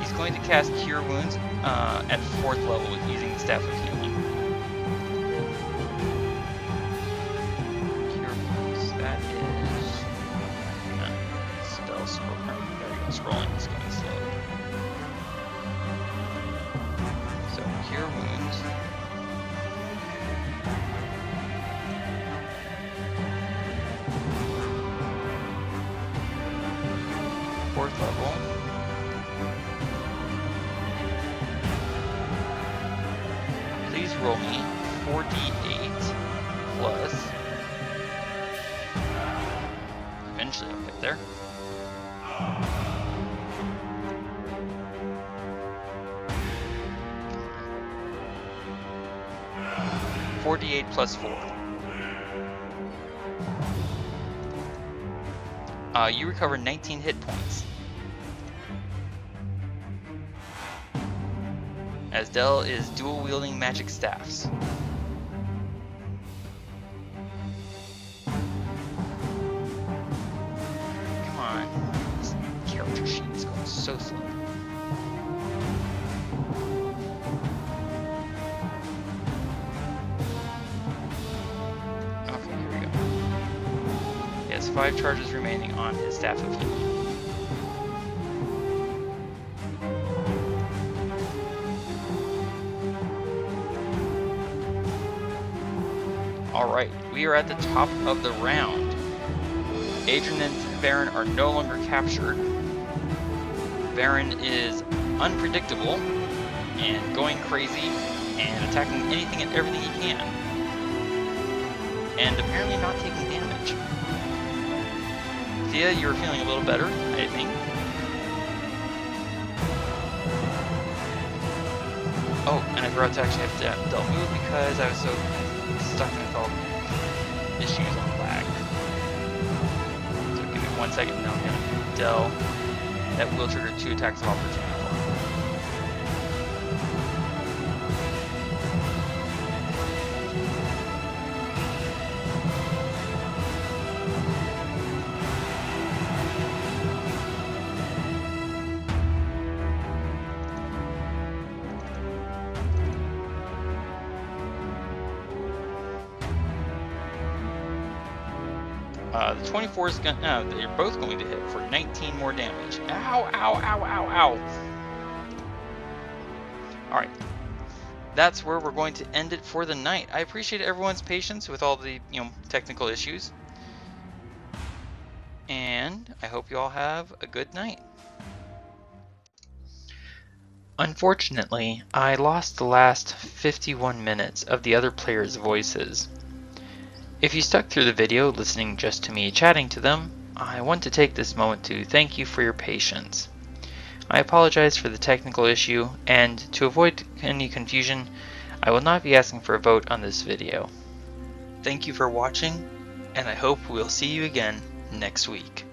He's going to cast Cure Wounds at 4th level with using the Staff of Healing. Scrolling is going slow. So, Cure Wounds. Fourth level. Please roll me 4d8 plus. Eventually I'll get there. 4d8 plus 4. You recover 19 hit points. As Del is dual wielding magic staffs. Come on. This character sheet is going so slow. Okay, here we go. He has 5 charges remaining on his Staff of Healing. Alright, we are at the top of the round. Adran and Varen are no longer captured. Varen is unpredictable and going crazy and attacking anything and everything he can. And apparently not taking damage. Thea, you're feeling a little better, I think. Oh, and I forgot to actually have Del move because I was so stuck with all the issues on lag. So give me 1 second and I'm gonna Del. That will trigger 2 attacks of opportunity. The 24 is going to, they're both going to hit for 19 more damage. Ow, ow, ow, ow, ow. Alright. That's where we're going to end it for the night. I appreciate everyone's patience with all the, technical issues. And I hope you all have a good night. Unfortunately, I lost the last 51 minutes of the other players' voices. If you stuck through the video listening just to me chatting to them, I want to take this moment to thank you for your patience. I apologize for the technical issue, and to avoid any confusion, I will not be asking for a vote on this video. Thank you for watching, and I hope we'll see you again next week.